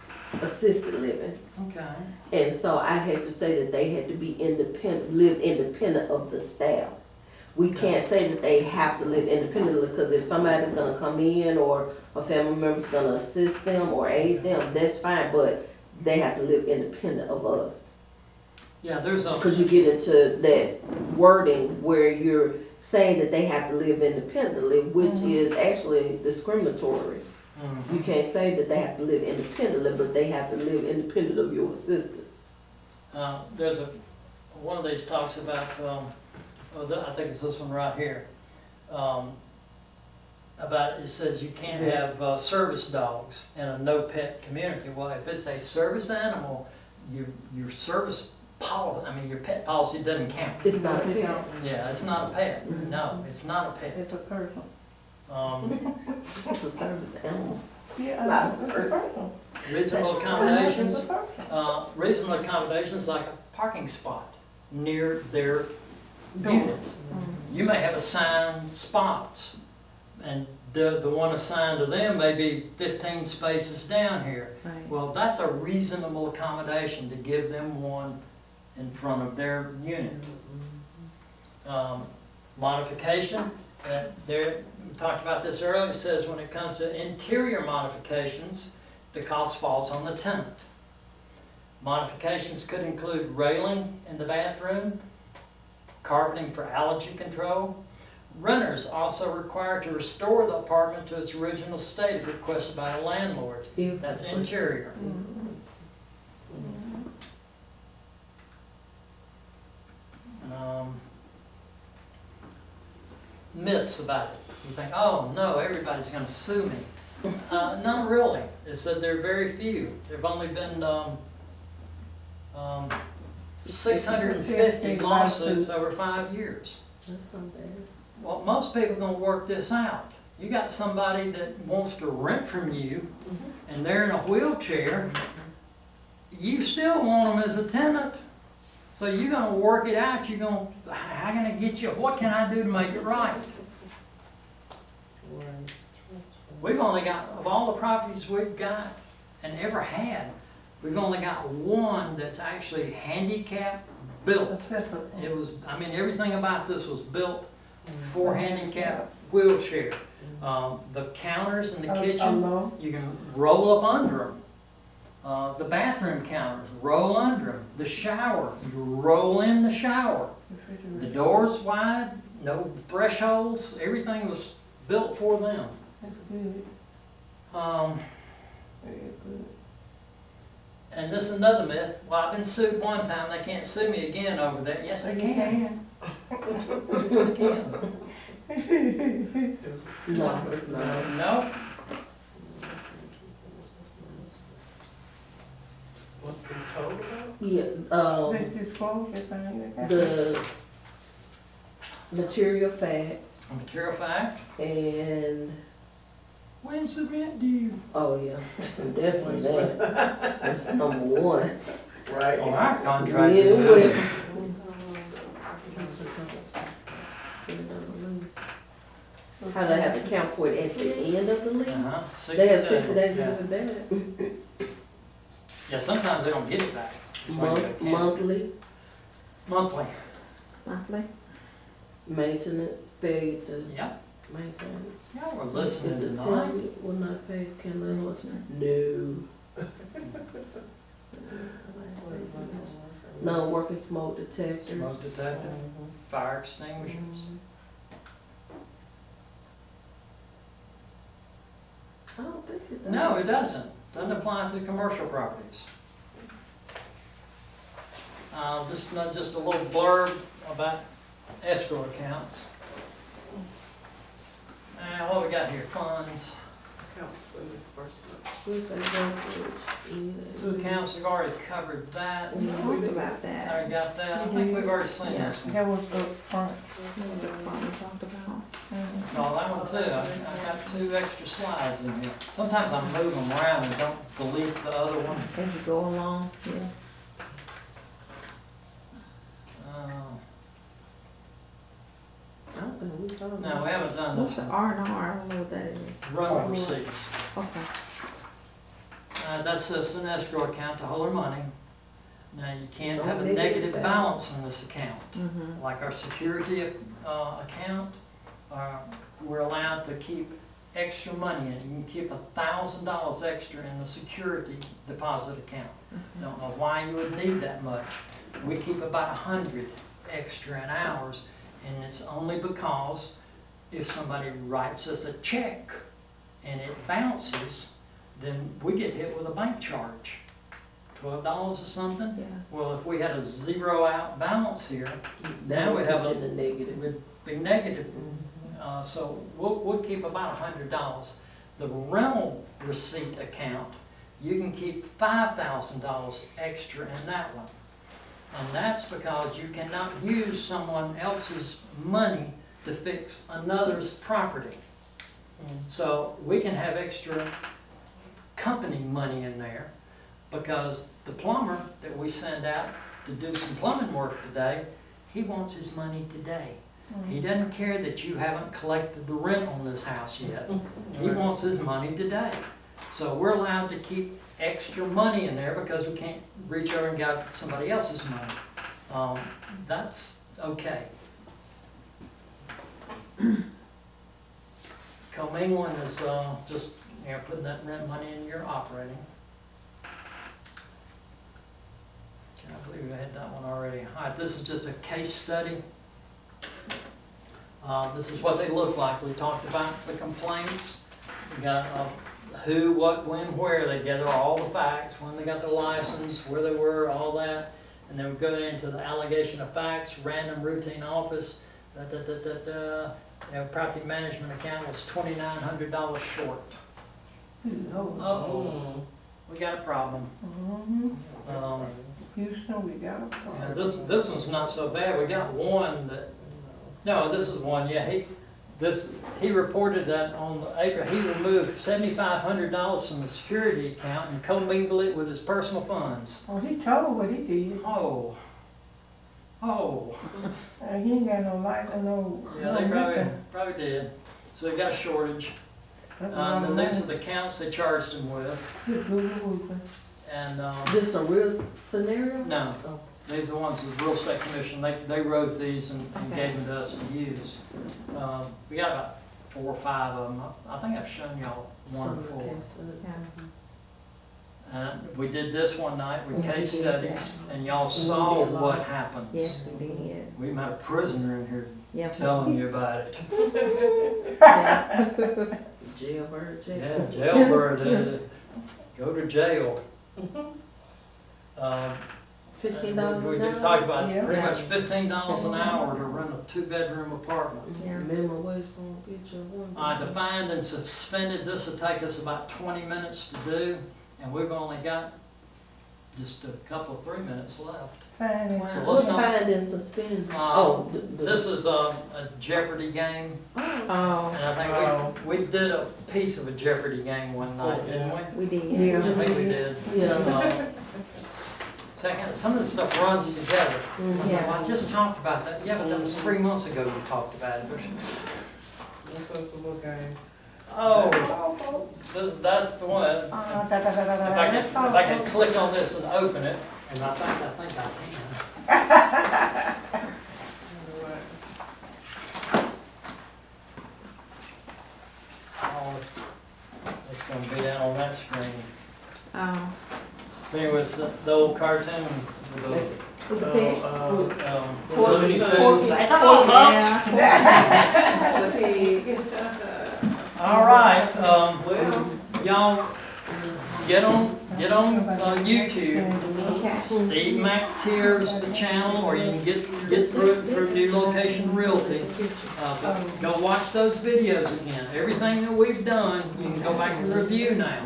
assisted living. Okay. And so I had to say that they had to be independent, live independent of the staff. We can't say that they have to live independently, because if somebody's gonna come in or a family member's gonna assist them or aid them, that's fine, but they have to live independent of us. Yeah, there's a, Because you get into that wording where you're saying that they have to live independently, which is actually discriminatory. Mhm. You can't say that they have to live independently, but they have to live independent of your assistance. There's one of these talks about, I think it's this one right here. About, it says you can't have service dogs in a no pet community. Well, if it's a service animal, your service policy, your pet policy doesn't count. It's not a pet. Yeah, it's not a pet. No, it's not a pet. It's a person. It's a service animal. Yeah, Not it's a person. person. Reasonable It's accommodations, a person. reasonable accommodations like a parking spot near their Door. unit. You may have assigned spots, and the one assigned to them may be 15 spaces down here. Right. Well, that's a reasonable accommodation to give them one in front of their unit. Modification, we talked about this earlier, it says when it comes to interior modifications, the cost falls on the tenant. Modifications could include railing in the bathroom, carpeting for allergy control. Renters also required to restore the apartment to its original state if requested by the landlord. That's interior. Myths about it. You think, oh no, everybody's going to sue me. Not really. It said there are very few. There have only been 650 lawsuits over 5 years. That's not bad. Well, most people are going to work this out. You got somebody that wants to rent from you, and they're in a wheelchair. You still want them as a tenant. So you're going to work it out. You're going to, how can I get you, what can I do to make it right? We've only got, of all the properties we've got and ever had, we've only got one that's actually handicap built. Accessible. It was, everything about this was built for handicap wheelchair. The counters in the kitchen, Alone. you can roll up under them. The bathroom counters, roll under them. The shower, you roll in the shower. The doors wide, no thresholds, everything was built for them. That's good. Very good. And this is another myth. Well, I've been sued one time, they can't sue me again over that. Yes, they can. They can. No, it's not. No, What's been told about? Yeah, This disclosure thing, they got- the material facts material fact. and, When's the rent due? oh yeah, definitely that. That's number one. Right. Oh, our contract. Yeah, is- well. How do they have to count for it at the end of the lease? Uh-huh, 60 They have 60 days to yeah. give it back. Yeah, sometimes they don't get it back. That's why you gotta count. Monthly, Monthly, Monthly? maintenance, failure to yeah. maintain. Yeah, we're If listening the tonight. tenant will not pay, can landlord? No. Non-working smoke detectors. Smoke detector, fire extinguishers. I don't think it does. No, it doesn't. Doesn't apply to commercial properties. This is not just a little blurb about escrow accounts. And what we got here? Funds. accounts and disbursements. We'll say brokerage. Two accounts, we've already covered that. We talked about I that. already got that. I think we've already seen Yeah. this one. That was up front. What was it from we talked about? Saw that one too. I got 2 extra slides in here. Sometimes I move them around and don't delete the other one. As you go along, yeah. I don't think we saw that. No, we haven't done What's this the one. R&R? I don't know what that is. Rental receipts. Okay. That's just an escrow account to hold our money. Now, you can't Don't have a negative negative balance in this account. Mm-hmm. Like our security account, we're allowed to keep extra money in. You can keep $1,000 extra in the security deposit account. Don't know why you would need that much. We keep about 100 extra in ours, and it's only because if somebody writes us a check and it bounces, then we get hit with a bank charge. $12 or something. Yeah. Well, if we had a zero out balance here, now we'd have in the negative. it would be negative. So we'll keep about $100. The rental receipt account, you can keep $5,000 extra in that one. And that's because you cannot use someone else's money to fix another's property. So we can have extra company money in there because the plumber that we send out to do some plumbing work today, he wants his money today. He doesn't care that you haven't collected the rent on this house yet. He wants his money today. So we're allowed to keep extra money in there because we can't reach over and get somebody else's money. That's okay. Commingling is just putting that rent money in your operating. I believe we had that one already. All right, this is just a case study. This is what they look like. We talked about the complaints. We got who, what, when, where. They gather all the facts, when they got their license, where they were, all that. And then we go into the allegation of facts, random routine office. Property management account was $2,900 short. Uh-oh, we got a problem. Houston, we got a Yeah, problem. this one's not so bad. We got one that, no, this is one, yeah, he reported that on April, he removed $7,500 from the security account and commingled it with his personal funds. Oh, he told what he did. Oh. He ain't got no life or no. Yeah, they probably did. So they got a shortage. Then these are the accounts they charged him with. And, This a real scenario? no. Oh. These are the ones with real estate commission, they wrote these and gave them to us to use. We got about 4 or 5 of them. I think I've shown y'all one Some before. cases. And we did this one night with Yeah, case we did studies, and y'all We saw did a lot. what happens. Yes, we did. We had a prisoner in here Yeah. telling you about it. Yeah. Jailbird, Yeah, jailbird, go to jail. $15 We an did hour? talk about Yeah. pretty much $15 an hour to rent a 2-bedroom apartment. Yeah. Minimum wage for get your one. Defined and suspended, this will take us about 20 minutes to do, and we've only got just a couple, 3 minutes left. Fine. So What's let's not, fined and suspended? this is a Jeopardy game, Oh, and I think we did a piece of a Jeopardy game one night, didn't we? we did. Yeah. I think we did. Yeah. Second, some of the stuff runs together. I was like, Yeah. well, I just talked about that. Yeah, but that was 3 months ago we talked about it. What's us a little game? Oh, that's the one. If I can click on this and open it, and I think I can. Oh, it's gonna be down on that screen. Oh. Anyways, the old cartoon with the, With the pig? Looney Tunes. That's all, folks. Yeah. The pig. All right, y'all Get on YouTube. Okay. Steve McTeer's the channel, or you can get through New Location Realty. But go watch those videos again. Everything that we've done, you can go back and review now.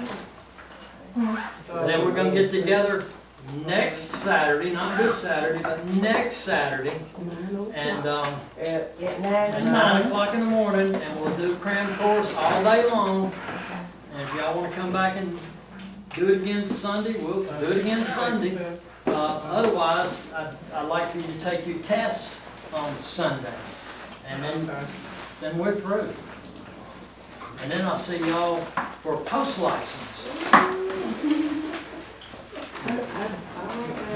So Then we're gonna get together next Saturday, not this Saturday, but next Saturday, and At at 9 o'clock in the morning, and we'll do cram course all day long. And if y'all wanna come back and do it again Sunday, we'll do it again Sunday. Otherwise, I'd like you to take your test on Sunday, and then we're through. And then I'll see y'all for a post license.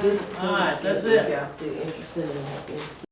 Good to see All right, that's if it. y'all still interested in